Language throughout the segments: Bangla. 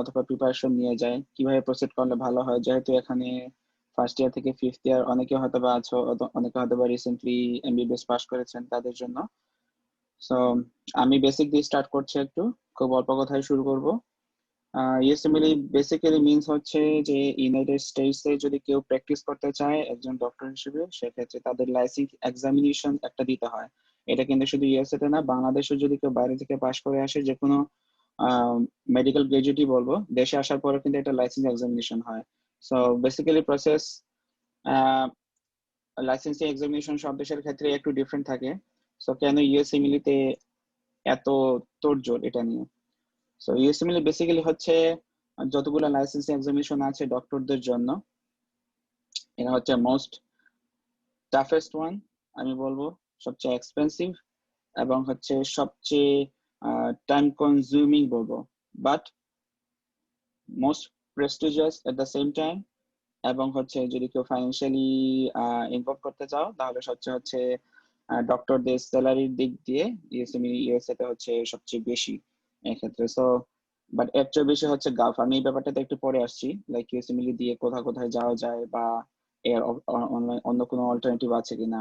অথবা প্রিপারেশন নিয়ে যায়, কিভাবে প্রসিড করলে ভালো হয়। যেহেতু এখানে ফার্স্ট ইয়ার থেকে ফিফথ ইয়ার অনেকে হয়তো বা আছো, অনেকে হয়তো বা রিসেন্টলি এমবিবিএস পাস করেছেন, তাদের জন্য। সো আমি বেসিক দিয়ে স্টার্ট করছি, একটু খুব অল্প কথায় শুরু করব। ইউএসএমএল বেসিক্যালি মিনস হচ্ছে যে ইউনাইটেড স্টেটসে যদি কেউ প্র্যাকটিস করতে চায় একজন ডক্টর হিসেবে, সেক্ষেত্রে তাদের লাইসেন্স এক্সামিনেশন একটা দিতে হয়। এটা কিন্তু শুধু ইউএসএ তে না, বাংলাদেশে যদি কেউ বাইরে থেকে পাশ করে আসে, যে কোনো মেডিকেল গ্রাজুয়েটই বলবো, দেশে আসার পরে কিন্তু এটা লাইসেন্স এক্সামিনেশন হয়। So basically process, licensing examination সব দেশের ক্ষেত্রে একটু ডিফারেন্ট থাকে। সো কেন ইউএসএমএল তে এত তোড়জোড় এটা নিয়ে? সো ইউএসএমএল বেসিক্যালি হচ্ছে যতগুলো লাইসেন্সিং এক্সামিনেশন আছে ডক্টরদের জন্য, এটা হচ্ছে মোস্ট টাফেস্ট ওয়ান আমি বলবো, সবচেয়ে এক্সপেন্সিভ, এবং হচ্ছে সবচেয়ে টাইম কনজিউমিং বলবো, but most prestigious at the same time. এবং হচ্ছে যদি কেউ ফাইন্যান্সিয়ালি ইনভলভ করতে চাও, তাহলে সবচেয়ে হচ্ছে ডক্টরদের স্যালারির দিক দিয়ে ইউএসএ তে হচ্ছে সবচেয়ে বেশি এক্ষেত্রে। সো বাট এর চেয়ে বেশি হচ্ছে গালফ। আমি এই ব্যাপারটাতে একটু পরে আসছি, লাইক ইউএসএমএল দিয়ে কোথায় কোথায় যাওয়া যায়, বা এর অন্য কোনো অল্টারনেটিভ আছে কিনা।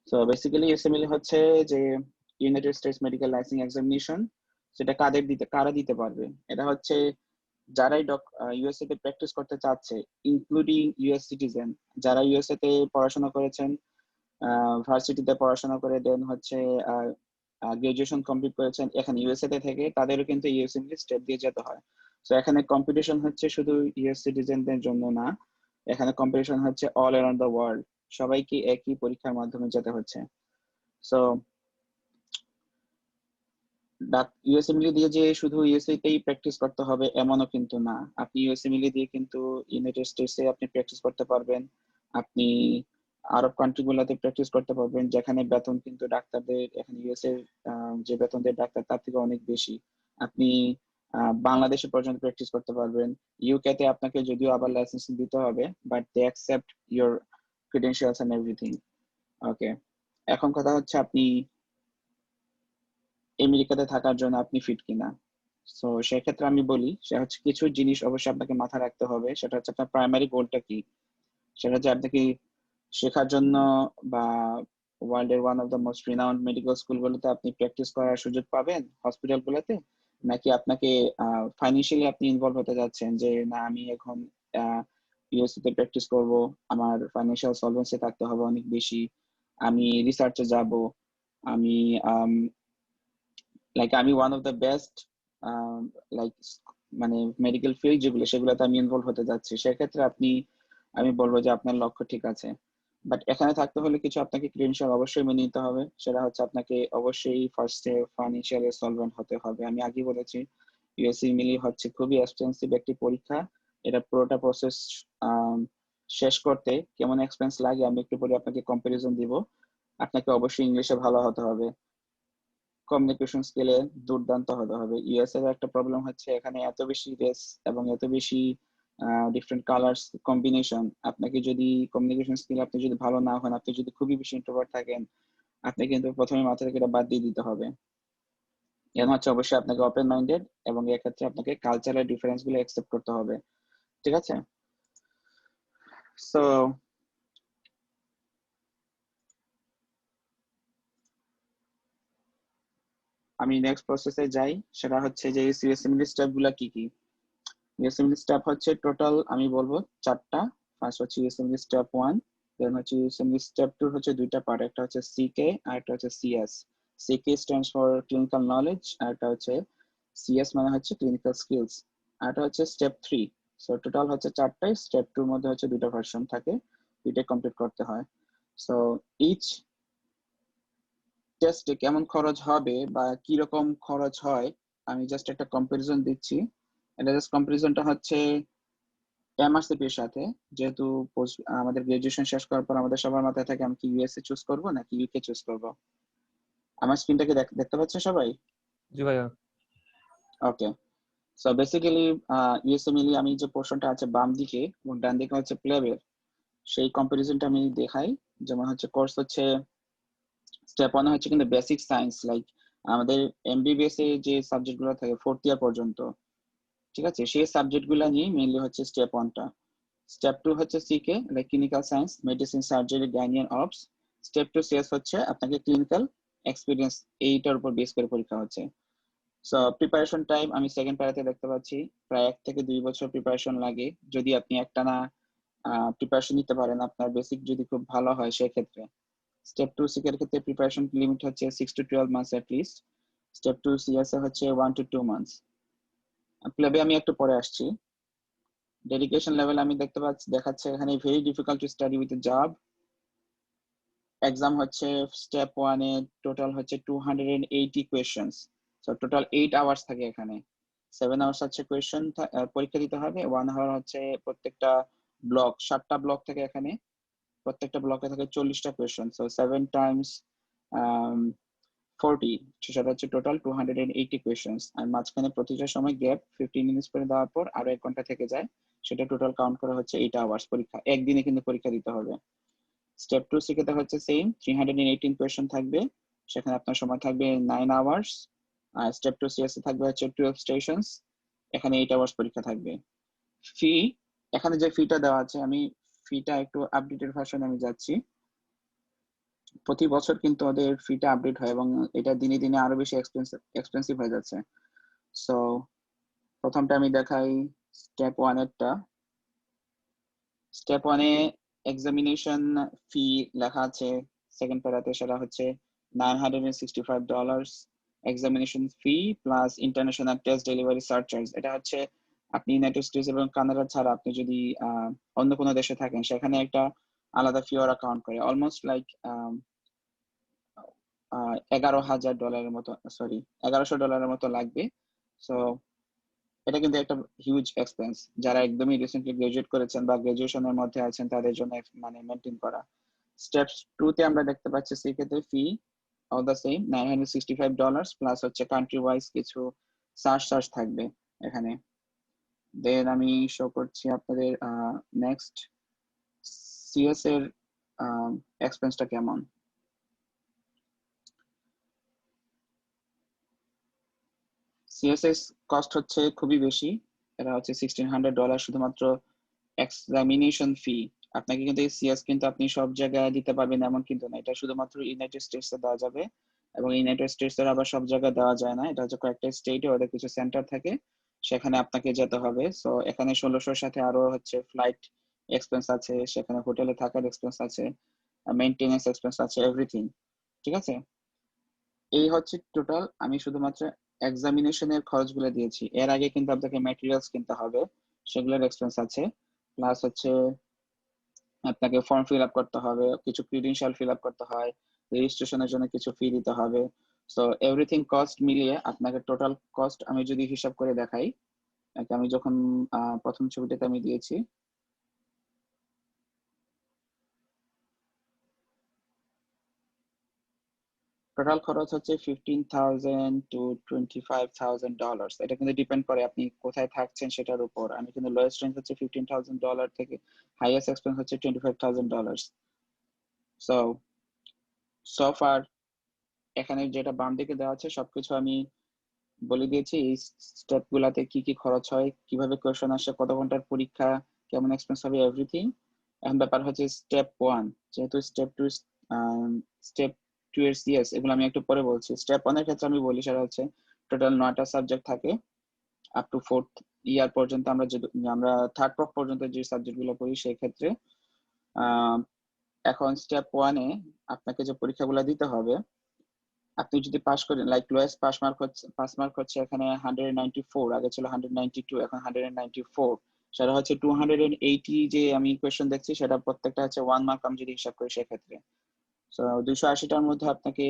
সো বেসিক্যালি ইউএসএমএল হচ্ছে যে United states medical licence examination, সেটা কারা দিতে পারবে? এটা হচ্ছে যারাই ইউএসএ তে প্র্যাকটিস করতে চাচ্ছে, ইনক্লুডিং ইউএস সিটিজেন, যারা ইউএসএ তে পড়াশোনা করেছেন, ভার্সিটিতে পড়াশোনা করে দেন হচ্ছে গ্রাজুয়েশন কমপ্লিট করেছেন এখানে ইউএসএ তে থেকে, তাদেরও কিন্তু ইউএসএমএল স্টেপ দিয়ে যেতে হয়। সো এখানে কম্পিটিশন হচ্ছে শুধু ইউএস সিটিজেনদের জন্য না, এখানে কম্পিটিশন হচ্ছে অল অ্যারাউন্ড দ্য ওয়ার্ল্ড, সবাইকে একই পরীক্ষার মাধ্যমে যেতে হচ্ছে। সো ইউএসএমএল দিয়ে যে শুধু ইউএসএ তেই প্র্যাকটিস করতে হবে এমনও কিন্তু না। আপনি ইউএসএমএল দিয়ে কিন্তু ইউনাইটেড স্টেটসে আপনি প্র্যাকটিস করতে পারবেন, আপনি আরব কান্ট্রি গুলাতে প্র্যাকটিস করতে পারবেন, যেখানে বেতন কিন্তু ডাক্তারদের এখানে ইউএসএ যে বেতন দেয় ডাক্তার তার থেকে অনেক বেশি। আপনি বাংলাদেশে পর্যন্ত প্র্যাকটিস করতে পারবেন। ইউকে তে আপনাকে যদিও আবার লাইসেন্স দিতে হবে, but they accept your credentials and everything. Okay, এখন কথা হচ্ছে আপনি আমেরিকাতে থাকার জন্য আপনি ফিট কিনা। সো সেক্ষেত্রে আমি বলি, সে হচ্ছে কিছু জিনিস অবশ্যই আপনাকে মাথায় রাখতে হবে। সেটা হচ্ছে আপনার প্রাইমারি গোলটা কি। সেটা হচ্ছে আপনি কি শেখার জন্য, বা ওয়ার্ল্ডের one of the most renowned medical স্কুলগুলোতে আপনি প্র্যাকটিস করার সুযোগ পাবেন, হসপিটালগুলোতে, নাকি আপনাকে ফাইন্যান্সিয়ালি আপনি ইনভলভ হতে যাচ্ছেন, যে না আমি এখন ইউএসসি তে প্র্যাকটিস করব, আমার ফাইন্যান্সিয়াল সলভেন্সি থাকতে হবে অনেক বেশি, আমি রিসার্চে যাব, আমি আমি one of the best like মানে মেডিকেল ফিল্ড যেগুলো, সেগুলোতে আমি ইনভলভ হতে যাচ্ছি। সেক্ষেত্রে আমি বলবো যে আপনার লক্ষ্য ঠিক আছে, বাট এখানে থাকতে হলে কিছু আপনাকে ক্রিডেনশিয়াল অবশ্যই মেনে নিতে হবে। সেটা হচ্ছে আপনাকে অবশ্যই ফার্স্টে ফাইন্যান্সিয়ালি সলভেন্ট হতে হবে। আমি আগে বলেছি ইউএসসি মিলি হচ্ছে খুবই এক্সপেন্সিভ একটি পরীক্ষা। এটা পুরোটা প্রসেস শেষ করতে কেমন এক্সপেন্স লাগে আমি একটু পরে আপনাকে কম্পারিজন দিব। আপনাকে অবশ্যই ইংলিশে ভালো হতে হবে, কমিউনিকেশন স্কিলে দুর্দান্ত হতে হবে। ইউএস এর একটা প্রবলেম হচ্ছে এখানে এত বেশি রেস এবং এত বেশি ডিফারেন্ট কালার্স কম্বিনেশন। আপনাকে যদি কমিউনিকেশন স্কিল আপনি যদি ভালো না হন, আপনি যদি খুবই বেশি ইন্ট্রোভার্ট থাকেন, আপনি কিন্তু প্রথমে মাথা থেকে এটা বাদ দিয়ে দিতে হবে। এর হচ্ছে অবশ্যই আপনাকে ওপেন মাইন্ডেড, এবং এক্ষেত্রে আপনাকে কালচারাল ডিফারেন্স গুলো অ্যাকসেপ্ট করতে হবে। ঠিক আছে? সো আমি নেক্সট প্রসেসে যাই। সেটা হচ্ছে যে ইউএসএমএল স্টেপ গুলা কি কি। ইউএসএমএল স্টেপ হচ্ছে টোটাল আমি বলবো চারটা। ফার্স্ট হচ্ছে ইউএসএমএল স্টেপ 1, দেন হচ্ছে ইউএসএমএল স্টেপ 2 হচ্ছে দুইটা পার্ট, একটা হচ্ছে সিকে আর একটা হচ্ছে CS. CK stands for clinical knowledge, আর একটা হচ্ছে সিএস মানে হচ্ছে ক্লিনিক্যাল স্কিলস, আর একটা হচ্ছে স্টেপ 3। সো টোটাল হচ্ছে চারটায়, স্টেপ 2 এর মধ্যে হচ্ছে দুইটা ভার্সন থাকে, দুইটা কমপ্লিট করতে হয়। সো ইচ টেস্টে কেমন খরচ হবে বা কি রকম খরচ হয়, আমি জাস্ট একটা কম্পারিজন দিচ্ছি। এটা জাস্ট কম্পারিজনটা হচ্ছে এমআরসিপি এর সাথে। যেহেতু আমাদের গ্রাজুয়েশন শেষ করার পর আমাদের সবার মাথায় থাকে আমি কি ইউএসএ চুজ করব নাকি ইউকে চুজ করব। আমার স্ক্রিনটাকে দেখতে পাচ্ছেন সবাই? জি ভাইয়া। ওকে, সো বেসিক্যালি ইউএসএমএল আমি যে পোর্শনটা আছে বাম দিকে এবং ডান দিকে হচ্ছে প্লেবের, সেই কম্পারিজনটা আমি দেখাই। যেমন হচ্ছে কোর্স হচ্ছে স্টেপ 1 হচ্ছে কিন্তু বেসিক সায়েন্স, লাইক আমাদের এমবিবিএস এ যে সাবজেক্ট গুলো থাকে ফোর্থ ইয়ার পর্যন্ত, ঠিক আছে, সেই সাবজেক্টগুলো নিয়ে মেইনলি হচ্ছে স্টেপ 1টা। স্টেপ 2 হচ্ছে CK, like clinical science, medicine, surgery, gynae obs. Step 2 CS হচ্ছে আপনাকে ক্লিনিক্যাল এক্সপিরিয়েন্স, এইটার উপর বেস করে পরীক্ষা হচ্ছে। সো প্রিপারেশন টাইম আমি সেকেন্ড প্যারাতে দেখতে পাচ্ছি প্রায় 1 থেকে 2 বছর প্রিপারেশন লাগে, যদি আপনি একটানা প্রিপারেশন নিতে পারেন, আপনার বেসিক যদি খুব ভালো হয় সেক্ষেত্রে। স্টেপ 2 সিকের ক্ষেত্রে প্রিপারেশন লিমিট হচ্ছে 6 to 12 months at least. Step 2 CS এ হচ্ছে 1 to 2 মান্থস। প্লেবে আমি একটু পরে আসছি। ডেডিকেশন লেভেল আমি দেখতে পাচ্ছি, দেখাচ্ছে এখানে very difficult to study with job. Exam হচ্ছে স্টেপ 1 এ টোটাল হচ্ছে 280 কোয়েশ্চেন্স। সো টোটাল 8 আওয়ার্স থাকে এখানে। 7 আওয়ার্স হচ্ছে কোয়েশ্চেন পরীক্ষা দিতে হবে, 1 আওয়ার হচ্ছে প্রত্যেকটা ব্লক, 7টা ব্লক থেকে এখানে, প্রত্যেকটা ব্লকে থাকে 40টা কোয়েশ্চেন। সো 7 টাইমস 40, সেটা হচ্ছে টোটাল 280 কোয়েশ্চেন্স। আর মাঝখানে প্রতিটা সময় গ্যাপ 15 মিনিটস করে দেওয়ার পর আরো 1 ঘন্টা থেকে যায়, সেটা টোটাল কাউন্ট করা হচ্ছে 8 আওয়ার্স পরীক্ষা। একদিনে কিন্তু পরীক্ষা দিতে হবে। স্টেপ 2 সিকেতে হচ্ছে সেম, 318 কোয়েশ্চেন থাকবে, সেখানে আপনার সময় থাকবে 9 আওয়ার্স। আর স্টেপ 2 সিএস এ থাকবে হচ্ছে 12 স্টেশনস, এখানে 8 আওয়ার্স পরীক্ষা থাকবে। ফি, এখানে যে ফিটা দেওয়া আছে, আমি ফিটা একটু আপডেটেড ভার্সনে আমি যাচ্ছি। প্রতি বছর কিন্তু ওদের ফিটা আপডেট হয় এবং এটা দিনে দিনে আরো বেশি এক্সপেন্সিভ হয়ে যাচ্ছে। সো প্রথমটা আমি দেখাই স্টেপ 1 এরটা। স্টেপ 1 এ এক্সামিনেশন ফি লেখা আছে সেকেন্ড প্যারাতে, সেটা হচ্ছে $965 এক্সামিনেশন ফি plus international test delivery surcharge. এটা হচ্ছে আপনি ইউনাইটেড স্টেটস এবং কানাডা ছাড়া আপনি যদি অন্য কোনো দেশে থাকেন সেখানে একটা আলাদা ফি ওরা কাউন্ট করে, অলমোস্ট লাইক $11,000 মতো, সরি $1100 মতো লাগবে। সো এটা কিন্তু একটা হিউজ এক্সপেন্স, যারা একদমই রিসেন্টলি গ্রাজুয়েট করেছেন বা গ্রাজুয়েশনের মধ্যে আছেন তাদের জন্য মানে মেনটেন করা। স্টেপস 2 তে আমরা দেখতে পাচ্ছি সেক্ষেত্রে ফি অল দ্য সেম $965 প্লাস হচ্ছে কান্ট্রি ওয়াইজ কিছু সার্চ থাকবে এখানে। দেন আমি শো করছি আপনাদের নেক্সট সিএস এর এক্সপেন্সটা কেমন। সিএসএস কস্ট হচ্ছে খুবই বেশি, এটা হচ্ছে $1,600 শুধুমাত্র এক্সামিনেশন ফি। আপনাকে কিন্তু এই সিএস কিন্তু আপনি সব জায়গায় দিতে পারবেন এমন কিন্তু না, এটা শুধুমাত্র ইউনাইটেড স্টেটসে দেওয়া যাবে এবং ইউনাইটেড স্টেটসের আবার সব জায়গায় দেওয়া যায় না, এটা হচ্ছে কয়েকটা স্টেটে ওদের কিছু সেন্টার থাকে, সেখানে আপনাকে যেতে হবে। সো এখানে 1600-র সাথে আরো হচ্ছে ফ্লাইট এক্সপেন্স আছে, সেখানে হোটেলে থাকার এক্সপেন্স আছে, মেইনটেনেন্স এক্সপেন্স আছে, এভরিথিং। ঠিক আছে, এই হচ্ছে টোটাল। আমি শুধুমাত্র এক্সামিনেশনের খরচগুলো দিয়েছি, এর আগে কিন্তু আপনাকে ম্যাটেরিয়ালস কিনতে হবে, সেগুলোর এক্সপেন্স আছে, প্লাস হচ্ছে আপনাকে ফর্ম ফিল আপ করতে হবে, কিছু ক্রিডেনশিয়াল ফিল আপ করতে হয়, রেজিস্ট্রেশনের জন্য কিছু ফি দিতে হবে। সো এভরিথিং কস্ট মিলিয়ে আপনাকে টোটাল কস্ট আমি যদি হিসাব করে দেখাই, আমি যখন প্রথম ছবিটাতে আমি দিয়েছি, টোটাল খরচ হচ্ছে $15,000 to $25,000। এটা কিন্তু ডিপেন্ড করে আপনি কোথায় থাকছেন সেটার উপর। আমি কিন্তু লোয়েস্ট রেঞ্জ হচ্ছে $15,000 থেকে হাইয়েস্ট এক্সপেন্স হচ্ছে $25,000। সো ফার এখানে যেটা বাম দিকে দেওয়া আছে সবকিছু আমি বলে দিয়েছি, এই স্টেপ গুলাতে কি কি খরচ হয়, কিভাবে কোয়েশ্চেন আসে, কত ঘন্টার পরীক্ষা, কেমন এক্সপেন্স হবে, এভরিথিং। এখন ব্যাপার হচ্ছে স্টেপ 1, যেহেতু স্টেপ 2 স্টেপ 2 এর সিএস এগুলো আমি একটু পরে বলছি। স্টেপ 1 এর ক্ষেত্রে আমি বলি সেটা হচ্ছে টোটাল 9টা সাবজেক্ট থাকে আপ টু 4th ইয়ার পর্যন্ত। আমরা থার্ড প্রপ পর্যন্ত যে সাবজেক্ট গুলো পড়ি সেই ক্ষেত্রে এখন স্টেপ 1 এ আপনাকে যে পরীক্ষাগুলো দিতে হবে, আপনি যদি পাস করেন, লাইক লোয়েস্ট পাস মার্ক হচ্ছে এখানে 194, আগে ছিল 192, এখন 194, সেটা হচ্ছে 280 যে আমি কোয়েশ্চেন দেখছি সেটা প্রত্যেকটা হচ্ছে 1 মার্ক আমি যদি হিসাব করি সেক্ষেত্রে। সো 280টার মধ্যে আপনাকে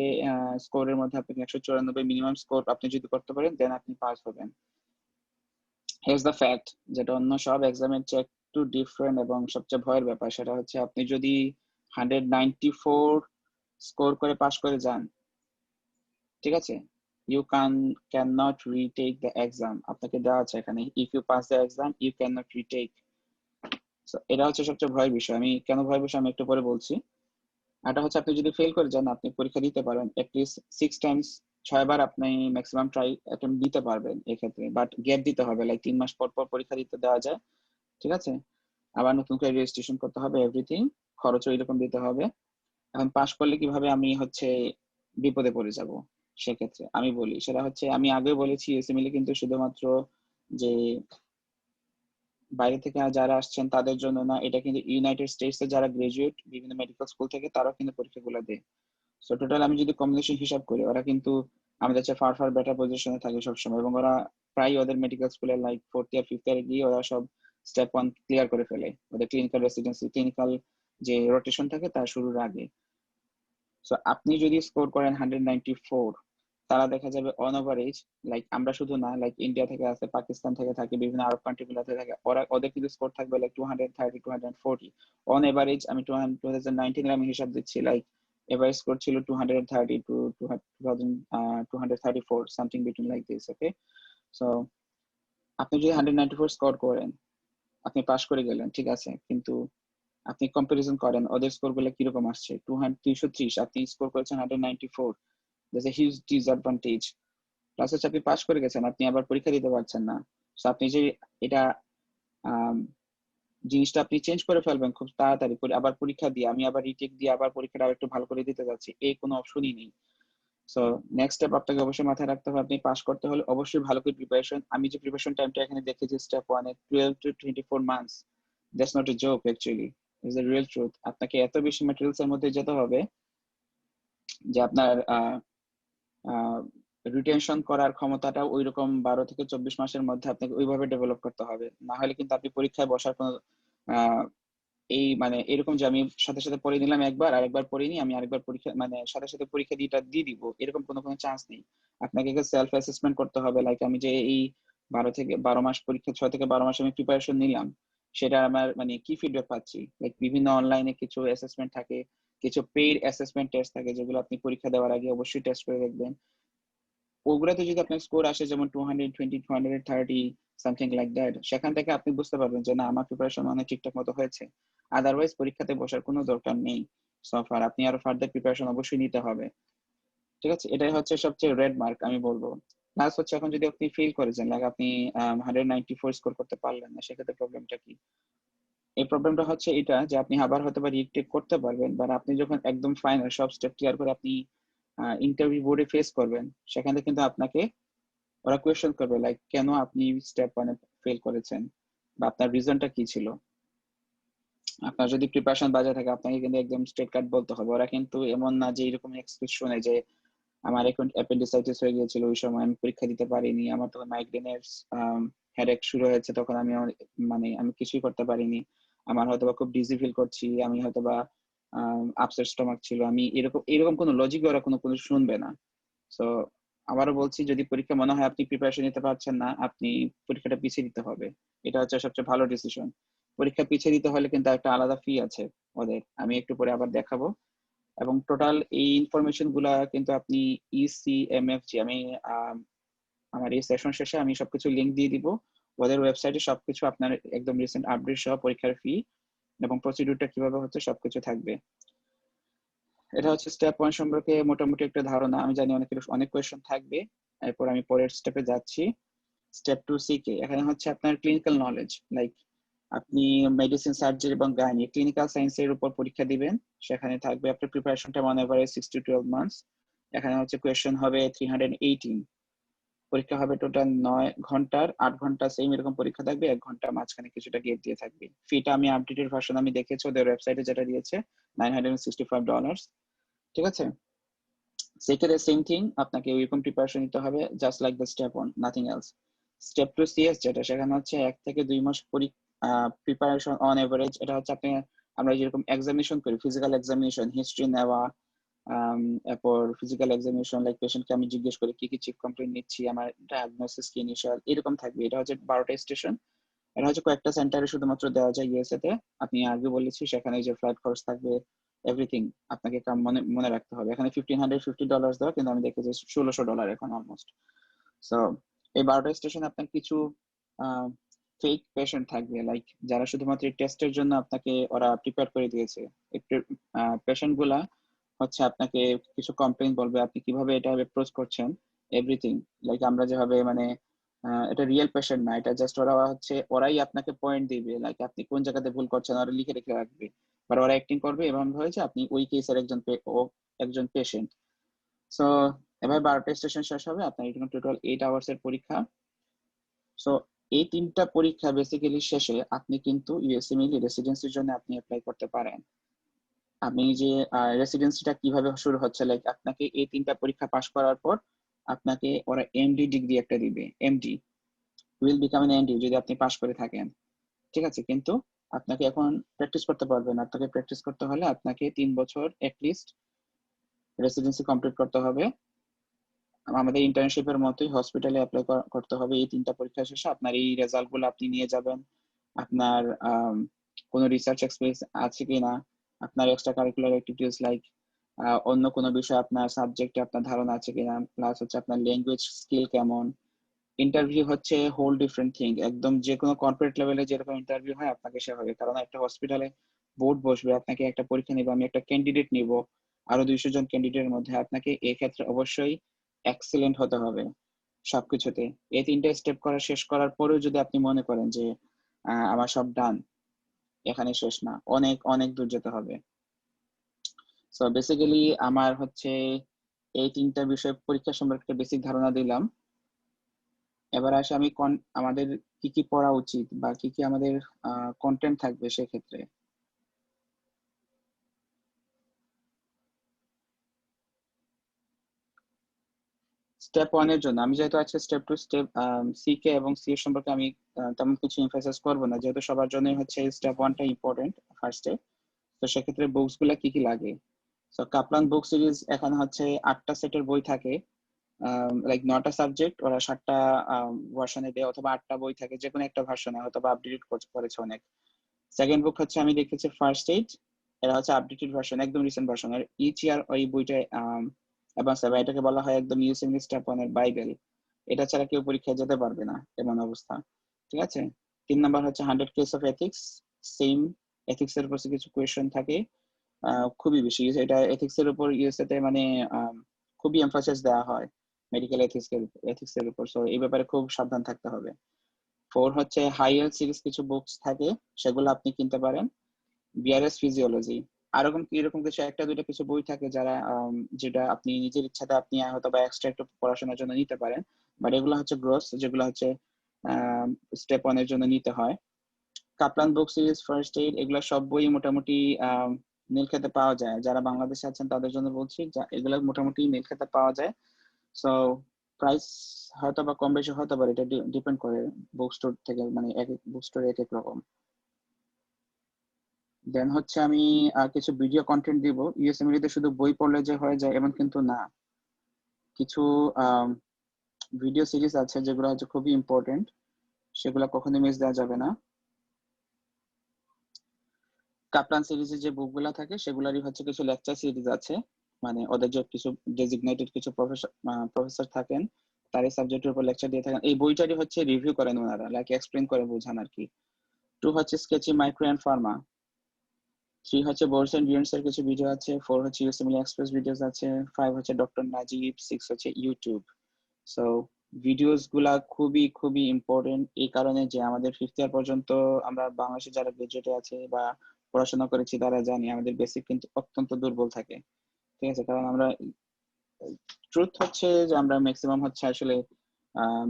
স্কোরের মধ্যে আপনাকে 194 মিনিমাম স্কোর আপনি যদি করতে পারেন দেন আপনি পাস হবেন। হিয়ার্স দ্য ফ্যাক্ট, যেটা অন্য সব এক্সামের চেয়ে একটু ডিফারেন্ট এবং সবচেয়ে ভয়ের ব্যাপার, সেটা হচ্ছে আপনি যদি 194 স্কোর করে পাস করে যান, ঠিক আছে, you can not retake the exam. আপনাকে দেওয়া আছে এখানে, if you pass the exam you can not retake. এটা হচ্ছে সবচেয়ে ভয়ের বিষয়। আমি কেন ভয়ের বিষয় আমি একটু পরে বলছি। এটা হচ্ছে আপনি যদি ফেল করে যান, আপনি পরীক্ষা দিতে পারেন অ্যাটলিস্ট 6 টাইমস 6 বার আপনি ম্যাক্সিমাম ট্রাই অ্যাটেম্প দিতে পারবেন এক্ষেত্রে, বাট গ্যাপ দিতে হবে, লাইক 3 মাস পর পর পরীক্ষা দিতে দেওয়া যায়, ঠিক আছে। আবার নতুন করে রেজিস্ট্রেশন করতে হবে, এভরিথিং খরচও এরকম দিতে হবে। এখন পাশ করলে কিভাবে আমি হচ্ছে বিপদে পড়ে যাব, সেক্ষেত্রে আমি বলি সেটা হচ্ছে, আমি আগে বলেছি ইউএসএমএল কিন্তু শুধুমাত্র যে বাইরে থেকে যারা আসছেন তাদের জন্য না, এটা কিন্তু ইউনাইটেড স্টেটস এ যারা গ্রাজুয়েট বিভিন্ন মেডিকেল স্কুল থেকে তারাও কিন্তু পরীক্ষাগুলো দেয়। সো টোটাল আমি যদি কম্বিনেশন হিসাব করি, ওরা কিন্তু আমাদের চেয়ে ফার ফার বেটার পজিশনে থাকে সবসময়, এবং ওরা প্রায় ওদের মেডিকেল স্কুলে লাইক 4th ইয়ার 5th ইয়ারে গিয়ে ওরা সব স্টেপ 1 ক্লিয়ার করে ফেলে, ওদের ক্লিনিক্যাল রেসিডেন্সি ক্লিনিক্যাল যে রোটেশন থাকে তার শুরুর আগে। সো আপনি যদি স্কোর করেন 194, তারা দেখা যাবে অন ওভারেজ, লাইক আমরা শুধু না, লাইক ইন্ডিয়া থেকে আছে, পাকিস্তান থেকে থাকে, বিভিন্ন আরব কান্ট্রি গুলোতে থাকে, ওদের কিন্তু স্কোর থাকবে লাইক 230 240 অন এভারেজ। আমি 2019 আমি হিসাব দিচ্ছি, লাইক এভারেজ স্কোর ছিল 230 to 234 something between like this, okay. So আপনি যদি 194 স্কোর করেন, আপনি পাশ করে গেলেন, ঠিক আছে, কিন্তু আপনি কম্পারিজন করেন ওদের স্কোর গুলো কিরকম আসছে, 330, আপনি স্কোর করেছেন 194, that's a huge disadvantage. Plus হচ্ছে আপনি পাশ করে গেছেন, আপনি আবার পরীক্ষা দিতে পারছেন না। সো আপনি যে এটা আম, জিনিসটা আপনি চেঞ্জ করে ফেলবেন খুব তাড়াতাড়ি করে, আবার পরীক্ষা দিয়ে আমি আবার রিটেক দিয়ে আবার পরীক্ষাটা আরেকটু ভালো করে দিতে যাচ্ছি, এই কোনো অপশনই নেই। সো নেক্সট স্টেপ আপনাকে অবশ্যই মাথায় রাখতে হবে, আপনি পাস করতে হলে অবশ্যই ভালো করে প্রিপারেশন। আমি যে প্রিপারেশন টাইমটা এখানে দেখেছি step 1 A 12 to 24 months, that's not a joke actually, is a real truth. আপনাকে এত বেশি ম্যাটেরিয়ালস এর মধ্যে যেতে হবে যে আপনার রিটেনশন করার ক্ষমতাটা ওইরকম 12 থেকে 24 মাসের মধ্যে আপনাকে ওইভাবে ডেভেলপ করতে হবে, না হলে কিন্তু আপনি পরীক্ষায় বসার কোনো আহ, এই মানে এরকম যে আমি সাথে সাথে পড়ে নিলাম একবার, আরেকবার পড়িনি আমি আরেকবার পরীক্ষা মানে সাথে সাথে পরীক্ষা দিয়ে দিব, এরকম কোনো চান্স নেই। আপনাকে সেলফ অ্যাসেসমেন্ট করতে হবে, লাইক আমি যে এই 12 থেকে 12 মাস পরীক্ষা, 6 থেকে 12 মাস আমি প্রিপারেশন নিলাম, সেটা আমার মানে কি ফিডব্যাক পাচ্ছি। লাইক বিভিন্ন অনলাইনে কিছু অ্যাসেসমেন্ট থাকে, কিছু পেইড অ্যাসেসমেন্ট টেস্ট থাকে, যেগুলো আপনি পরীক্ষা দেওয়ার আগে অবশ্যই টেস্ট করে দেখবেন। ওগুলাতে যদি আপনার স্কোর আসে যেমন 220 230 সামথিং লাইক দ্যাট, সেখান থেকে আপনি বুঝতে পারবেন যে না, আমার প্রিপারেশন অনেক ঠিকঠাক মতো হয়েছে, আদারওয়াইজ পরীক্ষাতে বসার কোনো দরকার নেই। সফার আপনি আরো ফার্দার প্রিপারেশন অবশ্যই নিতে হবে, ঠিক আছে। এটাই হচ্ছে সবচেয়ে রেড মার্ক আমি বলবো। প্লাস হচ্ছে এখন যদি আপনি ফেল করেছেন, লাইক আপনি 194 স্কোর করতে পারলেন না, সেক্ষেত্রে প্রবলেমটা কি? এই প্রবলেমটা হচ্ছে এটা যে আপনি আবার হয়তো বা রিটেক করতে পারবেন, বাট আপনি যখন একদম ফাইনাল সব স্টেপ ক্লিয়ার করে আপনি ইন্টারভিউ বোর্ডে ফেস করবেন, সেখানে কিন্তু আপনাকে ওরা কোয়েশ্চেন করবে, লাইক কেন আপনি স্টেপ 1 ফেল করেছেন, বা আপনার রিজনটা কি ছিল। আপনার যদি প্রিপারেশন বাজে থাকে, আপনাকে কিন্তু একদম স্ট্রেট কাট বলতে হবে। ওরা কিন্তু এমন না যে এরকম এক্সকিউজ শুনে যে আমার এখন অ্যাপেন্ডিসাইটিস হয়ে গিয়েছিল, ওই সময় আমি পরীক্ষা দিতে পারিনি, আমার তখন মাইগ্রেনের হেডেক শুরু হয়েছে, তখন আমি মানে আমি কিছুই করতে পারিনি, আমার হয়তো বা খুব ডিজি ফিল করছি, আমি হয়তো বা আপসেট স্টমাক ছিল, আমি এরকম এরকম কোনো লজিক ওরা কোনো কোনো শুনবে না। সো আবারও বলছি, যদি পরীক্ষা মনে হয় আপনি প্রিপারেশন নিতে পারছেন না, আপনি পরীক্ষাটা পিছিয়ে দিতে হবে, এটা হচ্ছে সবচেয়ে ভালো ডিসিশন। পরীক্ষা পিছিয়ে দিতে হলে কিন্তু একটা আলাদা ফি আছে ওদের, আমি একটু পরে আবার দেখাবো। এবং টোটাল এই ইনফরমেশন গুলা কিন্তু আপনি ইসিএমএফজি, আমি আমার এই সেশন শেষে আমি সবকিছু লিংক দিয়ে দিব, ওদের ওয়েবসাইটে সবকিছু আপনার একদম রিসেন্ট আপডেট সহ পরীক্ষার ফি এবং প্রসিডিউরটা কিভাবে হচ্ছে সবকিছু থাকবে। এটা হচ্ছে স্টেপ 1 সম্পর্কে মোটামুটি একটা ধারণা। আমি জানি অনেকের অনেক কোয়েশ্চেন থাকবে, এরপর আমি পরের স্টেপে যাচ্ছি। স্টেপ 2 সি এখানে হচ্ছে আপনার ক্লিনিক্যাল নলেজ, লাইক আপনি মেডিসিন, সার্জারি এবং গাইনি ক্লিনিক্যাল সায়েন্সের উপর পরীক্ষা দিবেন। সেখানে থাকবে আপনার প্রিপারেশনটা অন এভারেজ 6 to 12 months। এখানে হচ্ছে কোয়েশ্চেন হবে 318, পরীক্ষা হবে টোটাল 9 ঘন্টার, 8 ঘন্টা সেম এরকম পরীক্ষা থাকবে, 1 ঘন্টা মাঝখানে কিছুটা গেপ দিয়ে থাকবে। ফিটা আমি আপডেটেড ভার্সন আমি দেখেছি ওদের ওয়েবসাইটে যেটা দিয়েছে, $965, ঠিক আছে। সেক্ষেত্রে সেম থিং, আপনাকে ওইরকম প্রিপারেশন নিতে হবে, just like the step 1, nothing else. Step 2 CS যেটা, সেখানে হচ্ছে 1 থেকে 2 মাস প্রিপারেশন অন এভারেজ। এটা হচ্ছে আপনি, আমরা যেরকম এক্সামিনেশন করি, ফিজিক্যাল এক্সামিনেশন, হিস্ট্রি নেওয়া, এরপর ফিজিক্যাল এক্সামিনেশন, লাইক পেশেন্টকে আমি জিজ্ঞেস করি কি কি চিপ কমপ্লেন নিচ্ছি, আমার ডায়াগনোসিস কি ইনিশিয়াল, এরকম থাকবে। এটা হচ্ছে 12টা স্টেশন, এটা হচ্ছে কয়েকটা সেন্টারে শুধুমাত্র দেওয়া যায় ইউএসএ তে। আপনি আগে বলেছি সেখানে যে ফ্লাইট খরচ থাকবে, এভরিথিং আপনাকে মনে মনে রাখতে হবে। এখানে $1,550 দেওয়া, কিন্তু আমি দেখেছি $1,600 এখন অলমোস্ট। সো এই 12টা স্টেশন আপনার কিছু ফেক পেশেন্ট থাকবে, লাইক যারা শুধুমাত্র এই টেস্টের জন্য আপনাকে ওরা প্রিপেয়ার করে দিয়েছে। পেশেন্ট গুলা হচ্ছে আপনাকে কিছু কমপ্লেইন বলবে, আপনি কিভাবে এটা অ্যাপ্রোচ করছেন, এভরিথিং। লাইক আমরা যেভাবে মানে এটা রিয়েল পেশেন্ট না, এটা জাস্ট ওরা হচ্ছে ওরাই আপনাকে পয়েন্ট দিবে, লাইক আপনি কোন জায়গাতে ভুল করছেন ওরা লিখে রেখে রাখবে, বা ওরা অ্যাক্টিং করবে এমন হয় যে আপনি ওই কেসের একজন পেশেন্ট। সো এবার 12টা স্টেশন শেষ হবে, আপনার এখানে টোটাল 8 আওয়ার্স এর পরীক্ষা। সো এই 3টা পরীক্ষা বেসিক্যালি শেষে আপনি কিন্তু ইউএসএমএল রেসিডেন্সির জন্য আপনি অ্যাপ্লাই করতে পারেন। আমি যে রেসিডেন্সিটা কিভাবে শুরু হচ্ছে, লাইক আপনাকে এই 3টা পরীক্ষা পাশ করার পর আপনাকে ওরা এমডি ডিগ্রি একটা দিবে। MD will become N MD যদি আপনি পাশ করে থাকেন, ঠিক আছে। কিন্তু আপনাকে এখন প্র্যাকটিস করতে পারবেন, আপনাকে প্র্যাকটিস করতে হলে আপনাকে 3 বছর অ্যাটলিস্ট রেসিডেন্সি কমপ্লিট করতে হবে। আমাদের ইন্টার্নশিপের মতোই হসপিটালে অ্যাপ্লাই করতে হবে। এই 3টা পরীক্ষা শেষে আপনার এই রেজাল্ট গুলো আপনি নিয়ে যাবেন। আপনার কোনো রিসার্চ এক্সপিরিয়েন্স আছে কিনা, আপনার এক্সট্রা কারিকুলার অ্যাক্টিভিটিস লাইক অন্য কোনো বিষয়ে আপনার সাবজেক্টে আপনার ধারণা আছে কিনা, প্লাস হচ্ছে আপনার ল্যাঙ্গুয়েজ স্কিল কেমন। ইন্টারভিউ হচ্ছে হোল ডিফারেন্ট থিং, একদম যে কোনো কর্পোরেট লেভেলে যেরকম ইন্টারভিউ হয় আপনাকে সেভাবে, কারণ একটা হসপিটালে বোর্ড বসবে, আপনাকে একটা পরীক্ষা নিব, আমি একটা ক্যান্ডিডেট নিব আরো 200 জন ক্যান্ডিডেটের মধ্যে, আপনাকে এই ক্ষেত্রে অবশ্যই এক্সেলেন্ট হতে হবে সবকিছুতে। এই 3টা স্টেপ শেষ করার পরেও যদি আপনি মনে করেন যে আমার সব ডান, এখানে শেষ না, অনেক অনেক দূর যেতে হবে। সো বেসিক্যালি আমার হচ্ছে এই 3টা বিষয় পরীক্ষা সম্পর্কে বেসিক ধারণা দিলাম। এবার আসে আমি আমাদের কি কি পড়া উচিত বা কি কি আমাদের কন্টেন্ট থাকবে সেক্ষেত্রে। স্টেপ 1 এর জন্য আমি যেহেতু আজকে স্টেপ 2 স্টেপ সি কে এবং সি এর সম্পর্কে আমি তেমন কিছু এমফাসাইজ করব না, যেহেতু সবার জন্যই হচ্ছে স্টেপ 1টা ইম্পর্টেন্ট ফার্স্টে। তো সেক্ষেত্রে বুকস গুলা কি কি লাগে। সো কাপলান বুক সিরিজ এখানে হচ্ছে 8টা সেটের বই থাকে, লাইক 9টা সাবজেক্ট ওরা 7টা ভার্সনে দেয়, অথবা 8টা বই থাকে, যে কোনো একটা ভার্সনে হয়তো বা আপডেট করেছে অনেক। সেকেন্ড বুক হচ্ছে আমি দেখেছি ফার্স্ট এইড, এটা হচ্ছে আপডেটেড ভার্সন, একদম রিসেন্ট ভার্সন। আর ইচ ইয়ার ওই বইটা অ্যাডভান্স হবে, এটাকে বলা হয় একদম ইউএসএমএল স্টেপ 1 এর বাইবেল। এটা ছাড়া কেউ পরীক্ষায় যেতে পারবে না এমন অবস্থা, ঠিক আছে। 3 নাম্বার হচ্ছে 100 case of ethics, same ethics এর উপর কিছু কোয়েশ্চেন থাকে, খুবই বেশি। এটা এথিক্স এর উপর ইউএসএ তে মানে খুবই এমফাসিস দেওয়া হয় মেডিকেল এথিক্স এর উপর, সো এই ব্যাপারে খুব সাবধান থাকতে হবে। 4 হচ্ছে হাইয়ার সিরিজ কিছু বুকস থাকে, সেগুলো আপনি কিনতে পারেন। বিআরএস ফিজিওলজি, এরকম এরকম কিছু একটা দুইটা কিছু বই থাকে যারা যেটা আপনি নিজের ইচ্ছাতে আপনি হয়তো বা এক্সট্রা একটু পড়াশোনার জন্য নিতে পারেন, বাট এগুলো হচ্ছে গ্রোস, যেগুলো হচ্ছে স্টেপ 1 এর জন্য নিতে হয়। কাপলান বুক সিরিজ, ফার্স্ট এইড, এগুলো সব বই মোটামুটি নীলক্ষেতে পাওয়া যায়, যারা বাংলাদেশে আছেন তাদের জন্য বলছি, এগুলো মোটামুটি নীলক্ষেতে পাওয়া যায়। সো প্রাইস হয়তো বা কম বেশি হতে পারে, এটা ডিপেন্ড করে বুক স্টোর থেকে, মানে এক এক বুক স্টোরে এক এক রকম। দেন হচ্ছে আমি কিছু ভিডিও কন্টেন্ট দিব। ইউএসএমএল তে শুধু বই পড়লে যে হয়ে যায় এমন কিন্তু না, কিছু ভিডিও সিরিজ আছে যেগুলো হচ্ছে খুবই ইম্পর্টেন্ট, সেগুলো কখনোই মিস দেওয়া যাবে না। কাপলান সিরিজের যে বুকগুলা থাকে সেগুলারই হচ্ছে কিছু লেকচার সিরিজ আছে, মানে ওদের যে কিছু ডেজিগনেটেড কিছু প্রফেসর থাকেন, তার এই সাবজেক্টের উপর লেকচার দিয়ে থাকেন, এই বইটারই হচ্ছে রিভিউ করেন ওনারা, লাইক এক্সপ্লেন করে বোঝান আর কি। 2 হচ্ছে স্কেচি মাইক্রো এন্ড ফার্মা। 3 হচ্ছে বোর্ডস এন্ড বিয়ন্ডস এর কিছু ভিডিও আছে। 4 হচ্ছে ইউএসএমএল এক্সপ্রেস ভিডিওস আছে। 5 হচ্ছে ডক্টর নাজিব। 6 হচ্ছে ইউটিউব। সো ভিডিওস গুলা খুবই খুবই ইম্পর্টেন্ট, এই কারণে যে আমাদের 5th ইয়ার পর্যন্ত আমরা বাংলাদেশে যারা গ্রাজুয়েটে আছে বা পড়াশোনা করেছি তারা জানি আমাদের বেসিক কিন্তু অত্যন্ত দুর্বল থাকে, ঠিক আছে। কারণ আমরা ট্রুথ হচ্ছে যে আমরা ম্যাক্সিমাম হচ্ছে আসলে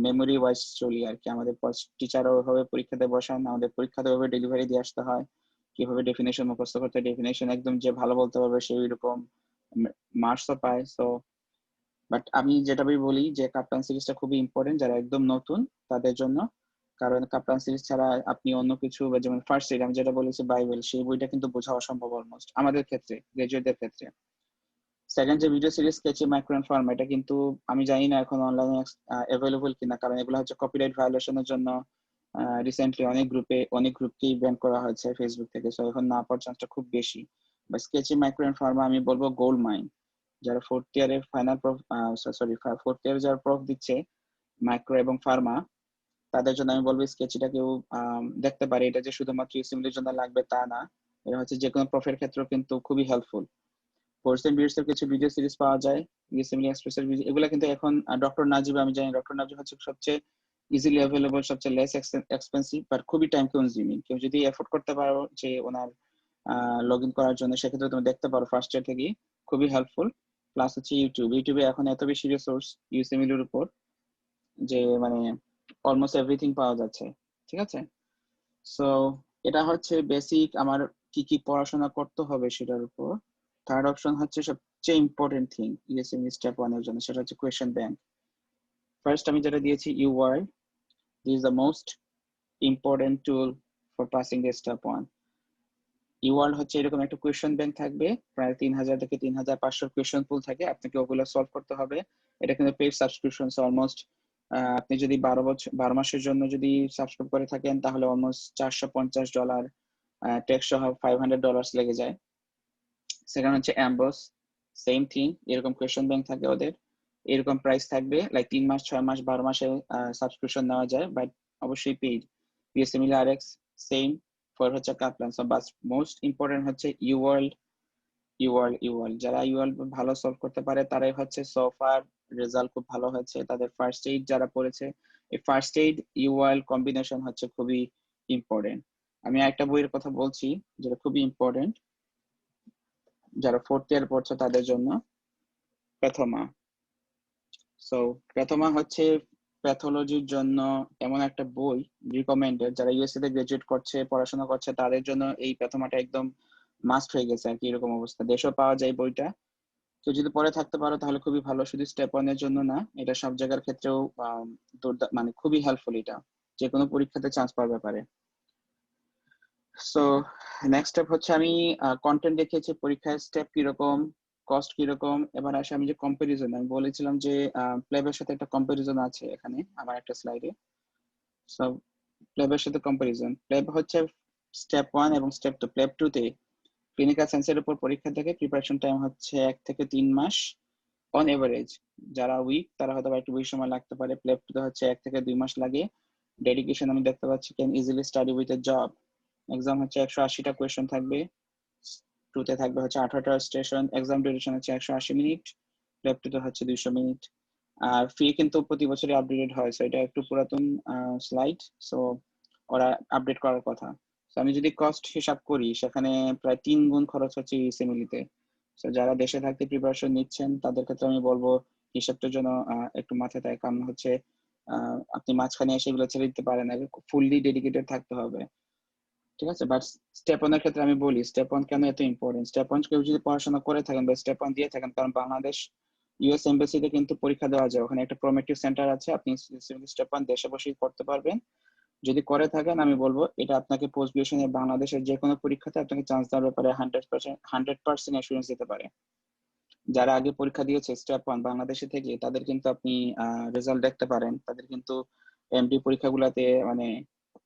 মেমোরি ওয়াইজ চলি আর কি। আমাদের টিচারও ওইভাবে পরীক্ষাতে বসান, আমাদের পরীক্ষাতে ওইভাবে ডেলিভারি দিয়ে আসতে হয়, কিভাবে ডেফিনেশন মুখস্থ করতে, ডেফিনেশন একদম যে ভালো বলতে পারবে সেই রকম মার্কসও পায়। সো বাট আমি যেটা বলি যে কাপ্তান সিরিজটা খুবই ইম্পর্টেন্ট যারা একদম নতুন তাদের জন্য, কারণ কাপ্তান সিরিজ ছাড়া আপনি অন্য কিছু, যেমন ফার্স্ট এড আমি যেটা বলেছি বাইবেল, সেই বইটা কিন্তু বোঝা অসম্ভব অলমোস্ট আমাদের ক্ষেত্রে, গ্রাজুয়েটদের ক্ষেত্রে। সেকেন্ড যে video series Sketchy micro and pharma, এটা কিন্তু আমি জানি না এখন অনলাইনে অ্যাভেলেবল কিনা, কারণ এগুলো হচ্ছে কপিরাইট ভায়োলেশনের জন্য রিসেন্টলি অনেক গ্রুপকেই ব্যান করা হয়েছে ফেসবুক থেকে, সো এখন না পাওয়ার চান্সটা খুব বেশি। বা স্কেচি মাইক্রো এন্ড ফার্মা আমি বলবো গোল্ড মাইন, যারা ফোর্থ ইয়ারে ফাইনাল ফোর্থ ইয়ারে যারা প্রফ দিচ্ছে মাইক্রো এবং ফার্মা, তাদের জন্য আমি বলবো স্কেচিটা কেউ দেখতে পারে। এটা যে শুধুমাত্র ইউসিএমএল এর জন্য লাগবে তা না, এটা হচ্ছে যে কোনো প্রফের ক্ষেত্রেও কিন্তু খুবই হেল্পফুল। কোর্স এন্ড বিটস এর কিছু ভিডিও সিরিজ পাওয়া যায়, ইউএসএমএল এক্সপ্রেস এর ভিডিও, এগুলা কিন্তু এখন ডক্টর নাজিব, আমি জানি ডক্টর নাজিব হচ্ছে সবচেয়ে ইজিলি অ্যাভেলেবল, সবচেয়ে লেস এক্সপেন্সিভ, বাট খুবই টাইম কনজিউমিং। কেউ যদি এফোর্ড করতে পারো যে ওনার লগ ইন করার জন্য, সেক্ষেত্রে তুমি দেখতে পারো ফার্স্ট ইয়ার থেকে, খুবই হেল্পফুল। প্লাস হচ্ছে ইউটিউবে এখন এত বেশি রিসোর্স ইউএসএমএল এর উপর যে মানে অলমোস্ট এভরিথিং পাওয়া যাচ্ছে, ঠিক আছে। সো এটা হচ্ছে বেসিক আমার কি কি পড়াশোনা করতে হবে সেটার উপর। থার্ড অপশন হচ্ছে সবচেয়ে ইম্পর্টেন্ট থিং ইউএসএমএল স্টেপ 1 এর জন্য, সেটা হচ্ছে কোয়েশ্চেন ব্যাংক। ফার্স্ট আমি যেটা দিয়েছি URL, this is the most important tool for passing the step 1। ইওয়ার্ল্ড হচ্ছে এরকম একটা কোয়েশ্চেন ব্যাংক থাকবে, প্রায় 3000 থেকে 3500 কোয়েশ্চেন পুল থাকে, আপনাকে ওগুলো সলভ করতে হবে। এটা কিন্তু পেইড সাবস্ক্রিপশন, অলমোস্ট আপনি যদি 12 মাসের জন্য যদি সাবস্ক্রাইব করে থাকেন, তাহলে অলমোস্ট $450 ট্যাক্স সহ $500 লেগে যায়। সেকেন্ড হচ্ছে অ্যাম্বস, সেম থিং, এরকম কোয়েশ্চেন ব্যাংক থাকে ওদের, এরকম প্রাইস থাকবে, লাইক 3 মাস, 6 মাস, 12 মাসে সাবস্ক্রিপশন নেওয়া যায়, বাট অবশ্যই পেইড। ইউএসএমএল আরএক্স সেম, ফর হচ্ছে কাপলান। সো বাস মোস্ট ইম্পর্টেন্ট হচ্ছে ইউয়ার্ল্ড। যারা ইউয়ার্ল্ড ভালো সলভ করতে পারে তারাই হচ্ছে সোফার রেজাল্ট খুব ভালো হয়েছে। তাদের ফার্স্ট এইড যারা পড়েছে, এই ফার্স্ট এইড ইউয়ার্ল্ড কম্বিনেশন হচ্ছে খুবই ইম্পর্টেন্ট। আমি একটা বইয়ের কথা বলছি যেটা খুবই ইম্পর্টেন্ট, যারা ফোর্থ ইয়ার পড়ছে তাদের জন্য, প্যাথোমা। সো প্যাথোমা হচ্ছে প্যাথোলজির জন্য এমন একটা বই, রিকমেন্ডেড, যারা ইউএসএ তে গ্রাজুয়েট করছে, পড়াশোনা করছে, তাদের জন্য এই প্যাথোমাটা একদম মাস্ট হয়ে গেছে আর কি, এরকম অবস্থা। দেশেও পাওয়া যায় বইটা, তো যদি পড়ে থাকতে পারো তাহলে খুবই ভালো। শুধু স্টেপ 1 এর জন্য না, এটা সব জায়গার ক্ষেত্রেও মানে খুবই হেল্পফুল, এটা যে কোনো পরীক্ষাতে চান্স পাওয়ার ব্যাপারে। সো নেক্সট স্টেপ হচ্ছে আমি কন্টেন্ট দেখিয়েছি পরীক্ষায় স্টেপ কিরকম, কস্ট কিরকম। এবার আসে আমি যে কম্পারিজন, আমি বলেছিলাম যে প্লেবের সাথে একটা কম্পারিজন আছে এখানে আমার একটা স্লাইডে। সো প্লেবের সাথে কম্পারিজন, প্লেব হচ্ছে স্টেপ 1 এবং স্টেপ 2। প্লেব 2 তে ক্লিনিক্যাল সায়েন্সের উপর পরীক্ষা থেকে প্রিপারেশন টাইম হচ্ছে 1 থেকে 3 মাস অন এভারেজ। যারা উইক তারা হয়তো একটু বেশি সময় লাগতে পারে। প্লেব 2 তে হচ্ছে 1 থেকে 2 মাস লাগে। ডেডিকেশন আমি দেখতে পাচ্ছি, can easily study with a job. Exam হচ্ছে 180টা কোয়েশ্চেন থাকবে, 2 তে থাকবে হচ্ছে 18টা স্টেশন, এক্সাম ডিউরেশন হচ্ছে 180 মিনিট, প্লেব 2 তে হচ্ছে 200 মিনিট। আর ফি কিন্তু প্রতি বছরই আপডেটেড হয়, সো এটা একটু পুরাতন স্লাইড, সো ওরা আপডেট করার কথা। তো আমি যদি কস্ট হিসাব করি, সেখানে প্রায় 3 গুণ খরচ হচ্ছে ইউএসএমএল-তে। সো যারা দেশে থাকতে প্রিপারেশন নিচ্ছেন তাদের ক্ষেত্রে আমি বলবো হিসাবটার জন্য একটু মাথায় থাকে, কারণ হচ্ছে আপনি মাঝখানে এসে এগুলো ছেড়ে দিতে পারেন না, ফুললি ডেডিকেটেড থাকতে হবে, ঠিক আছে। বাট স্টেপ 1 এর ক্ষেত্রে আমি বলি স্টেপ 1 কেন এত ইম্পর্টেন্ট। স্টেপ 1 কেউ যদি পড়াশোনা করে থাকেন বা স্টেপ 1 দিয়ে থাকেন, কারণ বাংলাদেশ ইউএস এমবাসিতে কিন্তু পরীক্ষা দেওয়া যায়, ওখানে একটা প্রমেটিভ সেন্টার আছে, আপনি স্টেপ 1 দেশে বসেই করতে পারবেন। যদি করে থাকেন আমি বলবো এটা আপনাকে পোস্ট গ্রাজুয়েশনে বাংলাদেশের যে কোনো পরীক্ষাতে আপনাকে চান্স দেওয়ার ব্যাপারে 100% অ্যাসুরেন্স দিতে পারে। যারা আগে পরীক্ষা দিয়েছে স্টেপ 1 বাংলাদেশে থেকে, তাদের কিন্তু আপনি রেজাল্ট দেখতে পারেন, তাদের কিন্তু এমডি পরীক্ষাগুলোতে মানে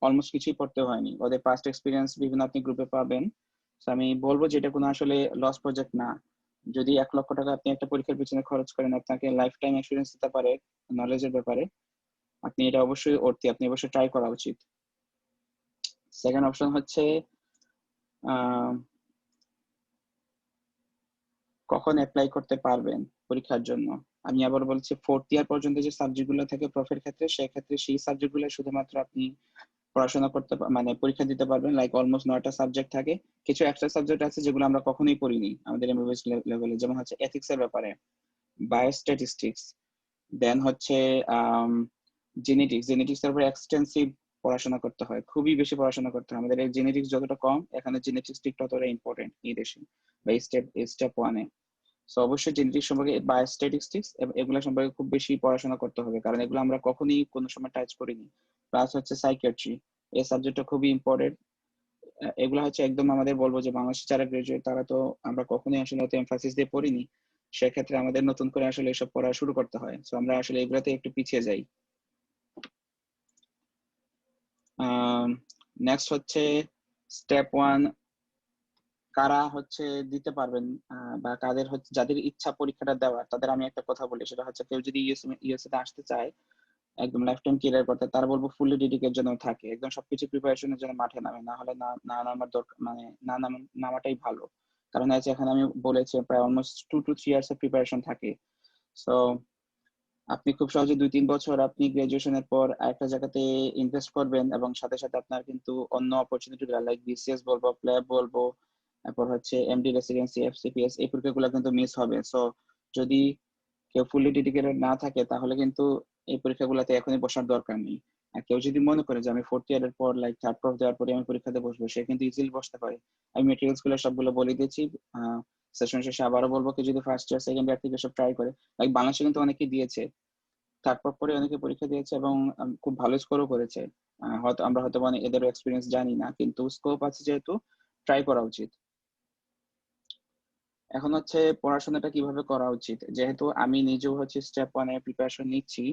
অলমোস্ট কিছুই পড়তে হয়নি, ওদের পাস্ট এক্সপিরিয়েন্স বিভিন্ন আপনি গ্রুপে পাবেন। তো আমি বলবো যে এটা কোনো আসলে লস প্রজেক্ট না। যদি 1 লক্ষ টাকা আপনি একটা পরীক্ষার পিছনে খরচ করেন, আপনাকে লাইফ টাইম এক্সপিরিয়েন্স দিতে পারে নলেজের ব্যাপারে, আপনি এটা অবশ্যই অর্থী, আপনি অবশ্যই ট্রাই করা উচিত। সেকেন্ড অপশন হচ্ছে কখন অ্যাপ্লাই করতে পারবেন পরীক্ষার জন্য। আমি আবার বলছি ফোর্থ ইয়ার পর্যন্ত যে সাবজেক্টগুলো থাকে প্রফের ক্ষেত্রে, সেক্ষেত্রে সেই সাবজেক্টগুলো শুধুমাত্র আপনি পড়াশোনা করতে মানে পরীক্ষা দিতে পারবেন, লাইক অলমোস্ট 9টা সাবজেক্ট থাকে। কিছু এক্সট্রা সাবজেক্ট আছে যেগুলো আমরা কখনোই পড়িনি আমাদের এমবিবিএস লেভেলে, যেমন হচ্ছে এথিক্স এর ব্যাপারে, বায়োস্ট্যাটিস্টিক্স, দেন হচ্ছে জেনেটিক্স এর উপর এক্সটেন্সিভ পড়াশোনা করতে হয়, খুবই বেশি পড়াশোনা করতে হয়। আমাদের এই জেনেটিক্স যতটা কম, এখানে জেনেটিক্স ঠিক ততটা ইম্পর্টেন্ট এই দেশে বা স্টেপ 1 এ। সো অবশ্যই জেনেটিক্স সম্পর্কে, বায়োস্ট্যাটিস্টিক্স এগুলো সম্পর্কে খুব বেশি পড়াশোনা করতে হবে, কারণ এগুলো আমরা কখনোই কোনো সময় টাচ করিনি। প্লাস হচ্ছে সাইকিয়াট্রি, এই সাবজেক্টটা খুবই ইম্পর্টেন্ট। এগুলো হচ্ছে একদম আমাদের বলবো যে বাংলাদেশে যারা গ্রাজুয়েট তারা তো আমরা কখনোই আসলে অত এমফাসিস দিয়ে পড়িনি, সেক্ষেত্রে আমাদের নতুন করে আসলে এসব পড়া শুরু করতে হয়, সো আমরা আসলে এগুলোতে একটু পিছিয়ে যাই। নেক্সট হচ্ছে স্টেপ 1 কারা হচ্ছে দিতে পারবেন, বা কাদের হচ্ছে যাদের ইচ্ছা পরীক্ষাটা দেওয়ার, তাদের আমি একটা কথা বলি, সেটা হচ্ছে কেউ যদি ইউএসএ তে আসতে চায় একদম লাইফ টাইম ক্যারিয়ার করতে, তার বলবো ফুললি ডেডিকেট যেন থাকে, একদম সবকিছু প্রিপারেশনের জন্য মাঠে নামে, না হলে না না নামার দরকার, মানে না নামাটাই ভালো। কারণ আছে এখানে আমি বলেছি প্রায় অলমোস্ট 2 to 3 ইয়ার্স এর প্রিপারেশন থাকে। সো আপনি খুব সহজে 2-3 বছর আপনি গ্রাজুয়েশনের পর একটা জায়গাতে ইনভেস্ট করবেন এবং সাথে সাথে আপনার কিন্তু অন্য অপরচুনিটি লাইক বিসিএস বলবো, প্ল্যাব বলবো, তারপর হচ্ছে এমডি রেসিডেন্সি, এফসিপিএস, এই পরীক্ষাগুলো কিন্তু মিস হবে। সো যদি কেউ ফুললি ডেডিকেটেড না থাকে তাহলে কিন্তু এই পরীক্ষাগুলোতে এখনই বসার দরকার নেই। আর কেউ যদি মনে করে যে আমি 4th ইয়ারের পর লাইক থার্ড প্রফ দেওয়ার পরে আমি পরীক্ষাতে বসবো, সে কিন্তু ইজিলি বসতে পারে। আমি মেটেরিয়ালস গুলো সবগুলো বলে দিয়েছি। সেশন শেষে আবারও বলবো কি যদি ফার্স্ট ইয়ার সেকেন্ড ইয়ার থেকে সব ট্রাই করে, লাইক বাংলাদেশে কিন্তু অনেকেই দিয়েছে, থার্ড প্রফ পরে অনেকে পরীক্ষা দিয়েছে এবং খুব ভালো স্কোরও করেছে। হয়তো আমরা হয়তো মানে এদেরও এক্সপিরিয়েন্স জানি না, কিন্তু স্কোপ আছে যেহেতু ট্রাই করা উচিত। এখন হচ্ছে পড়াশোনাটা কিভাবে করা উচিত, যেহেতু আমি নিজেও হচ্ছে স্টেপ 1 এর প্রিপারেশন নিচ্ছি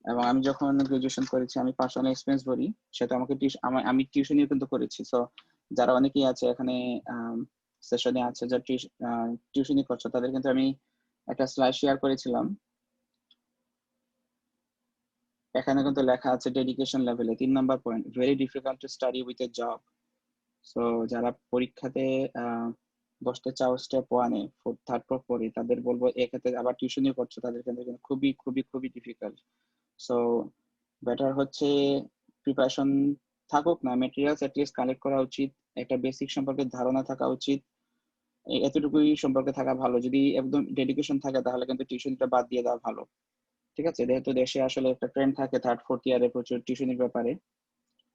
এবং আমি যখন গ্রাজুয়েশন করেছি আমি পার্সোনাল এক্সপিরিয়েন্স বলি, সেটা আমাকে আমি টিউশনিও কিন্তু করেছি। সো যারা অনেকেই আছে এখানে সেশনে আছে যারা টিউশনি করছে, তাদের কিন্তু আমি একটা স্লাইড শেয়ার করেছিলাম। এখানে কিন্তু লেখা আছে ডেডিকেশন লেভেলে 3 number point, very difficult to study with a job. So যারা পরীক্ষাতে বসতে চাও স্টেপ 1 এ থার্ড প্রফ পড়ে, তাদের বলবো এক্ষেত্রে আবার টিউশনই করছো, তাদের কিন্তু খুবই খুবই খুবই ডিফিকাল্ট। সো বেটার হচ্ছে প্রিপারেশন থাকুক না, মেটেরিয়ালস অ্যাটলিস্ট কালেক্ট করা উচিত, একটা বেসিক সম্পর্কে ধারণা থাকা উচিত, এতটুকুই সম্পর্কে থাকা ভালো। যদি একদম ডেডিকেশন থাকে তাহলে কিন্তু টিউশনটা বাদ দিয়ে দেওয়া ভালো। ঠিক আছে, যেহেতু দেশে আসলে একটা ট্রেন্ড থাকে থার্ড ফোর্থ ইয়ারে প্রচুর টিউশনের ব্যাপারে।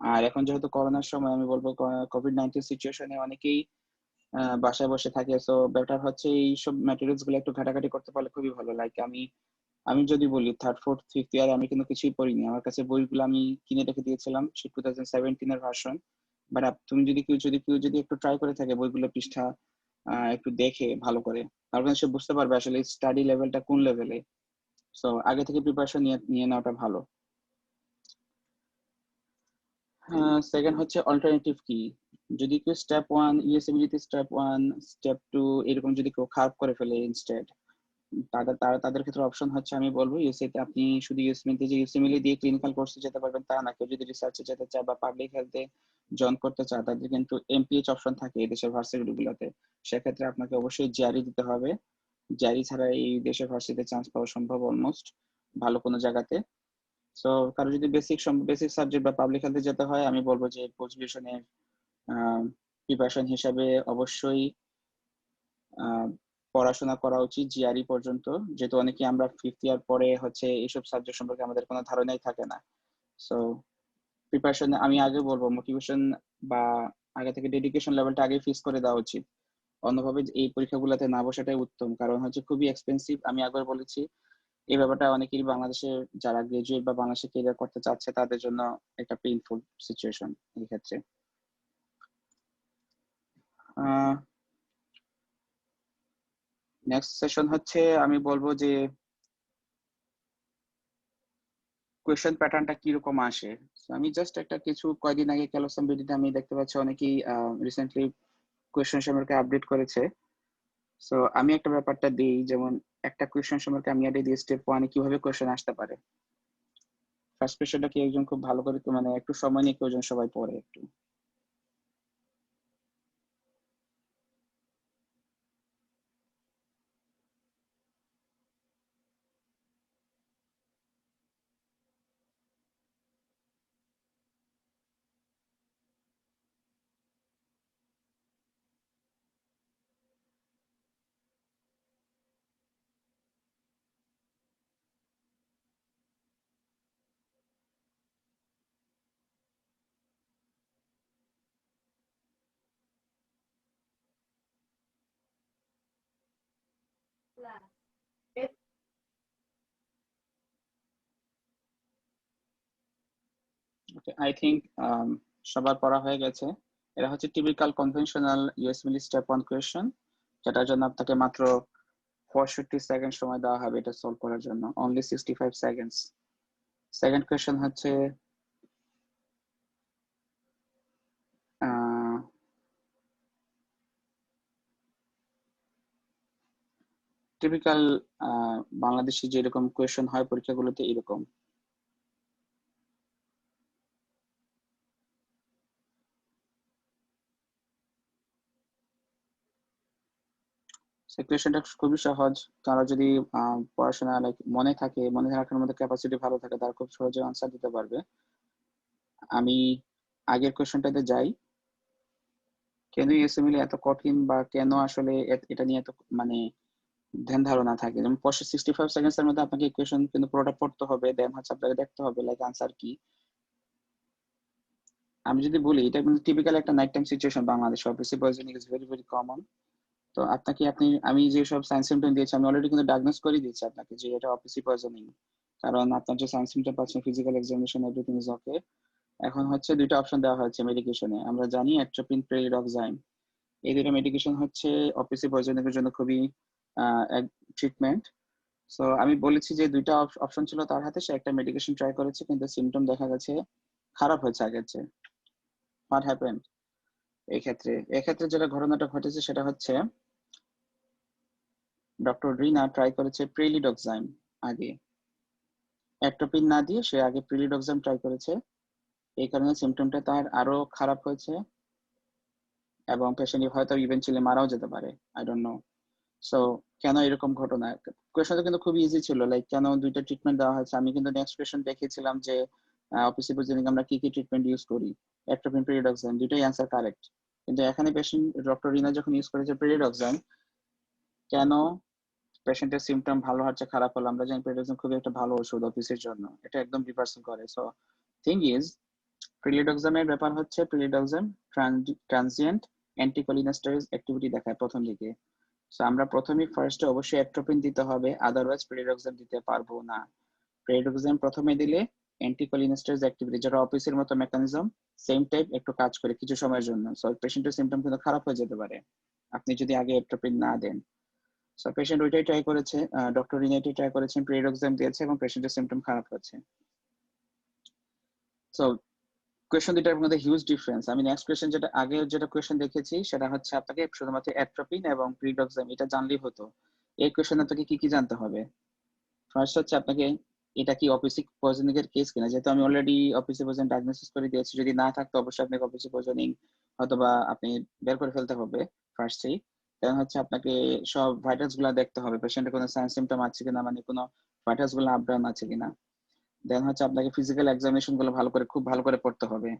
আর এখন যেহেতু করোনার সময়, আমি বলবো কোভিড-19 সিচুয়েশনে অনেকেই বাসায় বসে থাকে। সো বেটার হচ্ছে এই সব ম্যাটেরিয়ালস গুলো একটু ঘাটাঘাটি করতে পারলে খুবই ভালো। লাইক আমি আমি যদি বলি থার্ড ফোর্থ ফিফথ ইয়ারে আমি কিন্তু কিছুই পড়িনি, আমার কাছে বইগুলো আমি কিনে রেখে দিয়েছিলাম, সে 2017 এর ভার্সন। বাট তুমি যদি কেউ একটু ট্রাই করে থাকে বইগুলো পৃষ্ঠা একটু দেখে ভালো করে, তারপরে সে বুঝতে পারবে আসলে স্টাডি লেভেলটা কোন লেভেলে। সো আগে থেকে প্রিপারেশন নিয়ে নিয়ে নেওয়াটা ভালো। সেকেন্ড হচ্ছে অল্টারনেটিভ কি, যদি কেউ স্টেপ 1 ইউএসএমএল স্টেপ 1 স্টেপ 2 এরকম যদি কেউ খারাপ করে ফেলে ইনস্টেড, তাদের ক্ষেত্রে অপশন হচ্ছে আমি বলবো ইউএসএ তে আপনি শুধু ইউএসএমএল যে ইউএসএমএল দিয়ে ক্লিনিক্যাল কোর্সে যেতে পারবেন তা না, কেউ যদি রিসার্চে যেতে চায় বা পাবলিক হেলথে জয়েন করতে চায় তাদের কিন্তু এমপিএইচ অপশন থাকে এই দেশের ভার্সিটিগুলোতে। সেক্ষেত্রে আপনাকে অবশ্যই জিআরই দিতে হবে, জিআরই ছাড়া এই দেশের ভার্সিটিতে চান্স পাওয়া সম্ভব অলমোস্ট ভালো কোনো জায়গাতে। সো কারো যদি বেসিক সাবজেক্ট বা পাবলিক হেলথে যেতে হয়, আমি বলবো যে পোস্ট গ্রাজুয়েশনের প্রিপারেশন হিসাবে অবশ্যই পড়াশোনা করা উচিত জিআরই পর্যন্ত, যেহেতু অনেকে আমরা ফিফথ ইয়ার পরে হচ্ছে এইসব সাবজেক্ট সম্পর্কে আমাদের কোনো ধারণাই থাকে না। সো প্রিপারেশন আমি আগে বলবো মোটিভেশন বা আগে থেকে ডেডিকেশন লেভেলটা আগে ফিক্স করে দেওয়া উচিত। অন্যভাবে এই পরীক্ষাগুলোতে না বসাটাই উত্তম, কারণ হচ্ছে খুবই এক্সপেন্সিভ। আমি আগেও বলেছি এই ব্যাপারটা অনেকেই বাংলাদেশের যারা গ্রাজুয়েট বা বাংলাদেশে কেরিয়ার করতে চাচ্ছে তাদের জন্য একটা পেইনফুল সিচুয়েশন এই ক্ষেত্রে। নেক্সট সেশন হচ্ছে আমি বলবো যে কোয়েশ্চেন প্যাটার্নটা কিরকম আসে। আমি জাস্ট একটা কিছু কয়দিন আগে ক্যালোসাম বিডিতে আমি দেখতে পাচ্ছি অনেকেই রিসেন্টলি কোয়েশ্চেন সম্পর্কে আপডেট করেছে। সো আমি একটা ব্যাপারটা দিই, যেমন একটা কোয়েশ্চেন সম্পর্কে আমি আগে দিই স্টেপ 1 কিভাবে কোয়েশ্চেন আসতে পারে। ফার্স্ট কোয়েশ্চেনটা কি একজন খুব ভালো করে মানে একটু সময় নিয়ে কেউ সবাই পড়ে একটু। আই থিঙ্ক সবার পড়া হয়ে গেছে। এটা হচ্ছে টিপিক্যাল কনভেনশনাল ইউএসএমএল স্টেপ 1 কোয়েশ্চেন, যেটার জন্য আপনাকে মাত্র 65 সেকেন্ড সময় দেওয়া হবে এটা সলভ করার জন্য, অনলি 65 সেকেন্ডস। সেকেন্ড কোয়েশ্চেন হচ্ছে টিপিক্যাল বাংলাদেশি যেরকম কোয়েশ্চেন হয় পরীক্ষাগুলোতে এরকম। কোয়েশ্চেনটা খুবই সহজ। কারো যদি পড়াশোনা লাইক মনে থাকে, মনে রাখার মধ্যে ক্যাপাসিটি ভালো থাকে, তারা খুব সহজে আনসার দিতে পারবে। আমি আগের কোয়েশ্চেনটাতে যাই। কেন ইউএসএমএল এত কঠিন, বা কেন আসলে এটা নিয়ে এত মানে ধ্যান ধারণা থাকে? যেমন 65 সেকেন্ডস এর মধ্যে আপনাকে ইকুয়েশন কিন্তু পুরোটা পড়তে হবে, দেন হচ্ছে আপনাকে দেখতে হবে লাইক আনসার কি। আমি যদি বলি, এটা কিন্তু টিপিক্যাল একটা নাইট টাইম সিচুয়েশন বাংলাদেশে, obviously poisoning is very very common. তো আপনাকে আমি যে সব সাইন সিমটম দিয়েছি, আমি অলরেডি কিন্তু ডায়াগনোস করে দিয়েছি আপনাকে যে এটা অফিসি পয়জনিং। কারণ আপনার যে সাইন সিমটম পাচ্ছেন, physical examination everything is okay. এখন হচ্ছে দুইটা অপশন দেওয়া হয়েছে মেডিকেশনে, আমরা জানি অ্যাট্রোপিন, প্রেলিডক্সাইম। এই দুটো মেডিকেশন হচ্ছে অফিসি পয়জনিং এর জন্য খুবই এক ট্রিটমেন্ট। সো আমি বলেছি যে দুইটা অপশন ছিল তার হাতে, সে একটা মেডিকেশন ট্রাই করেছে, কিন্তু সিমটম দেখা গেছে খারাপ হয়েছে আগের চেয়ে। What happened? এক্ষেত্রে যেটা ঘটনাটা ঘটেছে সেটা হচ্ছে ডক্টর রিনা ট্রাই করেছে প্রিলিডক্সাইম আগে, অ্যাট্রোপিন না দিয়ে সে আগে প্রিলিডক্সাইম ট্রাই করেছে। এই কারণে সিমটমটা তার আরো খারাপ হয়েছে, এবং পেশেন্ট হয়তো ইভেন্চুয়ালি মারাও যেতে পারে। I don't no. সো কেন এরকম ঘটনা? কোয়েশনটা কিন্তু খুবই ইজি ছিল, লাইক কেন দুইটা ট্রিটমেন্ট দেওয়া হয়েছে। আমি কিন্তু নেক্সট কোয়েশন দেখিয়েছিলাম যে অফিসে পর্যন্ত আমরা কি কি ট্রিটমেন্ট ইউজ করি, অ্যাট্রোপিন, প্রিলিডক্সাইম, দুইটাই অ্যান্সার কারেক্ট। কিন্তু এখানে পেশেন্ট ডক্টর রিনা যখন ইউজ করেছে প্রিলিডক্সাইম, কেন পেশেন্টের সিমটম ভালো হচ্ছে খারাপ হলো? আমরা জানি প্রিলিডক্সাইম খুবই একটা ভালো ওষুধ অফিসের জন্য, এটা একদম রিভার্সাল করে। সো থিং ইজ, প্রিলিডক্সামের ব্যাপার হচ্ছে প্রিলিডক্সাম ট্রানজিয়েন্ট অ্যান্টিকোলিনেস্টেরয়েড অ্যাক্টিভিটি দেখায় প্রথম দিকে। সো আমরা প্রথমেই ফার্স্টে অবশ্যই অ্যাট্রোপিন দিতে হবে, আদারওয়াইজ প্রিলিডক্সাম দিতে পারবো না। প্রিলিডক্সাম প্রথমে দিলে অ্যান্টিকোলিনেস্টেরয়েড অ্যাক্টিভিটি, যেটা অফিসের মতো মেকানিজম, সেম টাইপ একটু কাজ করে কিছু সময়ের জন্য। সো পেশেন্টের সিমটম কিন্তু খারাপ হয়ে যেতে পারে আপনি যদি আগে অ্যাট্রোপিন না দেন। সো পেশেন্ট ওইটাই ট্রাই করেছে, ডক্টর রিনেটি ট্রাই করেছেন, প্রিলিডক্সাম দিয়েছে এবং পেশেন্টের সিমটম খারাপ হচ্ছে। সো কোয়েশ্চন দুটার মধ্যে হিউজ ডিফারেন্স। আমি নেক্সট কোয়েশ্চন যেটা আগে যেটা কোয়েশ্চন দেখেছি সেটা হচ্ছে আপনাকে শুধুমাত্র অ্যাট্রোপিন এবং প্রিলিডক্সাম এটা জানলেই হতো। এই কোয়েশ্চনে আপনাকে কি কি জানতে হবে? ফার্স্ট হচ্ছে আপনাকে এটা কি অফিসিক পয়জনিং এর কেস কিনা, যেহেতু আমি অলরেডি অফিসে পয়জন ডায়াগনোসিস করে দিয়েছি। যদি না থাকতো অবশ্যই আপনাকে অফিসে পয়জনিং অথবা আপনি বের করে ফেলতে হবে ফার্স্টেই। দেন হচ্ছে আপনাকে সব ভাইটালস গুলা দেখতে হবে, পেশেন্টের কোনো সাইন সিমটম আছে কিনা, মানে কোনো ভাইটালস গুলো আপ ডাউন আছে কিনা। দেন হচ্ছে আপনাকে ফিজিক্যাল এক্সামিনেশন গুলো ভালো করে, খুব ভালো করে পড়তে হবে।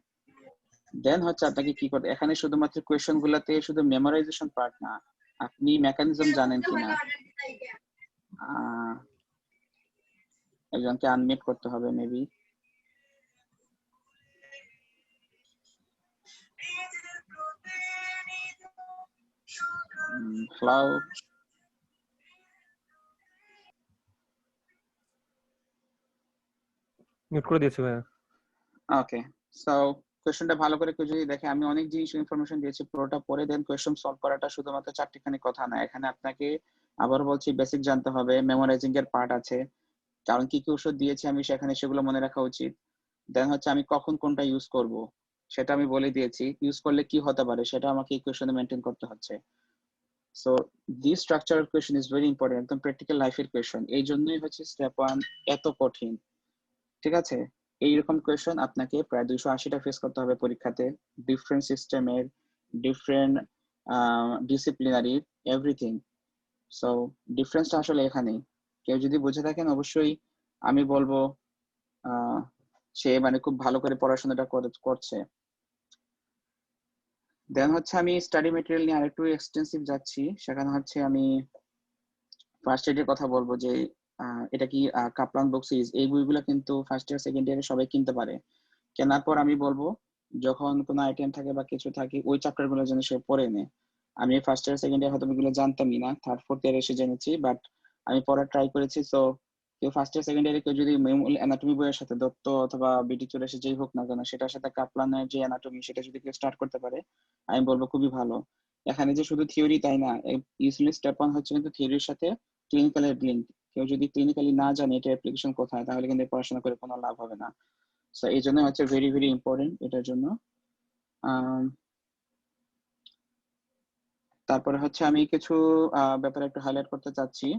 দেন হচ্ছে আপনাকে কি করতে, এখানে শুধুমাত্র কোয়েশ্চন গুলাতে শুধু মেমোরাইজেশন পার্ট না, আপনি মেকানিজম জানেন কিনা। একজনকে আনমিউট করতে হবে মেবি। হ্যালো। মিউট করে দিয়েছি ভাইয়া। ওকে। সো কোয়েশ্চনটা ভালো করে কেউ যদি দেখে, আমি অনেক জিনিস ইনফরমেশন দিয়েছি, পুরোটা পরে দেন কোয়েশ্চন সলভ করাটা শুধুমাত্র চারটিখানি কথা না। এখানে আপনাকে আবার বলছি বেসিক জানতে হবে, মেমোরাইজিং এর পার্ট আছে, কারণ কি কি ওষুধ দিয়েছি আমি সেখানে সেগুলো মনে রাখা উচিত। দেন হচ্ছে আমি কখন কোনটা ইউজ করব সেটা আমি বলে দিয়েছি, ইউজ করলে কি হতে পারে সেটা আমাকে এই কোয়েশ্চনে মেনটেন করতে হচ্ছে। So this structural question is very important, একদম প্র্যাকটিক্যাল লাইফের কোয়েশ্চন। এই জন্যই হচ্ছে স্টেপ 1 এত কঠিন। ঠিক আছে? এইরকম কোয়েশ্চন আপনাকে প্রায় 280টা ফেস করতে হবে পরীক্ষাতে, ডিফারেন্ট সিস্টেমের, ডিফারেন্ট ডিসিপ্লিনারি, এভরিথিং। সো ডিফারেন্সটা আসলে এখানেই। কেউ যদি বুঝে থাকেন অবশ্যই আমি বলবো সে মানে খুব ভালো করে পড়াশোনাটা করছে। দেন হচ্ছে আমি স্টাডি মেটেরিয়াল নিয়ে আরেকটু এক্সটেন্সিভ যাচ্ছি। সেখানে হচ্ছে আমি ফার্স্ট এডের কথা বলবো যে এটা কি কাপলান বক্সিস, এই বইগুলো কিন্তু ফার্স্ট ইয়ার সেকেন্ড ইয়ারে সবাই কিনতে পারে। কেনার পর আমি বলবো যখন কোনো আইটেম থাকে বা কিছু থাকে ওই চ্যাপ্টার গুলো যেন সে পড়ে নেয়। আমি ফার্স্ট ইয়ার সেকেন্ড ইয়ার হয়তো এগুলো জানতামই না, থার্ড ফোর্থ ইয়ার এসে জেনেছি, বাট আমি পড়ার ট্রাই করেছি। সো কেউ ফার্স্ট ইয়ার সেকেন্ড ইয়ারে কেউ যদি অ্যানাটমি বইয়ের সাথে, দত্ত অথবা বিডি চুরাশি যেই হোক না কেন, সেটার সাথে কাপলানের যে অ্যানাটমি সেটা যদি কেউ স্টার্ট করতে পারে, আমি বলবো খুবই ভালো। এখানে যে শুধু থিওরি তাই না, ইউজুয়ালি স্টেপ 1 হচ্ছে কিন্তু থিওরির সাথে ক্লিনিক্যালের লিঙ্ক। কেউ যদি ক্লিনিক্যালি না জানে এটা অ্যাপ্লিকেশন কোথায়, তাহলে কিন্তু পড়াশোনা করে কোনো লাভ হবে না। সো এই জন্য হচ্ছে ভেরি ভেরি ইম্পর্টেন্ট এটার জন্য। তারপরে হচ্ছে আমি কিছু ব্যাপারে একটু হাইলাইট করতে চাচ্ছি।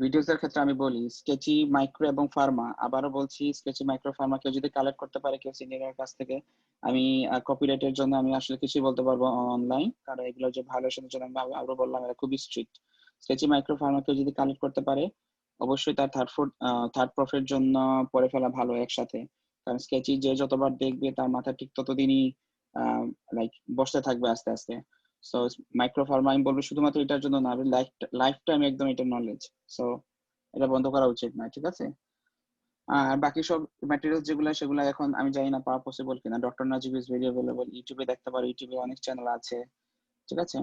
ভিডিওস এর ক্ষেত্রে আমি বলি স্কেচি মাইক্রো এবং ফার্মা, আবারও বলছি স্কেচি মাইক্রো ফার্মা কেউ যদি কালেক্ট করতে পারে কেউ সিনিয়রের কাছ থেকে, আমি কপিরাইটের জন্য আমি আসলে কিছুই বলতে পারবো অনলাইন, কারণ এগুলো যে ভায়োলেশনের জন্য আমি আরো বললাম এটা খুবই স্ট্রিক্ট। স্কেচি মাইক্রো ফার্মা কেউ যদি কালেক্ট করতে পারে অবশ্যই তার থার্ড প্রফের জন্য পড়ে ফেলা ভালো একসাথে, কারণ স্কেচি যে যতবার দেখবে তার মাথা ঠিক ততদিনই লাইক বসতে থাকবে আস্তে আস্তে। সো মাইক্রো ফার্মা আমি বলবো শুধুমাত্র এটার জন্য না, লাইফ টাইম একদম এটা নলেজ। সো এটা বন্ধ করা উচিত না, ঠিক আছে। আর বাকি সব ম্যাটেরিয়ালস যেগুলো সেগুলো এখন আমি জানি না পাওয়া পসিবল কিনা। Doctor Najib is very available, ইউটিউবে দেখতে পারো, ইউটিউবে অনেক চ্যানেল আছে, ঠিক আছে।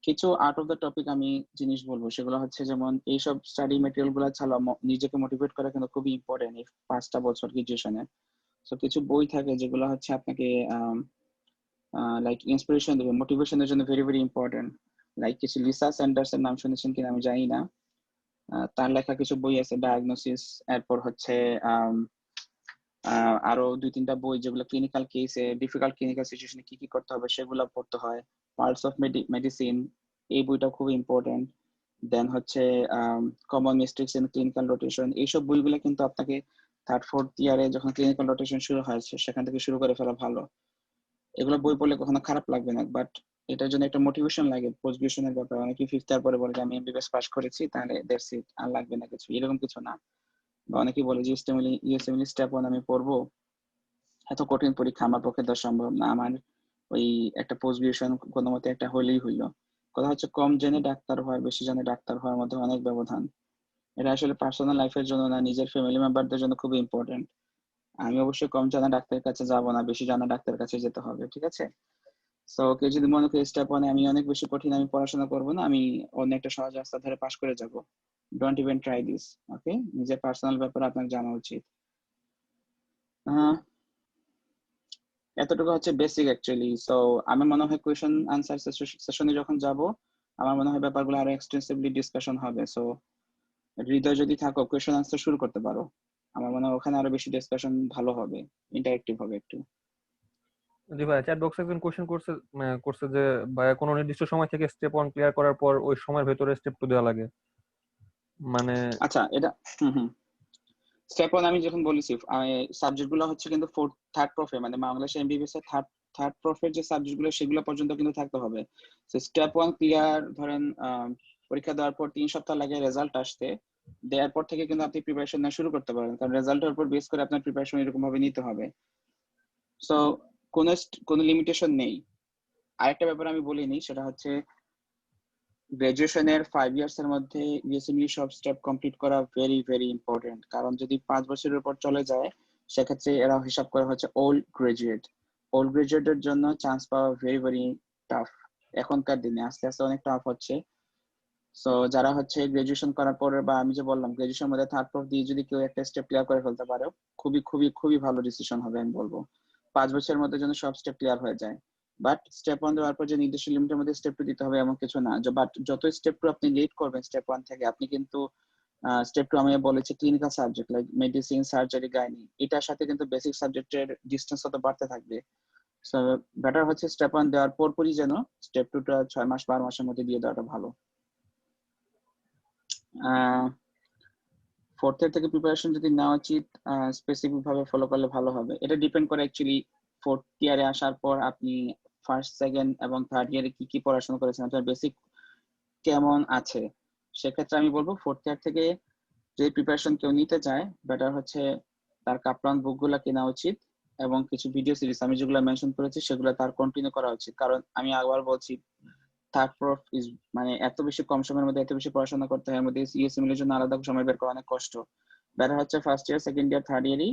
কিছু আউট অফ দ্য টপিক আমি জিনিস বলবো, সেগুলো হচ্ছে যেমন এইসব স্টাডি ম্যাটেরিয়াল গুলো ছাড়া নিজেকে মোটিভেট করা কিন্তু খুবই ইম্পর্টেন্ট এই 5টা বছর গ্রাজুয়েশনে। তো কিছু বই থাকে যেগুলো হচ্ছে আপনাকে লাইক ইন্সপিরেশন দেবে, মোটিভেশনের জন্য ভেরি ভেরি ইম্পর্টেন্ট। লাইক কিছু লিসা স্যান্ডার্স এর নাম শুনেছেন কিনা আমি জানি না, তার লেখা কিছু বই আছে, ডায়াগনোসিস, এরপর হচ্ছে আরো 2-3টা বই যেগুলো ক্লিনিক্যাল কেসে ডিফিকাল্ট ক্লিনিক্যাল সিচুয়েশনে কি কি করতে হবে সেগুলো পড়তে হয়। পার্টস অফ মেডিসিন, এই বইটা খুব ইম্পর্টেন্ট। দেন হচ্ছে common mistakes in clinical rotation, এইসব বইগুলো কিন্তু আপনাকে থার্ড ফোর্থ ইয়ারে যখন ক্লিনিক্যাল রোটেশন শুরু হয় সেখান থেকে শুরু করে ফেলা ভালো। এগুলো বই পড়লে কখনো খারাপ লাগবে না, বাট এটার জন্য একটা মোটিভেশন লাগে। পোস্ট গ্রাজুয়েশনের ব্যাপারে অনেকে ফিফথ ইয়ার পরে বলে যে আমি এমবিবিএস পাস করেছি তাহলে দ্যাটস ইট, আর লাগবে না কিছু, এরকম কিছু না। বা অনেকেই বলে যে ইউএসএমএল স্টেপ 1 আমি পড়বো, এত কঠিন পরীক্ষা আমার পক্ষে দেওয়া সম্ভব না, আমার ওই একটা পোস্ট গ্রাজুয়েশন কোনো মতে একটা হলেই হইলো। কথা হচ্ছে কম জেনে ডাক্তার হওয়ার বেশি জেনে ডাক্তার হওয়ার মধ্যে অনেক ব্যবধান। এটা আসলে পার্সোনাল লাইফের জন্য না, নিজের ফ্যামিলি মেম্বারদের জন্য খুবই ইম্পর্টেন্ট। আমি অবশ্যই কম জানা ডাক্তারের কাছে যাব না, বেশি জানা ডাক্তারের কাছে যেতে হবে, ঠিক আছে। সো কেউ যদি মনে করে স্টেপ 1 আমি অনেক বেশি কঠিন, আমি পড়াশোনা করবো না, আমি অন্য একটা সহজ রাস্তা ধরে পাশ করে যাব, ডোন্ট ইভেন ট্রাই দিস। ওকে, নিজের পার্সোনাল ব্যাপারে আপনার জানা উচিত। এতটুকু হচ্ছে বেসিক অ্যাকচুয়ালি। সো আমার মনে হয় কোয়েশ্চেন আনসার সেশনে যখন যাব আমার মনে হয় ব্যাপারগুলো আরো এক্সটেন্সিভলি ডিসকাশন হবে। সো হৃদয় যদি থাকো কোয়েশ্চেন আনসার শুরু করতে পারো, আমার মনে হয় ওখানে আরো বেশি ডিসকাশন ভালো হবে, ইন্টারেক্টিভ হবে একটু। জি ভাই, চ্যাট বক্সে একজন কোশ্চেন করছে যে ভাই কোনো নির্দিষ্ট সময় থেকে স্টেপ 1 ক্লিয়ার করার পর ওই সময়ের ভেতরে স্টেপ 2 দেওয়া লাগে, মানে আচ্ছা এটা হুম হুম স্টেপ 1 আমি যখন বলেছি সাবজেক্ট গুলো হচ্ছে কিন্তু ফোর্থ থার্ড প্রফে, মানে বাংলাদেশ এমবিবিএস এর থার্ড থার্ড প্রফের যে সাবজেক্ট গুলো সেগুলো পর্যন্ত কিন্তু থাকতে হবে। স্টেপ 1 ক্লিয়ার ধরেন পরীক্ষা দেওয়ার পর 3 সপ্তাহ লাগে রেজাল্ট আসতে, দেওয়ার পর থেকে কিন্তু আপনি প্রিপারেশন নেওয়া শুরু করতে পারেন, কারণ রেজাল্টের উপর বেস করে আপনার প্রিপারেশন এরকম ভাবে নিতে হবে। সো কোনো লিমিটেশন নেই। আরেকটা ব্যাপার আমি বলিনি, সেটা হচ্ছে গ্রাজুয়েশনের 5 ইয়ার্স এর মধ্যে ইউএসএমই সব স্টেপ কমপ্লিট করা ভেরি ভেরি ইম্পর্টেন্ট, কারণ যদি 5 বছরের উপর চলে যায় সেক্ষেত্রে এরা হিসাব করা হচ্ছে ওল্ড গ্রাজুয়েট। ওল্ড গ্রাজুয়েটের জন্য চান্স পাওয়া ভেরি ভেরি টাফ, এখনকার দিনে আস্তে আস্তে অনেক টাফ হচ্ছে। সো যারা হচ্ছে গ্রাজুয়েশন করার পরে, বা আমি যে বললাম গ্রাজুয়েশন মধ্যে থার্ড প্রফ দিয়ে যদি কেউ একটা স্টেপ ক্লিয়ার করে ফেলতে পারে খুবই খুবই খুবই ভালো ডিসিশন হবে আমি বলবো। 5 বছরের মধ্যে যেন সব স্টেপ ক্লিয়ার হয়ে যায়। বাট স্টেপ 1 দেওয়ার পর যে নির্দিষ্ট লিমিটের মধ্যে স্টেপ 2 দিতে হবে এমন কিছু না। বাট যত স্টেপ 2 আপনি লিড করবেন স্টেপ 1 থেকে, আপনি কিন্তু স্টেপ 2 আমি বলেছি clinical subject like medicine, surgery, gynae, এটার সাথে কিন্তু বেসিক সাবজেক্টের ডিস্টেন্স তত বাড়তে থাকবে। সো বেটার হচ্ছে স্টেপ 1 দেওয়ার পরপরই যেন স্টেপ 2টা 6 মাস 12 মাসের মধ্যে দিয়ে দেওয়াটা ভালো। ফোর্থ ইয়ার থেকে প্রিপারেশন যদি নেওয়া উচিত, স্পেসিফিক ভাবে ফলো করলে ভালো হবে। এটা ডিপেন্ড করে অ্যাকচুয়ালি ফোর্থ ইয়ারে আসার পর আপনি ফার্স্ট সেকেন্ড এবং থার্ড ইয়ারে কি কি পড়াশোনা করেছেন, আপনার বেসিক কেমন আছে। সেক্ষেত্রে আমি বলবো ফোর্থ ইয়ার থেকে যে প্রিপারেশন কেউ নিতে চায় বেটার হচ্ছে তার কাপ্লান বুকগুলা কেনা উচিত, এবং কিছু ভিডিও সিরিজ আমি যেগুলো মেনশন করেছি সেগুলো তার কন্টিনিউ করা উচিত। কারণ আমি আবার বলছি থার্ড প্রফ ইজ মানে এত বেশি কম সময়ের মধ্যে এত বেশি পড়াশোনা করতে হয়, এর মধ্যে ইউএসএমএল এর জন্য আলাদা সময় বের করা অনেক কষ্ট। বেটার হচ্ছে first year second year third ইয়ারই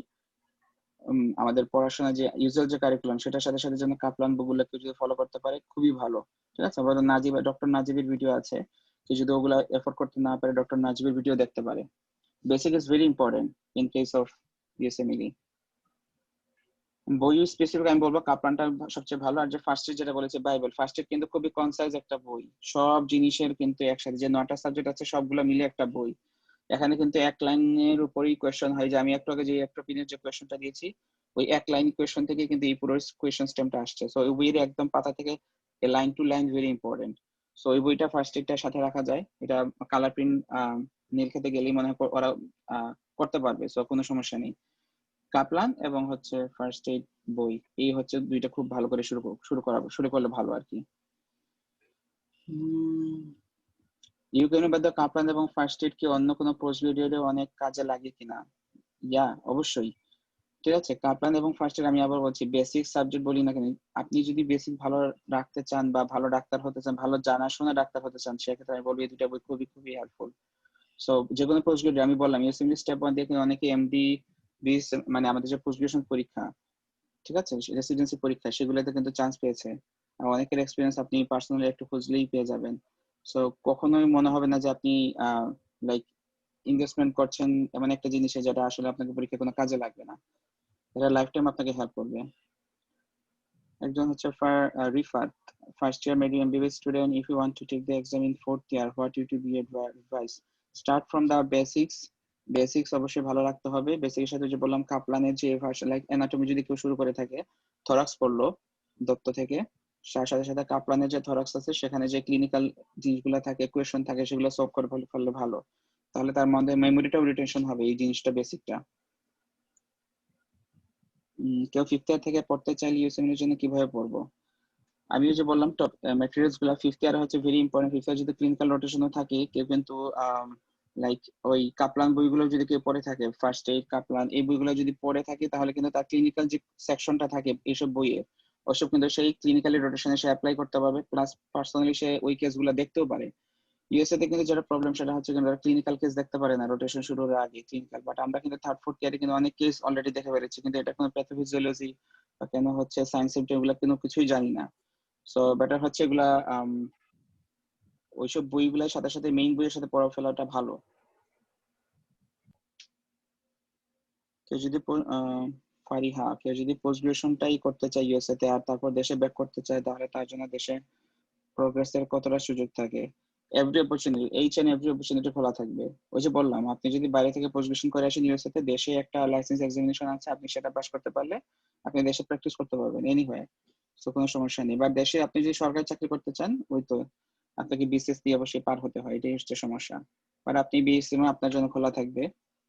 আমাদের পড়াশোনা যে ইউজুয়াল যে কারিকুলাম সেটার সাথে সাথে যেন কাপ্লান বুকগুলোকে যদি ফলো করতে পারে খুবই ভালো, ঠিক আছে। আমাদের ডক্টর নাজিবের ভিডিও আছে, কেউ যদি ওগুলা এফোর্ড করতে না পারে ডক্টর নাজিবের ভিডিও দেখতে পারে। Basic is very important in case of USMLE. বই স্পেসিফিক আমি বলবো কাপ্লানটা সবচেয়ে ভালো। আর যে ফার্স্ট ইয়ার যেটা বলেছে বাইবেল, ফার্স্ট ইয়ার কিন্তু খুবই কনসাইজ একটা বই, সব জিনিসের কিন্তু একসাথে যে 9টা সাবজেক্ট আছে সবগুলো মিলে একটা বই। এখানে কিন্তু এক লাইনের উপরেই কোয়েশ্চেন হয়, যে আমি একটু আগে যে এক্ট্রোপিনের যে কোয়েশ্চেনটা দিয়েছি ওই এক লাইন কোয়েশ্চেন থেকে কিন্তু এই পুরো কোয়েশ্চেন স্টেমটা আসছে। সো ওই বইয়ের একদম পাতা থেকে line to line very important. So ওই বইটা ফার্স্ট ইয়ারটার সাথে রাখা যায়, এটা কালার প্রিন্ট নীল খেতে গেলেই মনে হয় ওরা করতে পারবে, সো কোনো সমস্যা নেই। কাপলান এবং হচ্ছে ফার্স্ট এইড বই, এই হচ্ছে দুইটা খুব ভালো করে শুরু করলে ভালো আর কি। ইউক্রেনের বাদে কাপলান এবং ফার্স্ট এইড কি অন্য কোনো পোস্ট গ্রাজুয়েটে অনেক কাজে লাগে কিনা? অবশ্যই। ঠিক আছে, কাপলান এবং ফার্স্ট এইড আমি আবার বলছি, বেসিক সাবজেক্ট বলি না কেন, আপনি যদি বেসিক ভালো রাখতে চান বা ভালো ডাক্তার হতে চান, ভালো জানাশোনা ডাক্তার হতে চান, সেক্ষেত্রে আমি বলবো এই দুটা বই খুবই খুবই হেল্পফুল। সো যে কোনো পোস্ট গ্রাজুয়েট, আমি বললাম ইউএসএমএল স্টেপ 1 দিয়ে কিন্তু অনেকে এমডি বিএস মানে আমাদের যে পোস্ট গ্রাজুয়েশন পরীক্ষা, ঠিক আছে, রেসিডেন্সি পরীক্ষা, সেগুলোতে কিন্তু চান্স পেয়েছে। আর অনেকের এক্সপিরিয়েন্স আপনি পার্সোনালি একটু খুঁজলেই পেয়ে যাবেন। সো কখনোই মনে হবে না যে আপনি লাইক ইনভেস্টমেন্ট করছেন এমন একটা জিনিসে যেটা আসলে আপনাকে পরীক্ষায় কোনো কাজে লাগবে না, এটা লাইফ টাইম আপনাকে হেল্প করবে। একজন হচ্ছে Rifat, first year medical MBBS student, if you want to take the exam in fourth year, what you to be advice? Start from the basics অবশ্যই ভালো রাখতে হবে। বেসিকের সাথে যে বললাম কাপলানের যে ভার্সন, লাইক অ্যানাটমি যদি কেউ শুরু করে থাকে, থরাক্স পড়লো দত্ত থেকে, তার সাথে সাথে কাপলানের যে থরাক্স আছে সেখানে যে ক্লিনিক্যাল জিনিসগুলো থাকে, কোয়েশন থাকে, সেগুলো সলভ করে ফেললে ভালো, তাহলে তার মধ্যে মেমোরিটাও রিটেনশন হবে, এই জিনিসটা বেসিকটা। কেউ ফিফথ ইয়ার থেকে পড়তে চাইলে ইউএসএমএল এর জন্য কিভাবে পড়বো? আমি যে বললাম টপ ম্যাটেরিয়ালস গুলা ফিফথ ইয়ার হচ্ছে ভেরি ইম্পর্টেন্ট। ফিফথ ইয়ার যদি ক্লিনিক্যাল রোটেশনও থাকে, কেউ কিন্তু লাইক ওই কাপলান বইগুলো যদি কেউ পড়ে থাকে, ফার্স্ট এইড কাপলান এই বইগুলো যদি পড়ে থাকে, তাহলে কিন্তু তার ক্লিনিক্যাল যে সেকশনটা থাকে এইসব বইয়ে, ওসব কিন্তু সেই ক্লিনিক্যালি রোটেশনে সে অ্যাপ্লাই করতে পারবে, প্লাস পার্সোনালি সে ওই কেসগুলো দেখতেও পারে। ইউএসএ তে কিন্তু যেটা প্রবলেম সেটা হচ্ছে কিন্তু ক্লিনিক্যাল কেস দেখতে পারে না রোটেশন শুরুর আগে ক্লিনিক্যাল, বাট আমরা কিন্তু থার্ড ফোর্থ ইয়ারে কিন্তু অনেক কেস অলরেডি দেখে ফেলেছি, কিন্তু এটা কোনো প্যাথোফিজিওলজি বা কেন হচ্ছে সায়েন্স সিমটম এগুলো কিন্তু কিছুই জানি না। সো বেটার হচ্ছে এগুলা ওইসব বইগুলোর সাথে সাথে মেইন বইয়ের সাথে পড়া ফেলাটা ভালো। কেউ যদি ফারিহা, কেউ যদি পোস্ট গ্রাজুয়েশনটাই করতে চায় ইউএসএ তে আর তারপর দেশে ব্যাক করতে চায়, তাহলে তার জন্য দেশে প্রোগ্রেসের কতটা সুযোগ থাকে? এভরি অপরচুনিটি খোলা থাকবে। ওই যে বললাম, আপনি যদি বাইরে থেকে পোস্ট গ্রাজুয়েশন করে আসেন ইউএসএ তে, দেশে একটা লাইসেন্স এক্সামিনেশন আছে, আপনি সেটা পাস করতে পারলে আপনি দেশে প্র্যাকটিস করতে পারবেন এনিওয়ে, তো কোনো সমস্যা নেই। বাট দেশে আপনি যদি সরকারি চাকরি করতে চান, ওই তো আপনাকে বিসিএস দিয়ে অবশ্যই পার হতে হয়, এটাই হচ্ছে সমস্যা। বাট আপনি বিএসসি আপনার জন্য খোলা থাকবে,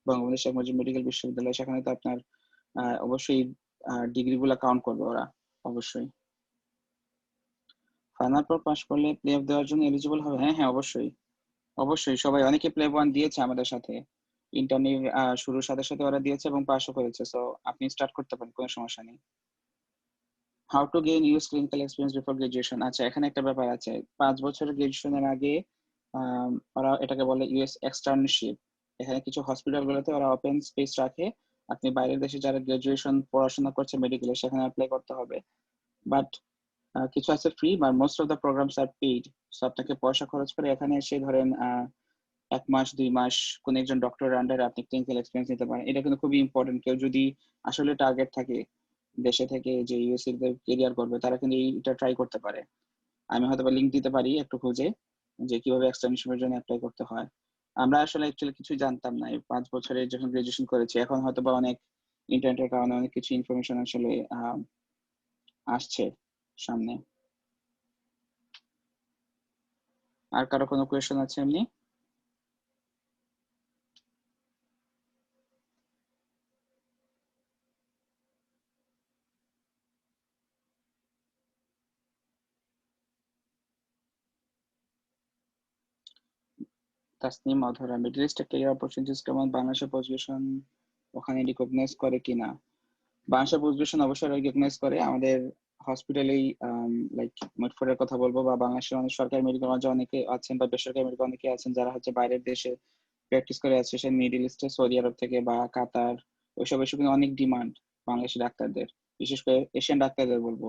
বঙ্গবন্ধু শেখ মুজিব মেডিকেল বিশ্ববিদ্যালয়, সেখানে তো আপনার অবশ্যই ডিগ্রি গুলা কাউন্ট করবে ওরা, অবশ্যই। ফাইনাল পর পাস করলে প্লে অফ দেওয়ার জন্য এলিজিবল হবে? হ্যাঁ হ্যাঁ, অবশ্যই অবশ্যই, সবাই অনেকে প্লে 1 দিয়েছে আমাদের সাথে, ইন্টারভিউ শুরুর সাথে সাথে ওরা দিয়েছে এবং পাসও করেছে, সো আপনি স্টার্ট করতে পারেন, কোনো সমস্যা নেই। How to gain US clinical experience before graduation? আচ্ছা, এখানে একটা ব্যাপার আছে, 5 বছরের গ্রাজুয়েশনের আগে ওরা এটাকে বলে ইউএস এক্সটার্নশিপ। এখানে কিছু হসপিটালগুলোতে ওরা ওপেন স্পেস রাখে, আপনি বাইরের দেশে যারা গ্রাজুয়েশন পড়াশোনা করছে মেডিকেলে, সেখানে অ্যাপ্লাই করতে হবে। বাট কিছু আছে ফ্রি, বা মোস্ট অফ দ্য প্রোগ্রামস আর পেইড। সো আপনাকে পয়সা খরচ করে এখানে এসে ধরেন 1 মাস 2 মাস কোন একজন ডক্টরের আন্ডারে আপনি ক্লিনিক্যাল এক্সপিরিয়েন্স নিতে পারেন, এটা কিন্তু খুবই ইম্পর্টেন্ট। কেউ যদি আসলে টার্গেট থাকে দেশে থেকে যে ইউএসএ তে ক্যারিয়ার করবে, তারা কিন্তু এটা ট্রাই করতে পারে। আমি হয়তো বা লিংক দিতে পারি একটু খুঁজে, যে কিভাবে এক্সটেনশনের জন্য অ্যাপ্লাই করতে হয়। আমরা আসলে অ্যাকচুয়ালি কিছু জানতাম না এই 5 বছরে যখন গ্রাজুয়েশন করেছি, এখন হয়তো বা অনেক ইন্টারনেটের কারণে অনেক কিছু ইনফরমেশন আসলে আসছে সামনে। আর কারো কোনো কোয়েশ্চেন আছে এমনি? তাসনিম অধরা, মিডল ইস্টে ক্যারিয়ার অপরচুনিটিস কেমন? বাংলাদেশে পজিশন ওখানে রিকগনাইজ করে কিনা? বাংলাদেশের পজিশন অবশ্যই রিকগনাইজ করে। আমাদের হসপিটালেই লাইক মিটফোর্ডের কথা বলবো, বা বাংলাদেশের অনেক সরকারি মেডিকেল কলেজে অনেকে আছেন, বা বেসরকারি মেডিকেল অনেকে আছেন যারা হচ্ছে বাইরের দেশে প্র্যাকটিস করে আছে, সে মিডল ইস্টে, সৌদি আরব থেকে বা কাতার, ওইসব এসব কিন্তু অনেক ডিমান্ড বাংলাদেশি ডাক্তারদের, বিশেষ করে এশিয়ান ডাক্তারদের বলবো,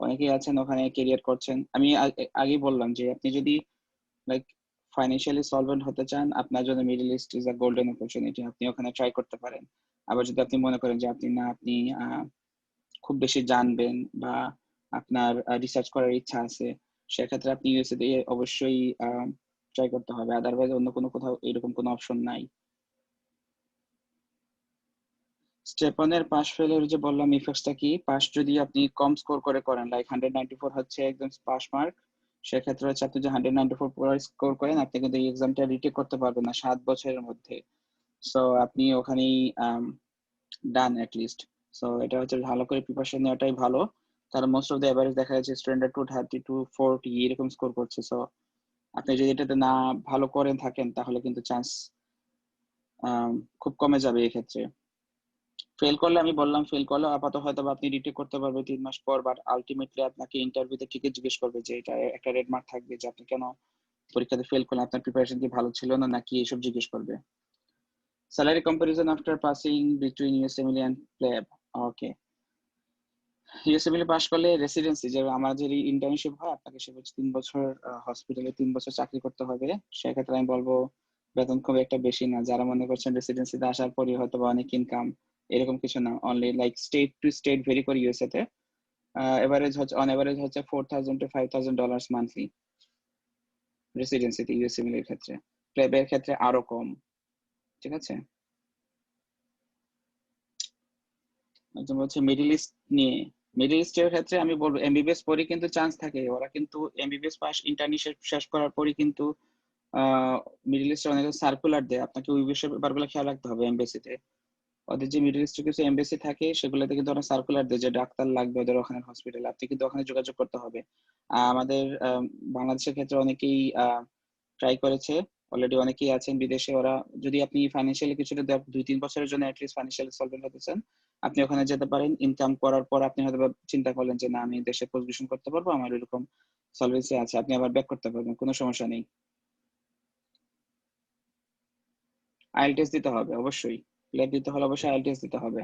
অনেকেই আছেন ওখানে ক্যারিয়ার করছেন। আমি আগেই বললাম যে আপনি যদি লাইক ফাইন্যান্সিয়ালি সলভেন্ট হতে চান, আপনার জন্য middle east is a golden opportunity, আপনি ওখানে ট্রাই করতে পারেন। আবার যদি আপনি মনে করেন যে আপনি খুব বেশি জানবেন বা আপনার রিসার্চ করার ইচ্ছা আছে, সেক্ষেত্রে আপনি ইউএসএ দিয়ে অবশ্যই ট্রাই করতে হবে, আদারওয়াইজ অন্য কোনো কোথাও এরকম কোনো অপশন নাই। স্টেপনের পাস ফেলের যে বললাম ইফেক্টসটা কি, পাস যদি আপনি কম স্কোর করে করেন, লাইক 194 হচ্ছে একদম পাস মার্ক, সেক্ষেত্রে হচ্ছে আপনি যে 194 স্কোর করেন আপনি কিন্তু এই এক্সামটা রিটেক করতে পারবেন না 7 বছরের মধ্যে। সো আপনি ওখানেই ডান অ্যাট লিস্ট। সো এটা হচ্ছে ভালো করে প্রিপারেশন নেওয়াটাই ভালো, কারণ মোস্ট অফ দ্য এভারেজ দেখা যাচ্ছে স্টুডেন্টরা 230 to 40 এরকম স্কোর করছে। সো আপনি যদি এটাতে না ভালো করে থাকেন তাহলে কিন্তু চান্স খুব কমে যাবে এক্ষেত্রে। ফেল করলে আমি বললাম, ফেল করলে আপাতত হয়তো আপনি রিটেক করতে পারবেন 3 মাস পর, বাট আলটিমেটলি আপনাকে ইন্টারভিউতে ঠিকই জিজ্ঞেস করবে যে এটা একটা রেড মার্ক থাকবে যে আপনি কেন পরীক্ষাতে ফেল করলেন, আপনার প্রিপারেশন কি ভালো ছিল না নাকি, এসব জিজ্ঞেস করবে। Salary comparison after passing between USMLE and PLAB. Okay, USMLE pass করলে রেসিডেন্সি, যে আমাদের ইন্টার্নশিপ হয় আপনাকে সে বলছে 3 বছর হসপিটালে 3 বছর চাকরি করতে হবে। সেক্ষেত্রে আমি বলবো বেতন খুব একটা বেশি না। যারা মনে করছেন রেসিডেন্সিতে আসার পরই হয়তো বা অনেক ইনকাম, এরকম কিছু না। Only like state to state very করে ইউএসএ তে এভারেজ হচ্ছে অন এভারেজ হচ্ছে $4,000 to $5,000 মান্থলি রেসিডেন্সিতে ইউএসএমএল এর ক্ষেত্রে। প্লেবের ক্ষেত্রে আরো কম। ঠিক আছে, একদম হচ্ছে মিডল ইস্ট নিয়ে। মিডল ইস্টের ক্ষেত্রে আমি বলবো এমবিবিএস পরই কিন্তু চান্স থাকে, ওরা কিন্তু এমবিবিএস পাস ইন্টার্নশিপ শেষ করার পরই কিন্তু মিডল ইস্টে অনেক সার্কুলার দেয়, আপনাকে ওই বিষয়ে ব্যাপারগুলো খেয়াল রাখতে হবে। এমবেসিতে ওদের যে মিডল ইস্টে কিছু এমবেসি থাকে সেগুলোতে কিন্তু ওরা সার্কুলার দেয় যে ডাক্তার লাগবে ওদের ওখানে হসপিটালে, আপনি কিন্তু ওখানে যোগাযোগ করতে হবে। আমাদের বাংলাদেশের ক্ষেত্রে অনেকেই ট্রাই করেছে, অলরেডি অনেকেই আছেন বিদেশে। ওরা যদি আপনি ফাইন্যান্সিয়ালি কিছুটা 2-3 বছরের জন্য অ্যাটলিস্ট ফাইন্যান্সিয়ালি সলভেন্ট হতে চান, আপনি ওখানে যেতে পারেন। ইনকাম করার পর আপনি হয়তো চিন্তা করলেন যে না আমি দেশে পজিশন করতে পারবো, আমার এরকম সলভেন্সি আছে, আপনি আবার ব্যাক করতে পারবেন, কোনো সমস্যা নেই। আইএলটিএস দিতে হবে অবশ্যই, ল্যাব দিতে হলে অবশ্যই আইএলটিএস দিতে হবে।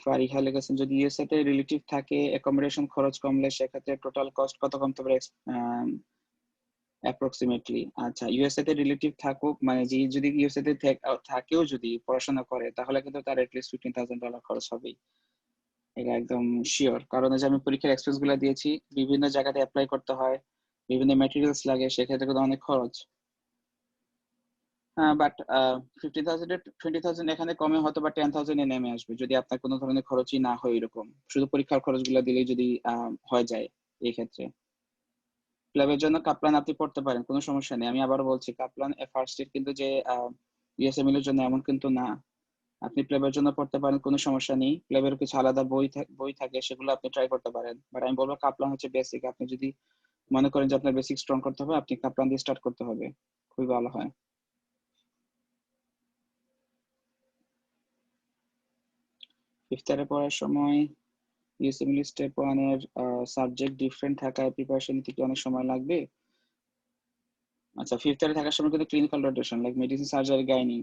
ফারিহা লিখেছেন যদি ইউএসএ তে রিলেটিভ থাকে অ্যাকোমোডেশন খরচ কমলে সেক্ষেত্রে টোটাল কস্ট কত কমতে পারে অ্যাপ্রক্সিমেটলি। আচ্ছা, ইউএসএ তে রিলেটিভ থাকুক মানে যে যদি ইউএসএ তে থাকেও যদি পড়াশোনা করে তাহলে কিন্তু তার এটলিস্ট $15,000 খরচ হবেই, এটা একদম শিওর। কারণ যে আমি পরীক্ষার এক্সপেন্স গুলো দিয়েছি, বিভিন্ন জায়গাতে অ্যাপ্লাই করতে হয়, বিভিন্ন ম্যাটেরিয়ালস লাগে, সেক্ষেত্রে কিন্তু অনেক খরচ। বাট 15,000 20,000 এখানে কমে হয়তো বা 10,000 নেমে আসবে যদি আপনার কোনো ধরনের খরচই না হয় এরকম, শুধু পরীক্ষার খরচগুলো দিলেই যদি হয়ে যায় এই ক্ষেত্রে। প্লেবের জন্য কাপ্লান আপনি পড়তে পারেন, কোনো সমস্যা নেই। আমি আবার বলছি কাপ্লান ফার্স্ট ইয়ার কিন্তু যে ইউএসএমএল এর জন্য এমন কিন্তু না। আপনি প্লেবের জন্য পড়তে পারেন, কোনো সমস্যা নেই। প্লেবের কিছু আলাদা বই থাকে, সেগুলো আপনি ট্রাই করতে পারেন। বাট আমি বলবো কাপ্লান হচ্ছে বেসিক। আপনি যদি মনে করেন যে আপনার বেসিক স্ট্রং করতে হবে, আপনি কাপ্লান দিয়ে স্টার্ট করতে হবে, খুবই ভালো হয়। ফিফথ ইয়ারে পড়ার সময় ইউএসএমএল স্টেপ ওয়ান এর সাবজেক্ট ডিফারেন্ট থাকায় প্রিপারেশন নিতে কি অনেক সময় লাগবে? আচ্ছা, ফিফথ ইয়ারে থাকার সময় কিন্তু clinical rotation like medicine, surgery, gynae.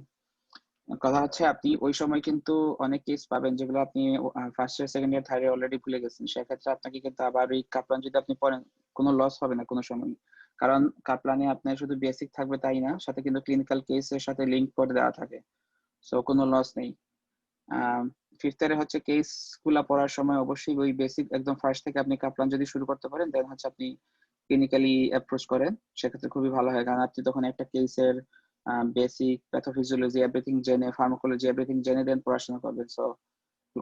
কথা হচ্ছে আপনি ওই সময় কিন্তু অনেক কেস পাবেন যেগুলো আপনি first year second year third year already ভুলে গেছেন। সেক্ষেত্রে আপনাকে কিন্তু আবার ওই কাপ্লান যদি আপনি পড়েন কোনো লস হবে না কোনো সময়। কারণ কাপ্লানে আপনার শুধু বেসিক থাকবে তাই না, সাথে কিন্তু ক্লিনিক্যাল কেসের সাথে লিঙ্ক করে দেওয়া থাকে। সো কোনো লস নেই। ফিফথ ইয়ারে হচ্ছে কেস গুলা পড়ার সময় অবশ্যই ওই বেসিক একদম ফার্স্ট থেকে আপনি কাপ্লান যদি শুরু করতে পারেন দেন হচ্ছে আপনি ক্লিনিক্যালি অ্যাপ্রোচ করেন, সেক্ষেত্রে খুবই ভালো হয়। কারণ আপনি তখন একটা কেসের বেসিক প্যাথোফিজিওলজি এভরিথিং জেনে, ফার্মাকোলজি এভরিথিং জেনে দেন পড়াশোনা করবেন। সো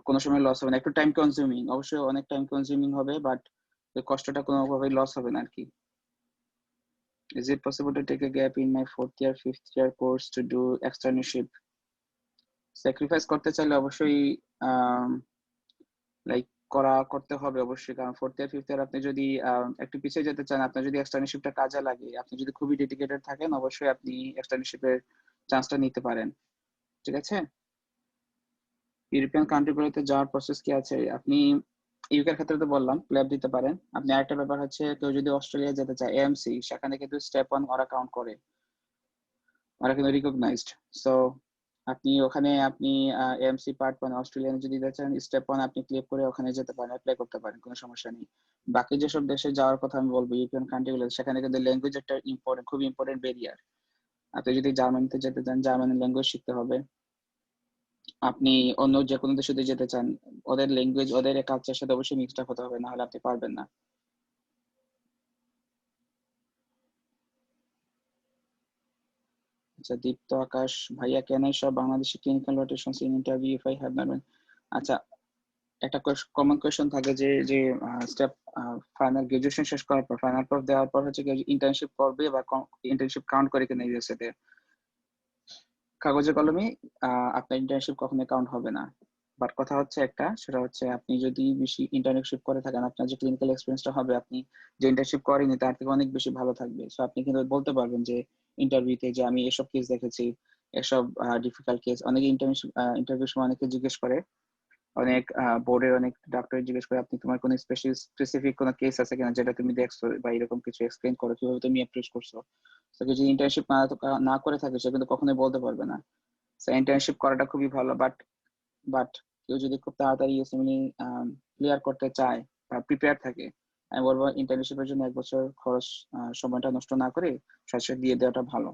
কোনো সময় লস হবে না। একটু টাইম কনজিউমিং, অবশ্যই অনেক টাইম কনজিউমিং হবে, বাট কষ্টটা কোনোভাবেই লস হবে না আর কি। Is it possible to take a gap in my fourth year, fifth year course to do externship? Sacrifice করতে চাইলে অবশ্যই লাইক করতে হবে অবশ্যই। কারণ ফোর্থ ইয়ার ফিফথ ইয়ার আপনি যদি একটু পিছিয়ে যেতে চান, আপনার যদি এক্সটার্নশিপটা কাজে লাগে, আপনি যদি খুবই ডেডিকেটেড থাকেন, অবশ্যই আপনি এক্সটার্নশিপের চান্সটা নিতে পারেন। ঠিক আছে, ইউরোপিয়ান কান্ট্রিগুলোতে যাওয়ার প্রসেস কি আছে? আপনি ইউকের ক্ষেত্রে তো বললাম প্ল্যাব দিতে পারেন। আপনি আরেকটা ব্যাপার হচ্ছে কেউ যদি অস্ট্রেলিয়া যেতে চায় এএমসি, সেখানে কিন্তু স্টেপ ওয়ান ওরা কাউন্ট করে, ওরা কিন্তু রিকগনাইজড। সো আপনি ওখানে আপনি এএমসি পার্ট ওয়ান অস্ট্রেলিয়ান যদি যেতে চান স্টেপ ওয়ান আপনি ক্লিক করে ওখানে যেতে পারেন, অ্যাপ্লাই করতে পারেন, কোনো সমস্যা নেই। বাকি যেসব দেশে যাওয়ার কথা আমি বলবো ইউরোপিয়ান কান্ট্রিগুলো, সেখানে কিন্তু ল্যাঙ্গুয়েজ একটা ইম্পর্টেন্ট, খুব ইম্পর্টেন্ট ব্যারিয়ার। আপনি যদি জার্মানিতে যেতে চান জার্মানি ল্যাঙ্গুয়েজ শিখতে হবে। আপনি অন্য যে কোনো দেশে যদি যেতে চান ওদের ল্যাঙ্গুয়েজ ওদের কালচারের সাথে অবশ্যই মিক্সড আপ হতে হবে, না হলে আপনি পারবেন না। আচ্ছা, দীপ্ত আকাশ ভাইয়া, ক্যান আই সব Bangladeshi clinical rotations in interview if I have not? আচ্ছা, একটা কমন কোয়েশ্চেন থাকে যে যে স্টেপ ফাইনাল গ্রাজুয়েশন শেষ করার পর ফাইনাল প্রুফ দেওয়ার পর হচ্ছে ইন্টার্নশিপ করবে বা ইন্টার্নশিপ কাউন্ট করে কিনা ইউএসএ তে। কাগজে কলমে আপনার ইন্টার্নশিপ কখনোই কাউন্ট হবে না। বাট কথা হচ্ছে একটা, সেটা হচ্ছে আপনি যদি বেশি ইন্টার্নশিপ করে থাকেন, আপনার যে ক্লিনিক্যাল এক্সপিরিয়েন্সটা হবে, আপনি যে ইন্টার্নশিপ করেনি তার থেকে অনেক বেশি ভালো থাকবে। সো আপনি কিন্তু বলতে পারবেন যে ইন্টারভিউতে যে আমি এসব কেস দেখেছি, এসব ডিফিকাল্ট কেস। অনেকে ইন্টারভিউ সময় অনেকে জিজ্ঞেস করে, অনেক বোর্ডের অনেক ডাক্তার জিজ্ঞেস করে আপনি তোমার কোনো স্পেসিফিক কোনো কেস আছে কিনা যেটা তুমি দেখছো, বা এরকম কিছু এক্সপ্লেইন করো কিভাবে তুমি অ্যাপ্রোচ করছো। তো যদি ইন্টার্নশিপ না করে থাকে সে কিন্তু কখনোই বলতে পারবে না। সো ইন্টার্নশিপ করাটা খুবই ভালো। বাট বাট কেউ যদি খুব তাড়াতাড়ি ইউএসএমএল ক্লিয়ার করতে চায় বা প্রিপেয়ার থাকে, আমি বলবো ইন্টার্নশিপের জন্য 1 বছর খরচ, সময়টা নষ্ট না করে সরাসরি দিয়ে দেওয়াটা ভালো।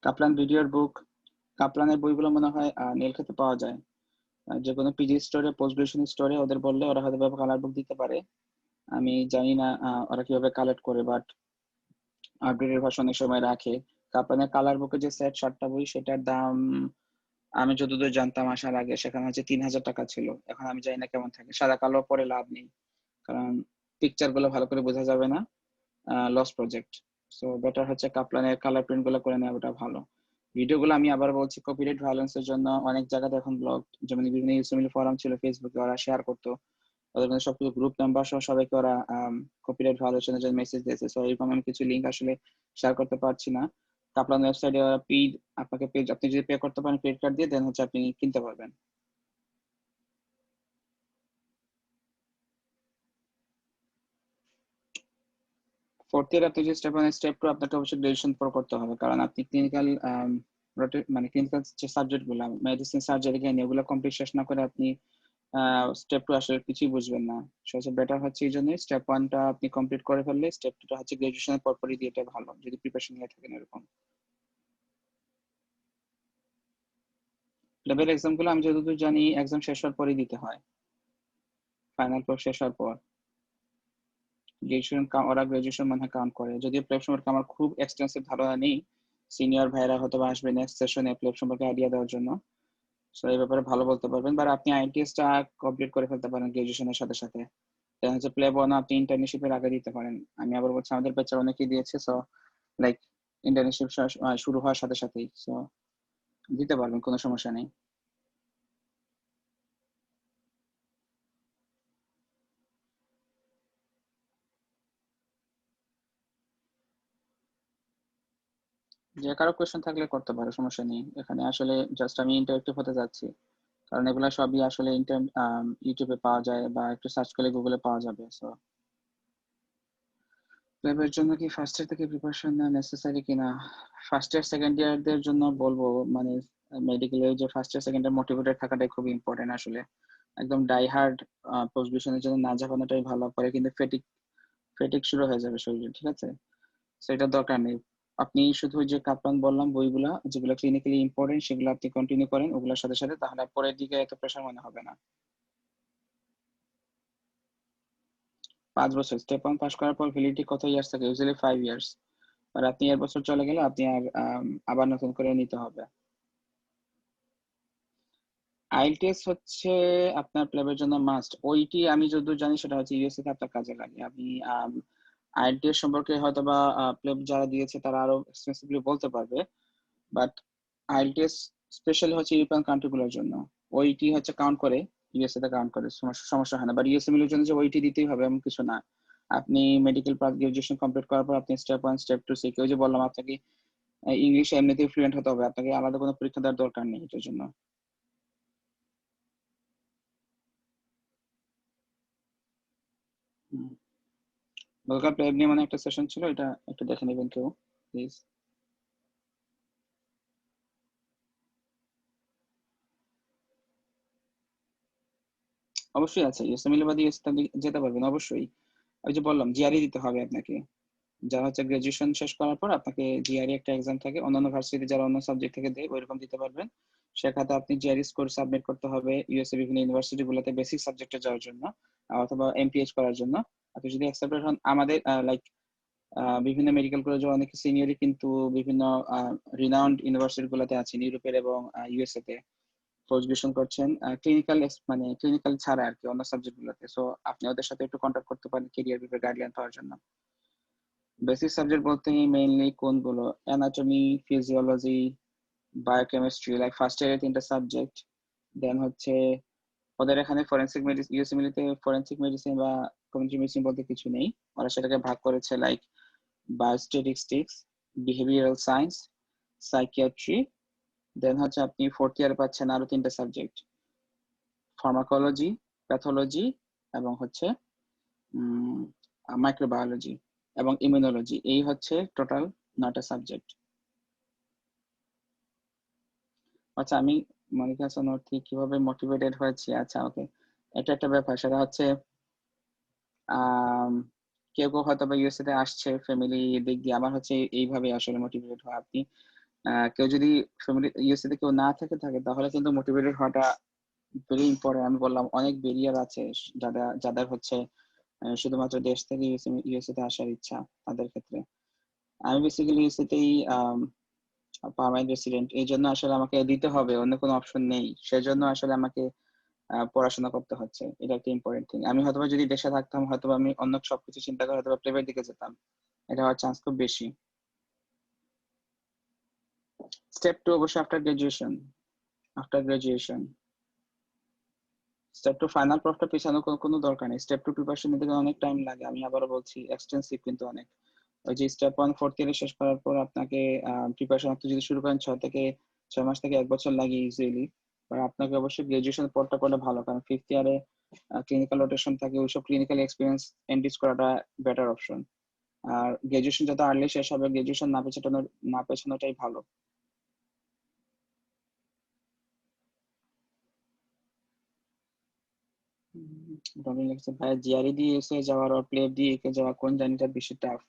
কাপলান ভিডিওর বুক, কাপলানের বইগুলো মনে হয় নীলক্ষেতে পাওয়া যায়। যে কোনো পিজি স্টোরে, পোস্ট গ্রাজুয়েশন স্টোরে ওদের বললে ওরা হয়তো কালার বুক দিতে পারে। আমি জানি না ওরা কিভাবে কালেক্ট করে, বাট আপডেটেড ভার্সন অনেক সময় রাখে। কাপলানের কালার বুকের যে সেট 7টা বই, সেটার দাম আমি যতদূর জানতাম আসার আগে সেখানে হচ্ছে 3,000 টাকা ছিল। এখন আমি জানি না কেমন থাকে। সাদা কালো পরে লাভ নেই, কারণ পিকচার গুলো ভালো করে বোঝা যাবে না, লস প্রজেক্ট। সো বেটার হচ্ছে কাপলানের কালার প্রিন্ট গুলো করে নেওয়াটা ভালো। ভিডিওগুলো আমি আবার বলছি, কপিরাইট ভায়োলেন্সের জন্য অনেক জায়গাতে এখন ব্লগ, যেমন বিভিন্ন ইউসিমিল ফোরাম ছিল ফেসবুকে, ওরা শেয়ার করতো। ওদের মধ্যে সবকিছু গ্রুপ নাম্বার সহ সবাইকে ওরা কপিরাইট ভায়োলেশনের জন্য মেসেজ দিয়েছে। সো এরকম আমি কিছু লিঙ্ক আসলে শেয়ার করতে পারছি না। কাপলান ওয়েবসাইটে পেড, আপনাকে পেজ, আপনি যদি পে করতে পারেন ক্রেডিট কার্ড দিয়ে, দেন হচ্ছে আপনি কিনতে পারবেন। ফোর্থ ইয়ার আপনি যে স্টেপ 1 স্টেপ 2 আপনাকে অবশ্যই গ্রাজুয়েশন পর করতে হবে, কারণ আপনি ক্লিনিক্যাল মানে ক্লিনিক্যাল যে সাবজেক্ট গুলো, মেডিসিন, সার্জারি, জ্ঞান, এগুলো কমপ্লিট শেষ না করে আপনি স্টেপ 2 আসলে কিছুই বুঝবেন না। সবচেয়ে বেটার হচ্ছে এই জন্য স্টেপ 1টা আপনি কমপ্লিট করে ফেললে স্টেপ 2টা হচ্ছে গ্রাজুয়েশনের পরপরই দিয়ে, এটা ভালো যদি প্রিপারেশন নিয়ে থাকেন এরকম। লেভেল এক্সাম গুলো আমি যতদূর জানি এক্সাম শেষ হওয়ার পরই দিতে হয়, ফাইনাল কোর্স শেষ হওয়ার পর। গ্রাজুয়েশন ওরা গ্রাজুয়েশন মনে হয় কাউন্ট করে, যদিও প্লেব সম্পর্কে আমার খুব এক্সটেন্সিভ ধারণা নেই। সিনিয়র ভাইরা হয়তো আসবে নেক্সট সেশনে প্লেব সম্পর্কে আইডিয়া দেওয়ার জন্য, সো এই ব্যাপারে ভালো বলতে পারবেন। বাট আপনি আইএলটিএস টা কমপ্লিট করে ফেলতে পারেন গ্রাজুয়েশনের সাথে সাথে, দেন হচ্ছে প্লেব 1 আপনি ইন্টার্নশিপের আগে দিতে পারেন। আমি আবার বলছি আমাদের ব্যাচের অনেকেই দিয়েছে, সো লাইক ইন্টার্নশিপ শুরু হওয়ার সাথে সাথেই, সো দিতে পারবেন, কোনো সমস্যা নেই। যে কারো কোয়েশ্চেন থাকলে করতে পারো, সমস্যা নেই। এখানে আসলে জাস্ট আমি ইন্টারেক্টিভ হতে যাচ্ছি, কারণ এগুলা সবই আসলে ইউটিউবে পাওয়া যায় বা একটু সার্চ করলে গুগলে পাওয়া যাবে। সো ল্যাবের জন্য কি ফার্স্ট ইয়ার থেকে প্রিপারেশন নেওয়া নেসেসারি কিনা? ফার্স্ট ইয়ার সেকেন্ড ইয়ারদের জন্য বলবো, মানে মেডিকেলের যে ফার্স্ট ইয়ার সেকেন্ড ইয়ার মোটিভেটেড থাকাটাই খুব ইম্পর্টেন্ট আসলে। একদম ডাই হার্ড পোস্ট গ্রাজুয়েশনের জন্য না যাওয়াটাই ভালো, পরে কিন্তু ফেটিক ফেটিক শুরু হয়ে যাবে শরীরে, ঠিক আছে? সেটা দরকার নেই। আপনি শুধু যে কাপ্তান বললাম বইগুলা যেগুলো ক্লিনিক্যালি ইম্পর্টেন্ট সেগুলো আপনি কন্টিনিউ করেন ওগুলোর সাথে সাথে, তাহলে পরের দিকে এত প্রেশার মনে হবে না। 5 বছর স্টেপ 1 পাস করার পর ভ্যালিডিটি কত ইয়ার্স থাকে? Usually 5 years. আর আপনি 1 বছর চলে গেলে আপনি আর আবার নতুন করে নিতে হবে। আইএলটিএস হচ্ছে আপনার প্লেবের জন্য মাস্ট। ওইটি আমি যতদূর জানি সেটা হচ্ছে ইউএসএ তে আপনার কাজে লাগে। আপনি আইএলটিএস সম্পর্কে হয়তো বা প্লেব যারা দিয়েছে তারা আরো এক্সটেন্সিভলি বলতে পারবে, বাট আইএলটিএস স্পেশালি হচ্ছে ইউরোপিয়ান কান্ট্রি গুলোর জন্য। ওইটি হচ্ছে কাউন্ট করে, ইউএসএ তে কাউন্ট করে, সমস্যা হয় না। বাট ইউএসএমএল এর জন্য যে ওইটি দিতেই হবে এমন কিছু না। আপনি মেডিকেল পাস গ্রাজুয়েশন কমপ্লিট করার পর আপনি স্টেপ 1 স্টেপ 2 শিখে, ওই যে বললাম আপনাকে ইংলিশ এমনিতেই ফ্লুয়েন্ট হতে হবে, আপনাকে আলাদা কোনো পরীক্ষা দেওয়ার দরকার নেই এটার জন্য। গতকাল প্লেব নিয়ে মানে একটা সেশন ছিল, এটা একটু দেখে নেবেন কেউ প্লিজ। অবশ্যই আছে, ইউএসএমএল বাদে যেতে পারবেন অবশ্যই। ওই যে বললাম জিআরই দিতে হবে আপনাকে। যারা হচ্ছে গ্রাজুয়েশন শেষ করার পর আপনাকে জিআরই একটা এক্সাম থাকে, অন্যান্য ভার্সিটি যারা অন্য সাবজেক্ট থেকে দেয় ওইরকম দিতে পারবেন। সেখানে আপনি জিআরই স্কোর সাবমিট করতে হবে ইউএসএ বিভিন্ন ইউনিভার্সিটি গুলোতে বেসিক সাবজেক্টে যাওয়ার জন্য, অথবা এমপিএইচ করার জন্য। আপনি যদি অ্যাকসেপ্টেড হন আমাদের লাইক বিভিন্ন মেডিকেল কলেজে অনেক সিনিয়রই কিন্তু বিভিন্ন রিনাউন্ড ইউনিভার্সিটি গুলোতে আছেন ইউরোপের এবং ইউএসএ তে পোস্ট গ্রাজুয়েশন করছেন ক্লিনিক্যাল, মানে ক্লিনিক্যাল ছাড়া আর কি অন্য সাবজেক্ট গুলোতে। সো আপনি ওদের সাথে একটু কন্ট্যাক্ট করতে পারেন কেরিয়ার ব্যাপারে গাইডলাইন পাওয়ার জন্য। বেসিক সাবজেক্ট বলতে মেইনলি কোনগুলো, anatomy, physiology, biochemistry, like first ইয়ারের 3টা সাবজেক্ট। দেন হচ্ছে ওদের এখানে ফরেনসিক মেডিসিন, ইউএসএমএলতে ফরেনসিক মেডিসিন বা কমিউনিটি মেডিসিন বলতে কিছু নেই। ওরা সেটাকে ভাগ করেছে like biostatistics, behavioural science, psychiatry. Then হচ্ছে আপনি ফোর্থ ইয়ারে পাচ্ছেন আরো 3টা সাবজেক্ট, ফার্মাকোলজি, প্যাথোলজি এবং হচ্ছে মাইক্রোবায়োলজি এবং ইমিউনোলজি। এই হচ্ছে টোটাল 9টা সাবজেক্ট। আচ্ছা, আমি মনিকা সোনার্থী কিভাবে মোটিভেটেড হয়েছি, আচ্ছা ওকে, এটা একটা ব্যাপার। সেটা হচ্ছে কেউ কেউ হয়তো বা ইউএসএ তে আসছে ফ্যামিলি দিক দিয়ে। আমার হচ্ছে এইভাবে আসলে মোটিভেটেড হয়। আপনি কেউ যদি ফ্যামিলি ইউএসএ তে কেউ না থাকে তাহলে কিন্তু মোটিভেটেড হওয়াটা ভেরি ইম্পর্টেন্ট। আমি বললাম অনেক ব্যারিয়ার আছে যাদের যাদের হচ্ছে শুধুমাত্র দেশ থেকে ইউএসএ তে আসার ইচ্ছা তাদের ক্ষেত্রে। আমি বেসিক্যালি ইউএসএ তেই পার্মানেন্ট রেসিডেন্ট, এই জন্য আসলে আমাকে দিতে হবে, অন্য কোনো অপশন নেই। সেজন্য আসলে আমাকে পড়াশোনা করতে হচ্ছে, এটা একটা ইম্পর্টেন্ট থিং। আমি হয়তোবা যদি দেশে থাকতাম হয়তোবা আমি অন্য সবকিছু চিন্তা করে হয়তোবা প্লেবের দিকে যেতাম, এটা হওয়ার চান্স খুব বেশি। স্টেপ 2 অবশ্যই আফটার গ্রাজুয়েশন স্টেপ 2 ফাইনাল প্রফটা পেছানোর কোনো দরকার নেই। স্টেপ 2 প্রিপারেশন নিতে অনেক টাইম লাগে, আমি আবারও বলছি এক্সটেন্সিভ কিন্তু অনেক। ওই যে স্টেপ 1 ফোর্থ ইয়ারে শেষ করার পর আপনাকে প্রিপারেশন আপনি যদি শুরু করেন 6 মাস থেকে 1 বছর লাগে ইজিলি। আর আপনাকে অবশ্যই গ্রাজুয়েশন পড়টা করলে ভালো, কারণ ফিফথ ইয়ারে ক্লিনিক্যাল রোটেশন থাকে, ওইসব ক্লিনিক্যাল এক্সপিরিয়েন্স এনরিচ করাটা বেটার অপশন। আর গ্রাজুয়েশন যত আর্লি শেষ হবে, গ্রাজুয়েশন না পেছানোটাই ভালো। রবিন লিখছে ভাই জিআরই দিয়ে এসে যাওয়ার আর প্লেব দিয়ে একে যাওয়া কোন জার্নিটা বেশি টাফ?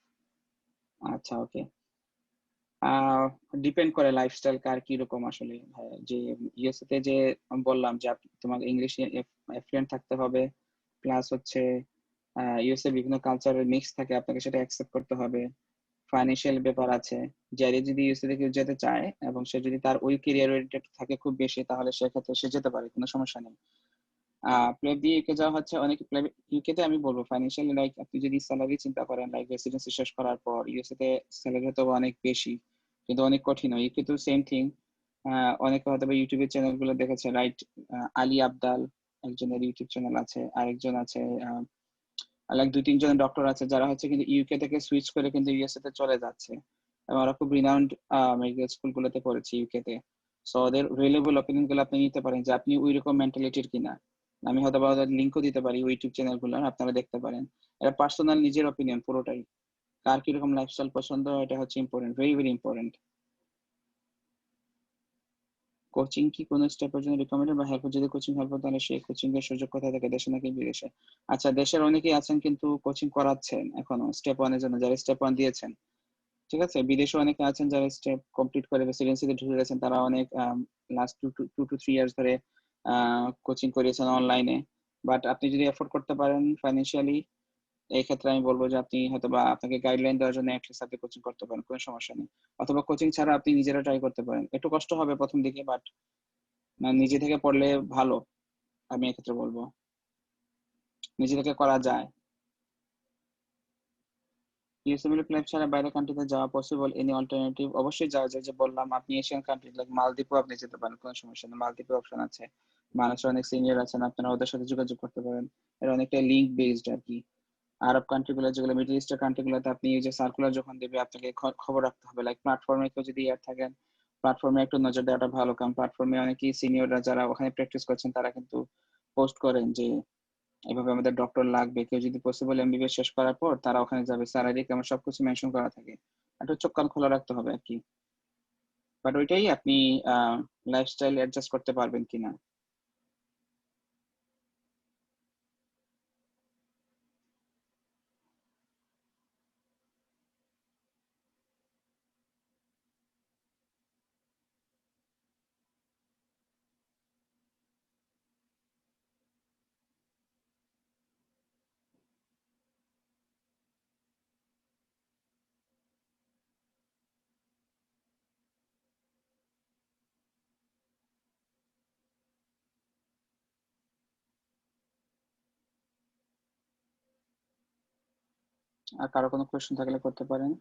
আচ্ছা ওকে, ডিপেন্ড করে লাইফস্টাইল কার কি রকম আসলে ভাই। যে ইউএসএ তে যে আমি বললাম যে তোমাকে ইংলিশে ফ্লুয়েন্ট থাকতে হবে, প্লাস হচ্ছে ইউএসএ বিভিন্ন কালচারের মিক্স থাকে, আপনাকে সেটা অ্যাকসেপ্ট করতে হবে। ফাইন্যান্সিয়াল ব্যাপার আছে, যারে যদি ইউএসএ থেকে যেতে চায় এবং সে যদি তার ওই ক্যারিয়ার ওরিয়েন্টেড থাকে খুব বেশি, তাহলে সেক্ষেত্রে সে যেতে পারে, কোনো সমস্যা নেই। প্লেব দিয়ে ইউকে যাওয়া হচ্ছে অনেক ইউকে তে আমি বলবো ফাইন্যান্সিয়ালি, লাইক আপনি যদি স্যালারি চিন্তা করেন, লাইক রেসিডেন্সি শেষ করার পর ইউএসএ তে স্যালারি হয়তো অনেক বেশি, কিন্তু অনেক কঠিন। ইউকে তো সেম থিং। অনেকে হয়তো বা ইউটিউবের চ্যানেল গুলো দেখেছে, রাইট? আলী আবদাল একজনের ইউটিউব চ্যানেল আছে, আরেকজন আছে লাইক 2-3 জন ডক্টর আছে যারা হচ্ছে কিন্তু ইউকে থেকে সুইচ করে কিন্তু ইউএসএ তে চলে যাচ্ছে, এবং ওরা খুব রিনাউন্ড মেডিকেল স্কুল গুলোতে পড়েছে ইউকে তে। সো ওদের রিলেবল অপিনিয়ন গুলো আপনি নিতে পারেন যে আপনি ওই রকম মেন্টালিটির কিনা। আমি হয়তো বা ওদের লিঙ্কও দিতে পারি ইউটিউব চ্যানেল গুলো, আপনারা দেখতে পারেন। এটা পার্সোনাল নিজের অপিনিয়ন পুরোটাই, কার কিরকম লাইফস্টাইল পছন্দ এটা হচ্ছে important, very very important. Coaching কি কোনো স্টেপের জন্য রিকমেন্ডেড বা হেল্প? যদি কোচিং হেল্প তাহলে সেই কোচিং এর সুযোগ কোথায় থাকে, দেশে নাকি বিদেশে? আচ্ছা, দেশের অনেকেই আছেন কিন্তু কোচিং করাচ্ছেন এখনো স্টেপ 1 এর জন্য, যারা স্টেপ 1 দিয়েছেন। ঠিক আছে, বিদেশে অনেকে আছেন যারা স্টেপ কমপ্লিট করে রেসিডেন্সিতে ঢুকে গেছেন, তারা অনেক লাস্ট 2 to 3 ইয়ার্স ধরে কোচিং করিয়েছেন অনলাইনে। বাট আপনি যদি এফোর্ড করতে পারেন ফাইন্যান্সিয়ালি, এই ক্ষেত্রে আমি বলবো যে আপনি হয়তো বা আপনাকে গাইডলাইন দেওয়ার জন্য অ্যাটলিস্ট আপনি কোচিং করতে পারেন, কোনো সমস্যা নেই। অথবা কোচিং ছাড়া আপনি নিজেরা ট্রাই করতে পারেন, একটু কষ্ট হবে প্রথম দিকে, বাট নিজে থেকে পড়লে ভালো, আমি এক্ষেত্রে বলবো নিজে থেকে করা যায়। ইউএসএমএল প্ল্যান ছাড়া বাইরের কান্ট্রিতে যাওয়া পসিবল? Any alternative? অবশ্যই যাওয়া যায়, যে বললাম আপনি এশিয়ান কান্ট্রি লাইক মালদ্বীপও আপনি যেতে পারেন, কোনো সমস্যা নেই। মালদ্বীপে অপশন আছে, মানুষের অনেক সিনিয়র আছেন, আপনারা ওদের সাথে যোগাযোগ করতে পারেন। এর অনেকটা লিঙ্ক বেসড আর কি। আরব কান্ট্রি গুলো যেগুলো মিডল ইস্টের কান্ট্রি গুলোতে আপনি এই যে সার্কুলার যখন দেবে আপনাকে খবর রাখতে হবে, লাইক প্ল্যাটফর্মে কেউ যদি অ্যাড থাকেন, প্ল্যাটফর্মে একটু নজর দেওয়াটা ভালো, কারণ প্ল্যাটফর্মে অনেকেই সিনিয়ররা যারা ওখানে প্র্যাকটিস করছেন তারা কিন্তু পোস্ট করেন যে এভাবে আমাদের ডক্টর লাগবে, কেউ যদি পসিবল এমবিবিএস শেষ করার পর তারা ওখানে যাবে, স্যালারি কেমন সবকিছু মেনশন করা থাকে। একটু চোখ কান খোলা রাখতে হবে আর কি। বাট ওইটাই আপনি লাইফস্টাইল অ্যাডজাস্ট করতে পারবেন কিনা। আর কারো কোনো কোয়েশ্চেন থাকলে করতে পারেন।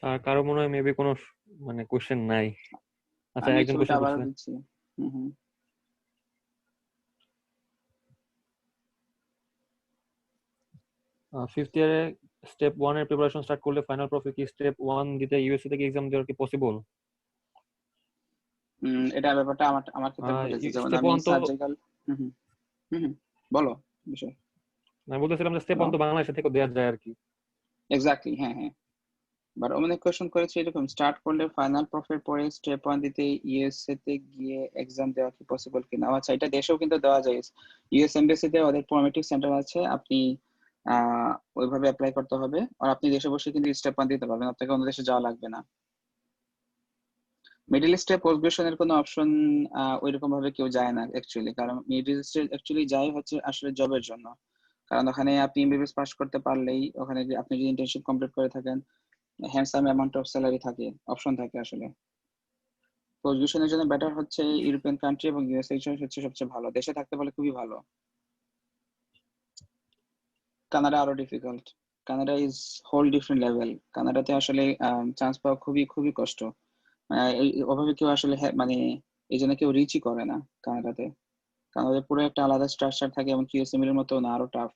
আর কারো মনে হয় মেবি কোনো মানে কোশ্চেন নাই। আচ্ছা, আমি একজন ছবিটা কোশ্চেন আবারও করছে। দিচ্ছি। হুম হুম। ফিফথ ইয়ারে স্টেপ 1 এর প্রিপারেশন স্টার্ট করলে ফাইনাল প্রফে কি স্টেপ 1 দিতে ইউএসএ থেকে এক্সাম দেওয়া কি পসিবল? এটা ব্যাপারটা আমার আমার ক্ষেত্রে ঘটেছে, যেমন স্টেপ আমি 1 তো সার্জিক্যাল। হুম হুম। হুম হুম। বলো বিষয়। আমি বলতেছিলাম যে স্টেপ হ্যালো। 1 তো বাংলাদেশ থেকে দেওয়া যায় আর কি। এক্স্যাক্টলি, হ্যাঁ হ্যাঁ। বাট অনেক কোয়েশ্চেন করেছে এরকম, স্টার্ট করলে ফাইনাল প্রফের পরে স্টেপ 1 দিতে ইউএসএ তে গিয়ে এক্সাম দেওয়া কি পসিবল কিনা। আচ্ছা, এটা দেশেও কিন্তু দেওয়া যায়। ইউএস এমবাসিতে ওদের ফর্মেটিভ সেন্টার আছে, আপনি ওইভাবে অ্যাপ্লাই করতে হবে, আর আপনি দেশে বসে কিন্তু স্টেপ 1 দিতে পারবেন, আপনাকে অন্য দেশে যাওয়া লাগবে না। মিডল ইস্টে পোস্ট গ্রাজুয়েশনের কোনো অপশন ওইরকম ভাবে কেউ যায় না অ্যাকচুয়ালি, কারণ মিডল ইস্টে অ্যাকচুয়ালি যায় হচ্ছে আসলে জবের জন্য। কারণ ওখানে আপনি এমবিবিএস পাস করতে পারলেই ওখানে আপনি যদি ইন্টার্নশিপ কমপ্লিট করে থাকেন, হ্যান্ডসাম অ্যামাউন্ট অফ স্যালারি থাকে, অপশন থাকে আসলে। পজিশনের জন্য বেটার হচ্ছে ইউরোপিয়ান কান্ট্রি এবং ইউএসএ হচ্ছে সবচেয়ে ভালো, দেশে থাকতে পারলে খুবই ভালো। কানাডা আরো difficult. Canada is whole different level. কানাডাতে আসলে চান্স পাওয়া খুবই খুবই কষ্ট। এই ওভাবে কেউ আসলে মানে এই জন্য কেউ রিচই করে না কানাডাতে। কানাডাতে পুরো একটা আলাদা স্ট্রাকচার থাকে, এবং কিউএসএমএল এর মতো না, আরো টাফ।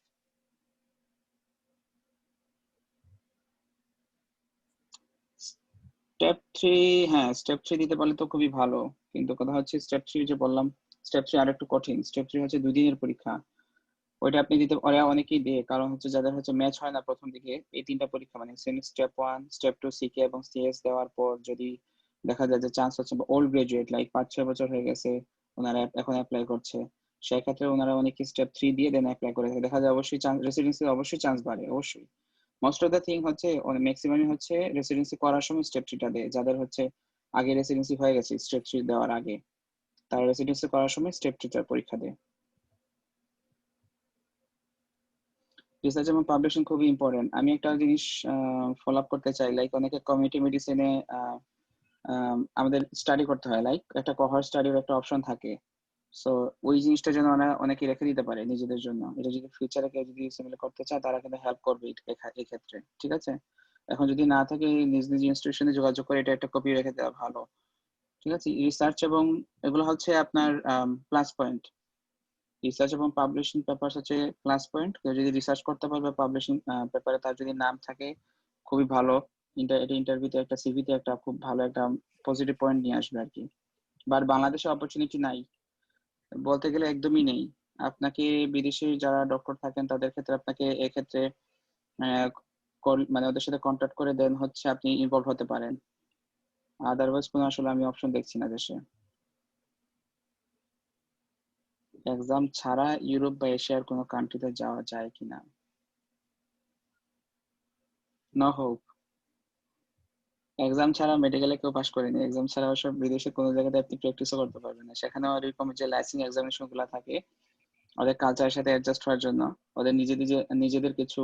স্টেপ থ্রি, হ্যাঁ স্টেপ থ্রি দিতে পারলে তো খুবই ভালো, কিন্তু কথা হচ্ছে স্টেপ থ্রি যে বললাম, স্টেপ থ্রি আর একটু কঠিন। স্টেপ থ্রি হচ্ছে 2 দিনের পরীক্ষা। ওইটা আপনি দিতে, ওরা অনেকেই দেয়, কারণ হচ্ছে যাদের হচ্ছে ম্যাচ হয় না প্রথম দিকে এই 3টা পরীক্ষা, মানে স্টেপ 1 স্টেপ 2 সিকে এবং সিএস দেওয়ার পর যদি দেখা যায় যে চান্স হচ্ছে ওল্ড গ্রাজুয়েট, লাইক 5-6 বছর হয়ে গেছে, ওনারা এখন অ্যাপ্লাই করছে, সেক্ষেত্রে ওনারা অনেকে স্টেপ 3 দিয়ে দেন অ্যাপ্লাই করে থাকে। দেখা যায় অবশ্যই চান্স, রেসিডেন্সি অবশ্যই চান্স বাড়ে অবশ্যই। মোস্ট অফ দ্য থিং হচ্ছে ম্যাক্সিমামই হচ্ছে রেসিডেন্সি করার সময় স্টেপ 3টা দেয়, যাদের হচ্ছে আগে রেসিডেন্সি হয়ে গেছে স্টেপ 3 দেওয়ার আগে, তারা রেসিডেন্সি করার সময় স্টেপ 3টার পরীক্ষা দেয়। রিসার্চ এবং পাবলিশিং খুবই ইম্পর্টেন্ট। আমি একটা জিনিস ফলো আপ করতে চাই, লাইক অনেকে কমিউনিটি মেডিসিনে আমাদের স্টাডি করতে হয়, লাইক একটা কহর্ট স্টাডির একটা অপশন থাকে। সো ওই জিনিসটা যেন অনেকে রেখে দিতে পারে নিজেদের জন্য, এটা যদি ফিউচারে কেউ যদি সিমিলার করতে চায় তারা কিন্তু হেল্প করবে এই ক্ষেত্রে, ঠিক আছে। এখন যদি না থাকে নিজ নিজ ইনস্টিটিউশনে যোগাযোগ করে এটা একটা কপি রেখে দেওয়া ভালো, ঠিক আছে। রিসার্চ এবং এগুলো হচ্ছে আপনার প্লাস পয়েন্ট। রিসার্চ এবং পাবলিশিং পেপার হচ্ছে প্লাস পয়েন্ট। কেউ যদি রিসার্চ করতে পারবে পাবলিশিং পেপারে, তার যদি নাম থাকে খুবই ভালো। এটা ইন্টারভিউতে একটা সিভিতে একটা খুব ভালো একটা পজিটিভ পয়েন্ট নিয়ে আসবে আর কি। বাট বাংলাদেশে অপরচুনিটি নাই, বলতে গেলে একদমই নেই। আপনাকে বিদেশি যারা ডক্টর থাকেন তাদের ক্ষেত্রে আপনাকে এক্ষেত্রে আহ, মানে ওদের সাথে কন্ট্যাক্ট করে দেন হচ্ছে আপনি ইনভলভ হতে পারেন, আদারওয়াইজ কোনো আসলে আমি অপশন দেখছি না দেশে। এক্সাম ছাড়া ইউরোপ বা এশিয়ার কোনো কান্ট্রিতে যাওয়া যায় কিনা? No hope. এক্সাম ছাড়া মেডিকেলে কেউ পাশ করেনি, এক্সাম ছাড়া সব বিদেশে কোনো জায়গাতে আপনি প্র্যাকটিসও করতে পারবেন না, সেখানে ওরকম যে লাইসেন্স এক্সামিনেশন গুলো থাকে ওদের কালচারের সাথে অ্যাডজাস্ট হওয়ার জন্য ওদের নিজেদের কিছু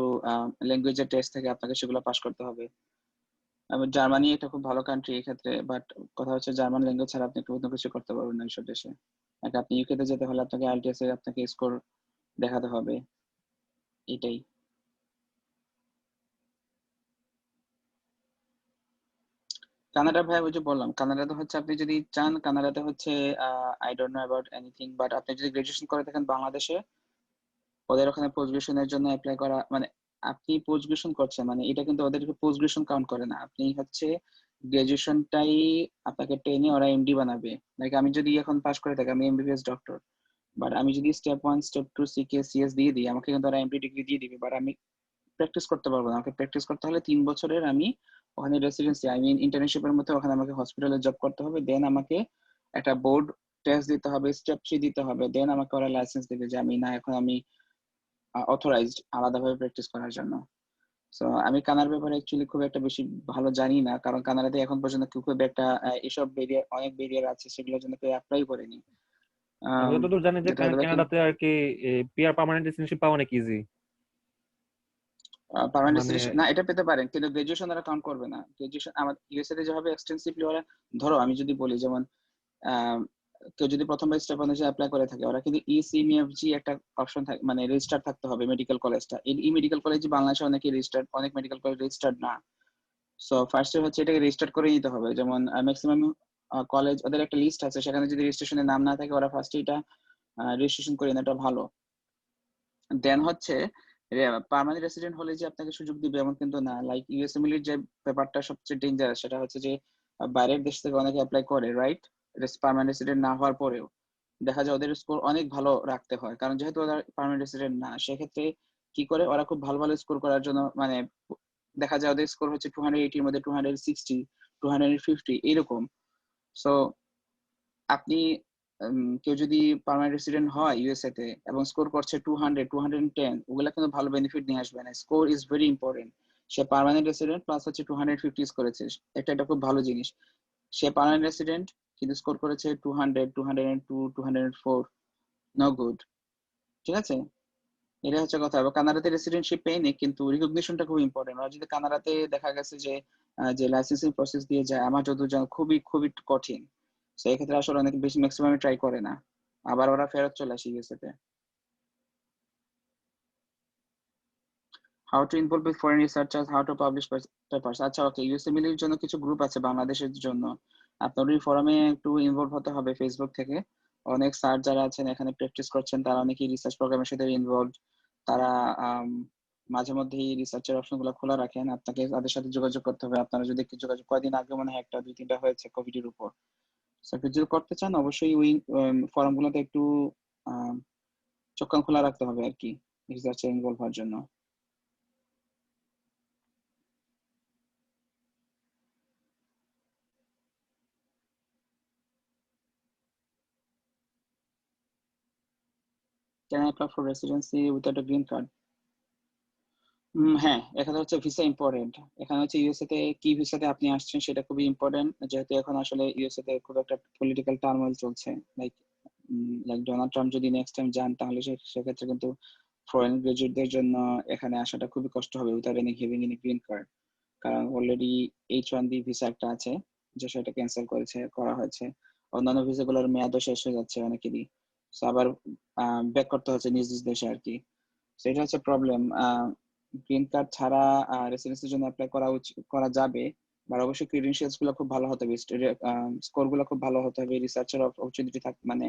ল্যাঙ্গুয়েজের টেস্ট থাকে, আপনাকে সেগুলো পাশ করতে হবে। এবং জার্মানি এটা খুব ভালো কান্ট্রি এক্ষেত্রে, বাট কথা হচ্ছে জার্মান ল্যাঙ্গুয়েজ ছাড়া আপনি কোনো কিছু করতে পারবেন না এইসব দেশে। আপনি ইউকে তে যেতে হলে আপনাকে আইএলটিএস এর আপনাকে স্কোর দেখাতে হবে, এটাই। কানাডা ভাই, ওই যে বললাম কানাডাতে হচ্ছে আপনি যদি চান, কানাডাতে হচ্ছে I don't know about anything, but আপনি যদি গ্রাজুয়েশন করে থাকেন বাংলাদেশে, ওদের ওখানে পোস্ট গ্রাজুয়েশনের জন্য অ্যাপ্লাই করা মানে আপনি পোস্ট গ্রাজুয়েশন করছেন মানে এটা কিন্তু ওদেরকে পোস্ট গ্রাজুয়েশন কাউন্ট করে না, আপনি হচ্ছে গ্রাজুয়েশনটাই আপনাকে টেনে ওরা এমডি বানাবে। লাইক আমি যদি এখন পাশ করে থাকি, আমি এমবিবিএস ডক্টর, বাট আমি যদি স্টেপ 1 স্টেপ 2 সিকে সিএস দিয়ে দিই, আমাকে কিন্তু ওরা এমডি ডিগ্রি দিয়ে দিবে, বাট আমি প্র্যাকটিস করতে পারবো না। আমাকে প্র্যাকটিস করতে হলে 3 বছরের আমি ওখানে রেসিডেন্সি, আই মিন ইন্টার্নশিপের মতো ওখানে আমাকে হসপিটালে জব করতে হবে, দেন আমাকে একটা বোর্ড টেস্ট দিতে হবে, স্টেপ 3 দিতে হবে, দেন আমাকে ওরা লাইসেন্স দেবে যে আমি না এখন আমি অথরাইজড আলাদাভাবে প্র্যাকটিস করার জন্য। সো আমি কানাডার ব্যাপারে অ্যাকচুয়ালি খুব একটা বেশি ভালো জানি না, কারণ কানাডাতে এখন পর্যন্ত কেউ খুব একটা এসব ব্যারিয়ার, অনেক ব্যারিয়ার আছে, সেগুলোর জন্য কেউ অ্যাপ্লাই করেনি। আমি আম, যতদূর জানি যে যেটা হলো দেখেন, কানাডাতে আর কি পিআর পার্মানেন্ট রেসিডেন্সিপ পাওয়া অনেক ইজি। পার্মানেন্ট মানে রেসিডেন্সি না, এটা পেতে পারেন, কিন্তু গ্রাজুয়েশন ওরা কাউন্ট করবে না। গ্রাজুয়েশন আমার ইউএসএ তে যেভাবে এক্সটেন্সিভলি ওরা, ধরো আমি যদি বলি যেমন কেউ যদি প্রথমবার স্টেপ ওয়ান এসে অ্যাপ্লাই করে থাকে, ওরা কিন্তু ইসিএমএফজি একটা অপশন থাকে, মানে রেজিস্টার থাকতে হবে মেডিকেল কলেজটা। এই মেডিকেল কলেজ বাংলাদেশে অনেকে রেজিস্টার্ড, অনেক মেডিকেল কলেজ রেজিস্টার্ড না। সো ফার্স্ট ইয়ার হচ্ছে এটাকে রেজিস্টার করে নিতে হবে। যেমন ম্যাক্সিমাম কলেজ ওদের একটা লিস্ট আছে, সেখানে যদি রেজিস্ট্রেশনের নাম না থাকে ওরা ফার্স্টে এটা রেজিস্ট্রেশন করে নেওয়াটা ভালো। দেন হচ্ছে পার্মানেন্ট রেসিডেন্ট হলে যে আপনাকে সুযোগ দিবে এমন কিন্তু না। লাইক ইউএসএমএল যে ব্যাপারটা সবচেয়ে ডেঞ্জারাস, সেটা হচ্ছে যে বাইরের দেশ থেকে অনেকে অ্যাপ্লাই করে, রাইট? পার্মানেন্ট রেসিডেন্ট না হওয়ার পরেও দেখা যায় ওদের স্কোর অনেক ভালো রাখতে হয়, কারণ যেহেতু ওরা পার্মানেন্ট রেসিডেন্ট না। সেক্ষেত্রে কি করে ওরা খুব ভালো ভালো স্কোর করার জন্য, মানে দেখা যায় ওদের স্কোর হচ্ছে 280 এর মধ্যে 260, 250 এরকম। সো আপনি কেউ যদি পার্মানেন্ট রেসিডেন্ট হয় ইউএসএ তে এবং স্কোর করছে 200, 210, ওগুলা কিন্তু ভালো বেনিফিট নিয়ে আসবে না। Score is very important. Say permanent resident plus হচ্ছে 250 করেছে, এটা খুব ভালো জিনিস। সে পার্মানেন্ট রেসিডেন্ট কিন্তু স্কোর করেছে 200, 202, 204, নো গুড। ঠিক আছে, এটা হচ্ছে কথা। এবং কানাডাতে রেসিডেন্টশিপ পেয়ে কিন্তু রিকগনিশনটা খুব ইম্পর্টেন্ট। আর যদি কানাডাতে দেখা গেছে যে যে লাইসেন্সিং প্রসেস দিয়ে যায়, আমার যতদূর জানা খুবই খুবই কঠিন। সেই ক্ষেত্রে আসলে অনেক বেশি ম্যাক্সিমাম ট্রাই করে না, আবার ওরা ফেরত চলে আসে ইউএসএ তে। How to involve with foreign researchers, how to publish papers. আচ্ছা, ওকে, ইউএসএমএল এর জন্য কিছু গ্রুপ আছে বাংলাদেশের জন্য। আপনার ওই ফোরামে একটু ইনভলভ হতে হবে ফেসবুক থেকে। অনেক স্যার যারা আছেন এখানে প্র্যাকটিস করছেন, তারা অনেকেই রিসার্চ প্রোগ্রামের সাথে ইনভলভ। তারা মাঝে মধ্যে এই রিসার্চের অপশন গুলো খোলা রাখেন, আপনাকে তাদের সাথে যোগাযোগ করতে হবে। আপনারা যদি একটু যোগাযোগ, কয়দিন আগে মনে হয় একটা 2-3টা হয়েছে কোভিড এর উপর। যদি করতে চান অবশ্যই ওই ফোরাম গুলোতে একটু আহ, চোখ কান খোলা রাখতে হবে আর কি, রিসার্চে ইনভলভ হওয়ার জন্য। Can I apply for residency without a green card? হ্যাঁ, এখানে হচ্ছে ভিসা ইম্পর্টেন্ট। এখানে হচ্ছে ইউএসএ তে কি ভিসাতে আপনি আসছেন সেটা খুবই ইম্পর্টেন্ট, যেহেতু এখন আসলে ইউএসএ তে খুব একটা পলিটিক্যাল টার্মোইল চলছে। লাইক লাইক ডোনাল্ড ট্রাম্প যদি নেক্সট টাইম যান, তাহলে সেক্ষেত্রে কিন্তু ফরেন গ্রাজুয়েটদের জন্য এখানে আসাটা খুবই কষ্ট হবে without any having any green card. কারণ অলরেডি H1B ভিসা একটা আছে, যে সেটা ক্যান্সেল করা হয়েছে। অন্যান্য ভিসাগুলোর মেয়াদও শেষ হয়ে যাচ্ছে অনেকেরই। So আবার ব্যাক করতে হচ্ছে নিজ নিজ দেশে আর কি। সেটা হচ্ছে প্রবলেম। গ্রিন কার্ড ছাড়া রেসিডেন্সির জন্য অ্যাপ্লাই করা যাবে, আর অবশ্যই ক্রিডেন্সিয়ালস গুলো খুব ভালো হতে হবে, স্কোর গুলো খুব ভালো হতে হবে, রিসার্চের অপরচুনিটি থাকে, মানে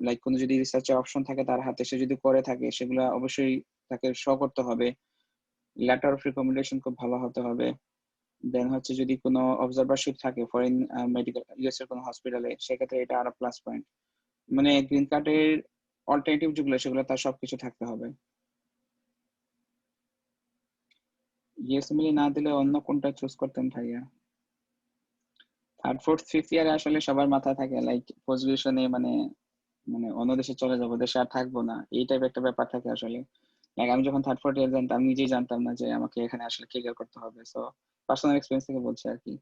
লাইক কোনো যদি রিসার্চের অপশন থাকে তার হাতে, সে যদি করে থাকে সেগুলো অবশ্যই তাকে শো করতে হবে। লেটার অফ রিকমেন্ডেশন খুব ভালো হতে হবে। দেন হচ্ছে যদি কোনো অবজারভারশিপ থাকে ফরেন মেডিকেল ইউএস এর কোনো হসপিটালে, সেক্ষেত্রে এটা আরো প্লাস পয়েন্ট। মানে গ্রিন কার্ডের অল্টারনেটিভ যেগুলো সেগুলো তার সবকিছু থাকতে হবে। ইউএসএমএল না দিলে অন্য কোনটা চুজ করতেন ভাইয়া? থার্ড ফোর্থ ফিফথ ইয়ারে আসলে সবার মাথায় থাকে লাইক পোস্ট গ্রাজুয়েশনে, মানে মানে অন্য দেশে চলে যাবো, দেশে আর থাকবো না, এই টাইপ একটা ব্যাপার থাকে আসলে। লাইক আমি যখন থার্ড ফোর্থ ইয়ার জানতাম, আমি নিজেই জানতাম না যে আমাকে এখানে আসলে ক্লিয়ার করতে হবে। সো পার্সোনাল এক্সপিরিয়েন্স থেকে বলছি আর কি।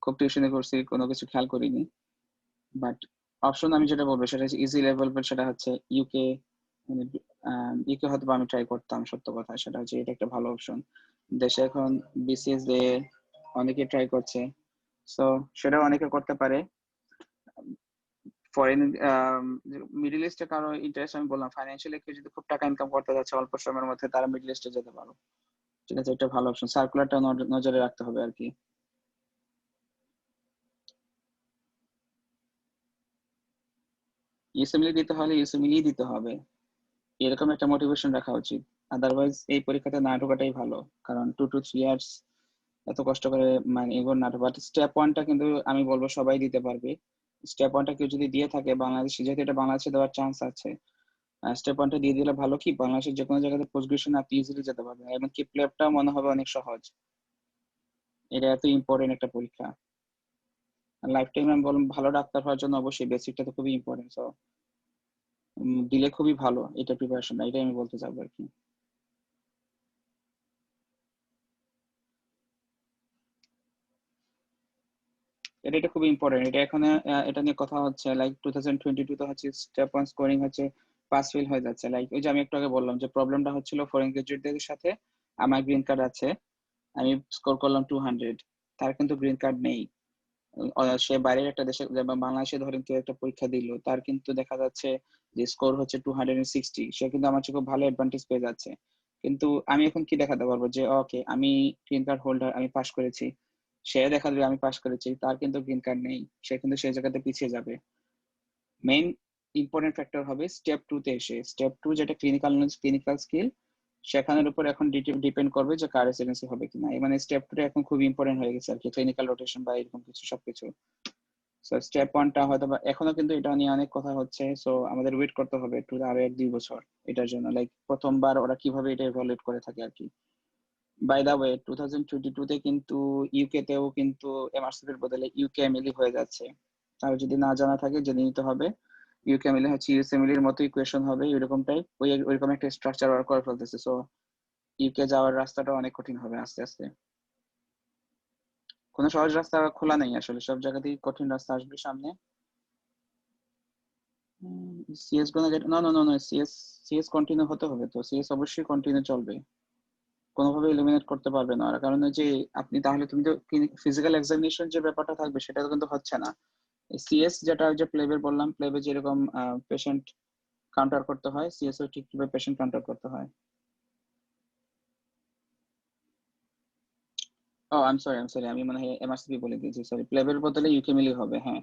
খুব টিউশনি করছি, কোনো কিছু খেয়াল করিনি। বাট অপশন আমি যেটা বলবো সেটা হচ্ছে ইজি লেভেল, সেটা হচ্ছে ইউকে। মানে ইউকে হয়তো বা আমি ট্রাই করতাম, সত্য কথা সেটা হচ্ছে, এটা একটা ভালো অপশন। দেশে এখন বিসিএস দিয়ে অনেকে ট্রাই করছে, সো সেটাও অনেকে করতে পারে। ফরেন মিডল ইস্টে কারো ইন্টারেস্ট, আমি বললাম ফাইন্যান্সিয়ালি কেউ যদি খুব টাকা ইনকাম করতে যাচ্ছে অল্প সময়ের মধ্যে, তারা মিডল ইস্টে যেতে পারো। ঠিক আছে, এটা ভালো অপশন। সার্কুলারটা নজরে রাখতে হবে আর কি। ইউএসএমএল দিতে হলে ইউএসএমএল দিতে হবে, এরকম একটা মোটিভেশন রাখা উচিত। আদারওয়াইজ এই পরীক্ষাতে না ঢোকাটাই ভালো, কারণ 2 to 3 ইয়ার্স এত কষ্ট করে মানে এগোর না। বাট স্টেপ ওয়ানটা কিন্তু আমি বলবো সবাই দিতে পারবে। স্টেপ ওয়ানটা কেউ যদি দিয়ে থাকে বাংলাদেশে, যেহেতু এটা বাংলাদেশে দেওয়ার চান্স আছে, স্টেপ ওয়ানটা দিয়ে দিলে ভালো। কি বাংলাদেশের যে কোনো জায়গাতে পোস্ট গ্রাজুয়েশন আপনি ইজিলি যেতে পারবেন, এবং কি প্লেপটা মনে হবে অনেক সহজ। এটা এত ইম্পর্টেন্ট একটা পরীক্ষা। লাইফ টাইম আমি বললাম, ভালো ডাক্তার হওয়ার জন্য অবশ্যই বেসিকটা তো খুবই ইম্পর্টেন্ট। সো দিলে খুবই ভালো এটা প্রিপারেশনটা, এটাই আমি বলতে চাবো আর কি। এটা খুবই ইম্পর্টেন্ট। এটা এখন এটা নিয়ে কথা হচ্ছে, লাইক 2022 তে হচ্ছে স্টেপ ওয়ান স্কোরিং হচ্ছে পাস ফেল হয়ে যাচ্ছে। লাইক ওই যে আমি একটু আগে বললাম যে প্রবলেমটা হচ্ছিল ফরেন গ্রাজুয়েটদের সাথে, আমার গ্রিন কার্ড আছে, আমি স্কোর করলাম 200, তার কিন্তু গ্রিন কার্ড নেই। সে বাইরের একটা দেশে, যেমন বাংলাদেশে ধরেন কেউ একটা পরীক্ষা দিল, তার কিন্তু দেখা যাচ্ছে যে স্কোর হচ্ছে 260, সে কিন্তু আমার চেয়ে খুব ভালো অ্যাডভান্টেজ পেয়ে যাচ্ছে। কিন্তু আমি এখন কি দেখাতে পারবো যে ওকে আমি গ্রিন কার্ড হোল্ডার, আমি পাস করেছি, সে দেখা যাবে আমি পাস করেছি, তার কিন্তু গ্রিন কার্ড নেই, সে কিন্তু সেই জায়গাতে পিছিয়ে যাবে। মেইন ইম্পর্টেন্ট ফ্যাক্টর হবে স্টেপ 2 তে এসে, স্টেপ 2 যেটা ক্লিনিক্যাল নলেজ, ক্লিনিক্যাল স্কিল, সেখানের উপর এখন ডিপেন্ড করবে যে কার রেসিডেন্সি হবে কিনা। মানে স্টেপ 2 এখন খুব ইম্পর্টেন্ট হয়ে গেছে আর কি, ক্লিনিক্যাল রোটেশন বা এরকম কিছু সবকিছু। সো স্টেপ 1টা হয়তো বা এখনো কিন্তু এটা নিয়ে অনেক কথা হচ্ছে, সো আমাদের ওয়েট করতে হবে একটু আরো 1-2 বছর এটার জন্য, লাইক প্রথমবার ওরা কিভাবে এটা ইভালুয়েট করে থাকে আর কি। বাই দা ওয়ে 2022 তে কিন্তু ইউকে তেও কিন্তু এমআরসিপির বদলে ইউকেএমএলই হয়ে যাচ্ছে। আর যদি না জানা থাকে জেনে নিতে হবে, ইউকেএমএল হচ্ছে ইউএসএমএল এর মতোই কোয়েশন হবে, এরকম টাইপ, ওইরকম একটা স্ট্রাকচার ওয়ার্ক করে ফেলতেছে। সো ইউকে যাওয়ার রাস্তাটা অনেক কঠিন হবে আস্তে আস্তে। কোনো সহজ রাস্তা খোলা নেই আসলে, সব জায়গাতেই কঠিন রাস্তা আসবে সামনে। সিএস গুলো না না না না, সিএস কন্টিনিউ হতে হবে, তো সিএস অবশ্যই কন্টিনিউ চলবে, কোনোভাবে এলিমিনেট করতে পারবে না। আর কারণ ওই যে আপনি তাহলে তুমি তো ফিজিক্যাল এক্সামিনেশন যে ব্যাপারটা থাকবে সেটা তো কিন্তু হচ্ছে না। সিএস যেটা ওই যে প্লেবে বললাম, প্লেবে যেরকম পেশেন্ট কাউন্টার করতে হয়, সিএস ও ঠিক পেশেন্ট কাউন্টার করতে হয়। ও আই এম সরি আমি মনে হয় এমআরসিপি বলে দিয়েছি, সরি, প্লেবের বদলে ইউকেমিলি হবে, হ্যাঁ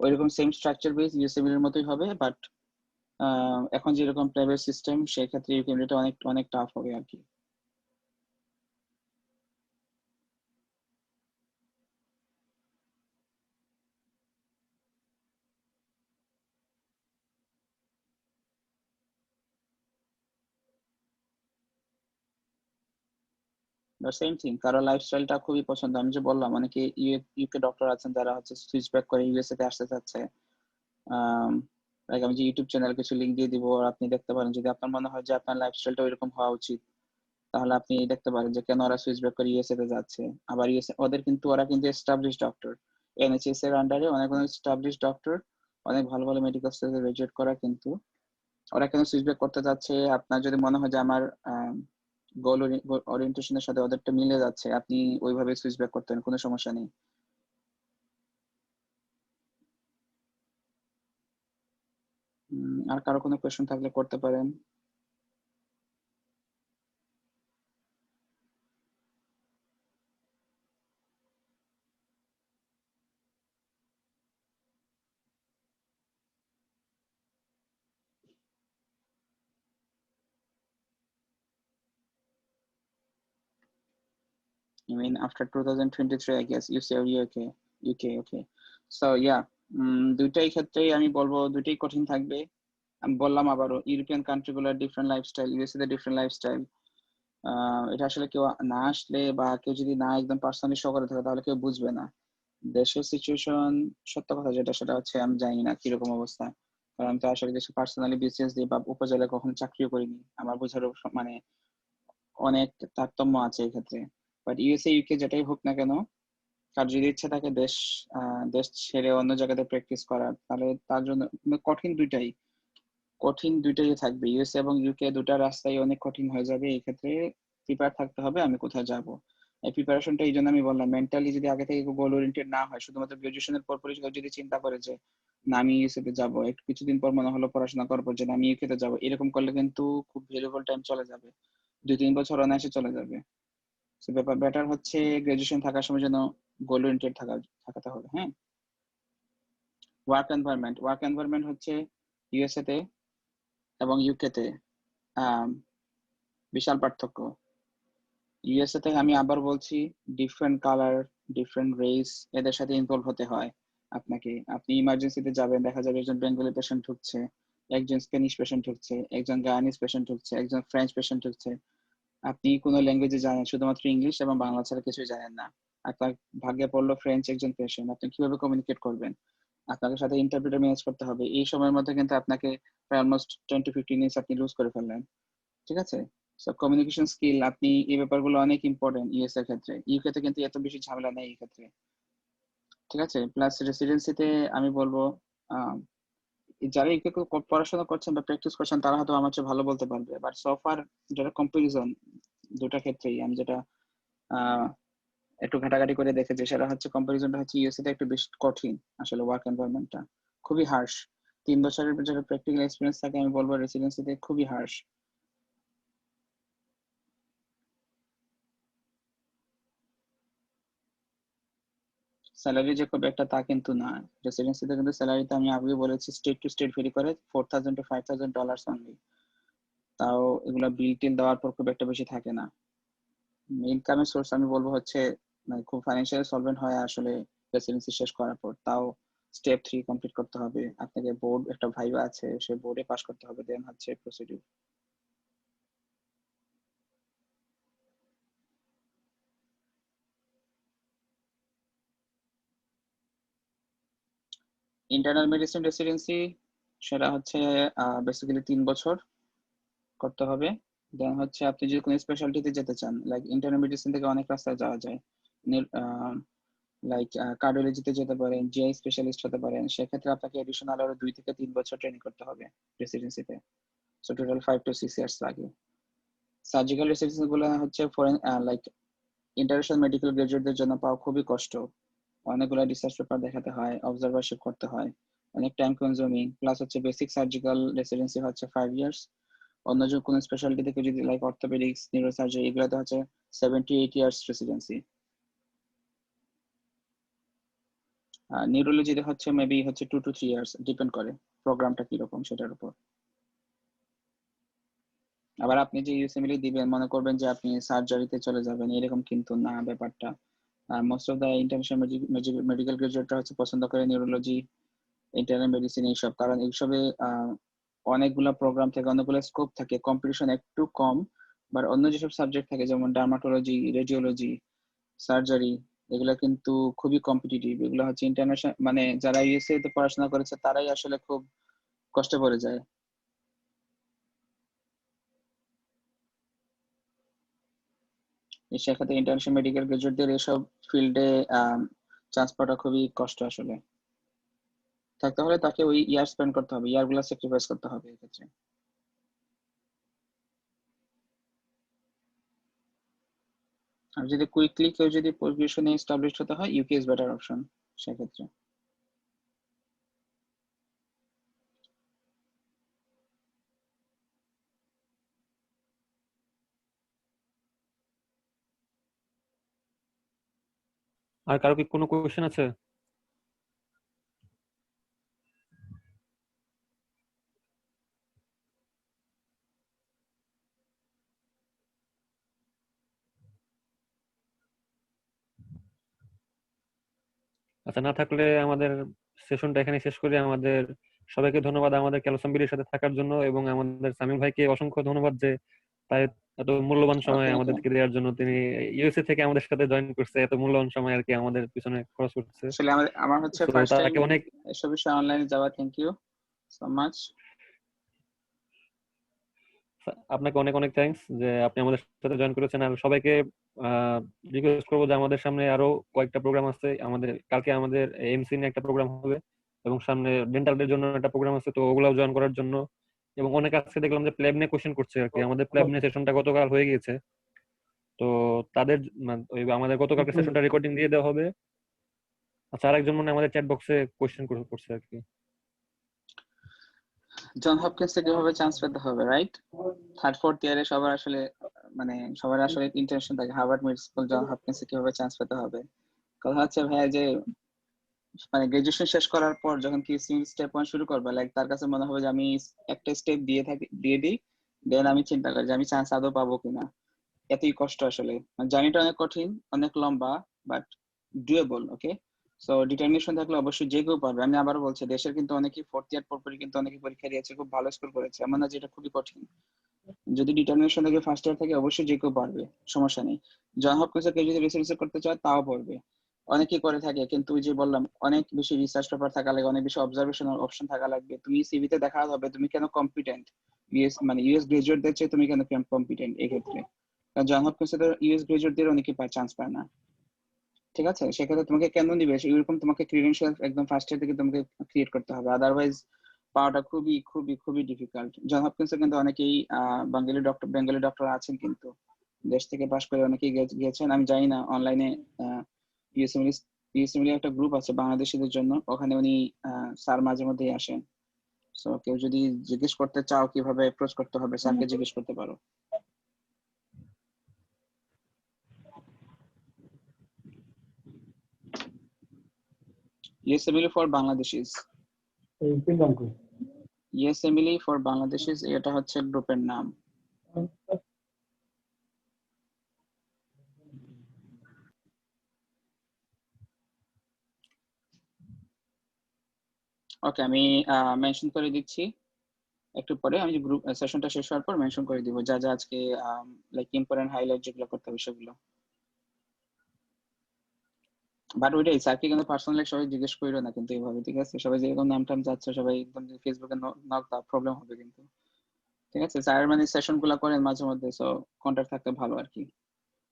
ওইরকম সেম স্ট্রাকচার বেস ইউএসএমএল এর মতোই হবে, বাট এখন যেরকম প্লেবের সিস্টেম সেই ক্ষেত্রে ইউকেমিলিটা অনেক অনেক টাফ হবে আর কি। সেম থিং, কারো লাইফস্টাইলটা খুবই পছন্দ, আমি যে বললাম অনেকে ইউকে ডক্টর আছেন যারা হচ্ছে সুইচ ব্যাক করে ইউএসএ তে আসতে চাচ্ছে। লাইক আমি যে ইউটিউব চ্যানেল কিছু লিংক দিয়ে দিব, আর আপনি দেখতে পারেন যদি আপনার মনে হয় যে আপনার লাইফস্টাইলটা ওইরকম হওয়া উচিত, তাহলে আপনি দেখতে পারেন যে কেন ওরা সুইচ ব্যাক করে ইউএসএ তে যাচ্ছে। আবার ইউএসএ ওদের কিন্তু ওরা কিন্তু এস্টাবলিশ ডক্টর, এনএইচএস এর আন্ডারে অনেক অনেক এস্টাবলিশ ডক্টর, অনেক ভালো ভালো মেডিকেল স্কুলে গ্রাজুয়েট করা, কিন্তু ওরা কেন সুইচ ব্যাক করতে যাচ্ছে, আপনার যদি মনে হয় যে আমার গোল ওরিয়েন্টেশনের সাথে ওদেরটা মিলে যাচ্ছে, আপনি ওইভাবে সুইচ ব্যাক করতেন, কোনো সমস্যা নেই। আর কারো কোনো কোয়েশ্চেন থাকলে করতে পারেন। I mean, after 2023, I guess you say UK, UK, okay. So yeah, দুইটাই ক্ষেত্রেই আমি বলবো দুইটাই কঠিন থাকবে। আমি বললাম আবারও, ইউরোপিয়ান কান্ট্রি গুলোর ডিফারেন্ট লাইফস্টাইল, ইউএসএ তে ডিফারেন্ট লাইফস্টাইল। এটা আসলে কেউ না আসলে বা কেউ যদি না একদম পার্সোনালি শো করে থাকে তাহলে কেউ বুঝবে না। দেশের সিচুয়েশন, সত্য কথা যেটা সেটা হচ্ছে আমি জানি না কিরকম অবস্থা, কারণ আমি তো আসলে দেশে পার্সোনালি বিসিএস দিই বা উপজেলায় কখনো চাকরিও করিনি, আমার বোঝার মানে অনেক তারতম্য আছে এই ক্ষেত্রে। বাট ইউএসএ ইউকে যেটাই হোক না কেন, তার যদি ইচ্ছা থাকে দেশ দেশ ছেড়ে অন্য জায়গাতে প্র্যাকটিস করার, তাহলে তার জন্য কঠিন দুইটাই থাকবে, ইউএসএ এবং ইউকে দুটা রাস্তাই অনেক কঠিন হয়ে যাবে এই ক্ষেত্রে। প্রিপেয়ার থাকতে হবে আমি কোথায় যাব। এই প্রিপারেশনটা এই জন্য আমি বললাম, মেন্টালি যদি আগে থেকে গোল ওরিয়েন্টেড না হয়, শুধুমাত্র গ্রাজুয়েশনের পরপরই যদি চিন্তা করে যে না আমি ইউএসএ তে যাবো, একটু কিছুদিন পর মনে হলো পড়াশোনা করার পর যে না আমি ইউকে তে যাবো, এরকম করলে কিন্তু খুব ভ্যালুয়েবল টাইম চলে যাবে, 2-3 বছর অনায়াসে চলে যাবে। তো ব্যাপার বেটার হচ্ছে গ্রাজুয়েশন থাকার সময় যেন গোল ওরিয়েন্টেড থাকাতে হবে, হ্যাঁ। ওয়ার্ক এনভায়রনমেন্ট হচ্ছে ইউএসএ তে এবং ইউকে তে বিশাল পার্থক্য। ইউএসএ তে আমি আবার বলছি, ডিফারেন্ট কালার, ডিফারেন্ট রেস, এদের সাথে ইনভলভ হতে হয় আপনাকে। আপনি ইমার্জেন্সিতে যাবেন, দেখা যাবে একজন বেঙ্গলি পেশেন্ট ঢুকছে, একজন স্প্যানিশ পেশেন্ট ঢুকছে, একজন গায়ানিজ পেশেন্ট ঢুকছে, একজন ফ্রেঞ্চ পেশেন্ট ঢুকছে, আপনি কোনো ল্যাঙ্গুয়েজে জানেন শুধুমাত্র ইংলিশ এবং বাংলা ছাড়া কিছুই জানেন না, আপনার ভাগ্যে পড়লো ফ্রেঞ্চ একজন পেশেন্ট, আপনি কিভাবে কমিউনিকেট করবেন, আপনাকে সাথে ইন্টারপ্রেটার ম্যানেজ করতে হবে, এই সময়ের মধ্যে কিন্তু আপনাকে প্রায় অলমোস্ট 10 to 15 মিনিটস আপনি লুজ করে ফেললেন, ঠিক আছে। সো কমিউনিকেশন স্কিল, আপনি এই ব্যাপারগুলো অনেক ইম্পর্টেন্ট ইউএস এর ক্ষেত্রে, ইউকে তে কিন্তু এত বেশি ঝামেলা নেই এই ক্ষেত্রে, ঠিক আছে। প্লাস রেসিডেন্সিতে আমি বলবো, আহ, যারা ইউকে পড়াশোনা করছেন বা প্র্যাকটিস করছেন তারা হয়তো আমার চেয়ে ভালো বলতে পারবে, বাট সো ফার যারা কম্পারিজন দুটা ক্ষেত্রেই আমি যেটা একটু ঘাটাঘাটি করে দেখেছি সেটা হচ্ছে কম্পারিজনটা হচ্ছে ইউএসএ তে একটু বেশ কঠিন আসলে, ওয়ার্ক এনভায়রনমেন্টটা খুবই হার্শ। 3 বছরের যারা প্র্যাকটিক্যাল এক্সপিরিয়েন্স থাকে আমি বলবো রেসিডেন্সিতে খুবই হার্শ। স্যালারি যে খুব একটা তা কিন্তু না, রেসিডেন্সিতে কিন্তু স্যালারিতে আমি আগে বলেছি স্টেট টু স্টেট ভেরি করে, $4,000 to $5,000 অনলি। তাও এগুলা বিল টিল দেওয়ার পর খুব একটা বেশি থাকে না। ইনকামের সোর্স আমি বলবো হচ্ছে মানে খুব ফাইন্যান্সিয়ালি সলভেন্ট হয় আসলে রেসিডেন্সি শেষ করার পর। তাও স্টেপ 3 কমপ্লিট করতে হবে, আপনাকে বোর্ড একটা ভাইবা আছে সেই বোর্ডে পাস করতে হবে, দেন হচ্ছে প্রসিডিউর। ইন্টারনাল মেডিসিন রেসিডেন্সি সেটা হচ্ছে বেসিক্যালি 3 বছর করতে হবে। দেন হচ্ছে আপনি যদি কোনো স্পেশালিটিতে যেতে চান, লাইক ইন্টারনাল মেডিসিন থেকে অনেক রাস্তায় যাওয়া যায়, লাইক কার্ডিওলজিতে যেতে পারেন, জিআই স্পেশালিস্ট হতে পারেন, সেক্ষেত্রে আপনাকে এডিশনাল আরো 2 থেকে 3 বছর ট্রেনিং করতে হবে রেসিডেন্সিতে। সো টোটাল 5 to 6 ইয়ার্স লাগে। সার্জিক্যাল রেসিডেন্সি গুলো হচ্ছে ফরেন লাইক ইন্টারন্যাশনাল মেডিকেল গ্রাজুয়েটদের জন্য পাওয়া খুবই কষ্ট। অনেকগুলো রিসার্চ পেপার দেখাতে হয়, অবজারভারশিপ করতে হয়, অনেক টাইম কনজিউমিং। প্লাস হচ্ছে বেসিক সার্জিক্যাল রেসিডেন্সি হচ্ছে 5 ইয়ার্স। অন্য যে কোনো স্পেশালিটি থেকে যদি লাইক অর্থোপেডিক্স, নিউরোসার্জারি এগুলোতে হচ্ছে 7 to 8 ইয়ার্স রেসিডেন্সি। নিউরোলজিতে হচ্ছে মেবি হচ্ছে 2 to 3 ইয়ার্স, ডিপেন্ড করে প্রোগ্রামটা কিরকম সেটার উপর। আবার আপনি যে ইউএসএমএল দিবেন মনে করবেন যে আপনি সার্জারিতে চলে যাবেন, এরকম কিন্তু না ব্যাপারটা। Most of the international medical গ্রাজুয়েটরা হচ্ছে পছন্দ করে নিউরোলজি, ইন্টারনাল মেডিসিন এইসব, কারণ এইসবে অনেকগুলা প্রোগ্রাম থাকে, অনেকগুলো স্কোপ থাকে, কম্পিটিশন একটু কম। বাট অন্য যেসব সাবজেক্ট থাকে যেমন ডার্মাটোলজি, রেডিওলজি, সার্জারি, এগুলা কিন্তু খুবই কম্পিটিটিভ। এগুলো হচ্ছে ইন্টারন্যাশনাল মানে যারা ইউএসএ তে পড়াশোনা করেছে তারাই আসলে খুব কষ্টে পড়ে যায়। সেক্ষেত্রে ইন্টারন্যাশনাল মেডিকেল গ্রাজুয়েটদের এসব ফিল্ডে চান্স পাওয়াটা খুবই কষ্ট আসলে। থাকতে হলে তাকে ওই ইয়ার স্পেন্ড করতে হবে, ইয়ার গুলা স্যাক্রিফাইস করতে হবে এক্ষেত্রে। আর যদি কুইকলি কেউ যদি পজিশনে এস্টাবলিশ হতে হয়, ইউকে ইজ বেটার অপশন সেক্ষেত্রে। আর কারো কি কোনো কোয়েশ্চেন আছে? আচ্ছা, না থাকলে আমাদের সেশনটা এখানে শেষ করি। আমাদের সবাইকে ধন্যবাদ আমাদের ক্যালসাম্বিরের সাথে থাকার জন্য, এবং আমাদের সামিম ভাইকে অসংখ্য ধন্যবাদ যে তার এত মূল্যবান সময় ওকে ওকে, আমাদেরকে দেওয়ার জন্য। তিনি ইউএসএ থেকে আমাদের সাথে জয়েন করছে, এত মূল্যবান সময় আর কি আমাদের পিছনে খরচ করছে। আসলে আমার হচ্ছে তো ফার্স্ট টাইম তাকে অনেক এসব বিষয়ে অনলাইনে যাওয়া। Thank you so much. আপনাকে অনেক অনেক থ্যাঙ্কস যে আপনি আমাদের সাথে জয়েন করেছেন। আর সবাইকে রিকোয়েস্ট করবো যে আমাদের সামনে আরো কয়েকটা প্রোগ্রাম আছে। আমাদের কালকে আমাদের এমসি নিয়ে একটা প্রোগ্রাম হবে, এবং সামনে ডেন্টালদের জন্য একটা প্রোগ্রাম আছে, তো ওগুলাও জয়েন করার জন্য। এবং অনেক আজকে দেখলাম যে প্ল্যাব নিয়ে কোশ্চেন করছে আর কি। আমাদের প্ল্যাব নিয়ে সেশনটা গতকাল হয়ে গিয়েছে, তো তাদের ওই আমাদের গতকালকে সেশনটা রেকর্ডিং দিয়ে দেওয়া হবে। আচ্ছা, আরেকজন মনে হয় আমাদের চ্যাট বক্সে কোশ্চেন করছে আর কি। জন হপকিন্সে কিভাবে চান্স পেতে হবে, রাইট? থার্ড ফোর্থ ইয়ারে সবার আসলে মানে সবার আসলে ইন্টেনশন থাকে হার্ভার্ড মেডিকেল স্কুল, জন হপকিন্সে কিভাবে চান্স পেতে হবে। কথা হচ্ছে ভাইয়া যে মানে গ্রাজুয়েশন শেষ করার পর যখন কি স্টেপ 1 শুরু করবে, লাইক তার কাছে মনে হবে যে আমি একটা স্টেপ দিয়ে দিই, দেন আমি চিন্তা করি যে আমি চান্স আদৌ পাবো কিনা। এতই কষ্ট আসলে, জার্নিটা অনেক কঠিন, অনেক লম্বা, but doable. Okay, so determination থাকলে অবশ্যই যে কেউ পারবে। আমি আবারও বলছি দেশের কিন্তু অনেকেই ফোর্থ ইয়ার পরপরই কিন্তু অনেকে পরীক্ষা দিয়েছে, খুব ভালো স্কোর করেছে, এমন না যেটা খুবই কঠিন। যদি ডিটারমিনেশন থেকে ফার্স্ট ইয়ার থেকে অবশ্যই যে কেউ পারবে, সমস্যা নেই। জন হপকিন্সে কেউ যদি রিসার্চ করতে চায় তাও পারবে, অনেকেই করে থাকে। কিন্তু ওই যে বললাম অনেক বেশি রিসার্চ পেপার থাকা লাগে, অনেক বেশি অবজারভেশনাল অপশন থাকা লাগবে, তুমি সিভিতে দেখা হবে তুমি কেন কম্পিটেন্ট, ইউএস গ্রাজুয়েটদের চেয়ে তুমি কেন কম্পিটেন্ট এই ক্ষেত্রে। কারণ জন হপকিন্সে তো ইউএস গ্রাজুয়েটদের অনেকে চান্স পায় না। ঠিক আছে, সেক্ষেত্রে তোমাকে কেন নিবে এরকম তোমাকে ক্রিডেন্সিয়াল একদম ফার্স্ট ইয়ার থেকে তোমাকে ক্রিয়েট করতে হবে, আদারওয়াইজ পাওয়াটা খুবই খুবই খুবই ডিফিকাল্ট। জন হপকিন্সে কিন্তু অনেকেই বেঙ্গলি ডক্টর আছেন কিন্তু, দেশ থেকে পাশ করে অনেকেই গিয়েছেন। আমি জানি না অনলাইনে ইউএসএমএল একটা গ্রুপ আছে বাংলাদেশিদের জন্য, ওখানে উনি স্যার মাঝে মধ্যেই আসেন। সো কেউ যদি জিজ্ঞেস করতে চাও কিভাবে অ্যাপ্রোচ করতে হবে, স্যারকে জিজ্ঞেস করতে পারো। ইউএসএমএল ফর বাংলাদেশিস, ইউএসএমএল ফর বাংলাদেশিস, এটা হচ্ছে গ্রুপের নাম। ওকে, আমি মেনশন করে দিচ্ছি একটু পরে। আমি গ্রুপ সেশনটা শেষ হওয়ার পর মেনশন করে দিব যা যা আজকে লাইক ইম্পর্টেন্ট হাইলাইট যেগুলো করতে হবে সেগুলো। বাট ওইটাই, স্যারকে কিন্তু পার্সোনালি সবাই জিজ্ঞেস করো না কিন্তু এইভাবে, ঠিক আছে? সবাই যেরকম নাম টাম যাচ্ছে সবাই একদম ফেসবুকে নক দাও, প্রবলেম হবে কিন্তু, ঠিক আছে? স্যার মানে সেশন গুলা করেন মাঝে মধ্যে, সো কন্টাক্ট থাকতে ভালো আর কি।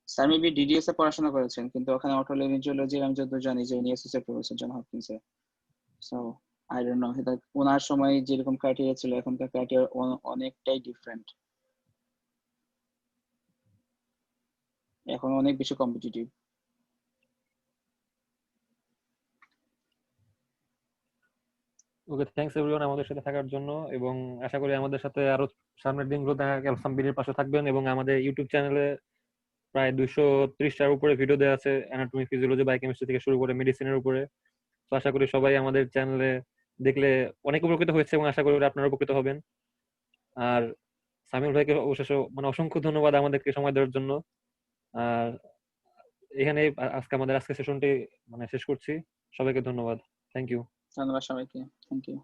স্যার মেবি ডিডিএস এ পড়াশোনা করেছেন, কিন্তু ওখানে অটোলজির আমি যত জানি যে উনি অ্যাসোসিয়েট প্রফেসর জন হপকিন্সে। সো আই ডোন্ট নো, এটা ওনার সময় যেরকম ক্রাইটেরিয়া ছিল এখনকার ক্রাইটেরিয়া অনেকটাই ডিফারেন্ট, এখন অনেক বেশি কম্পিটিটিভ। ওকে, থ্যাঙ্কস এভরিওয়ান আমাদের সাথে থাকার জন্য, এবং আশা করি আমাদের সাথে আরো সামনের দিনগুলো দেখা গেল সাম্বিরের পাশে থাকবেন। এবং আমাদের ইউটিউব চ্যানেলে প্রায় 230টার উপরে ভিডিও দেওয়া আছে, অ্যানাটমি, ফিজিওলজি, বায়োকেমিস্ট্রি থেকে শুরু করে মেডিসিনের উপরে। তো আশা করি সবাই আমাদের চ্যানেলে দেখলে অনেক উপকৃত হয়েছে, এবং আশা করি আপনারা উপকৃত হবেন। আর সামিউল ভাইকে অবশেষে মানে অসংখ্য ধন্যবাদ আমাদেরকে সময় দেওয়ার জন্য। আর এখানে আজকে আমাদের সেশনটি মানে শেষ করছি। সবাইকে ধন্যবাদ। Thank you. ধন্যবাদ সবাইকে, থ্যাংক ইউ।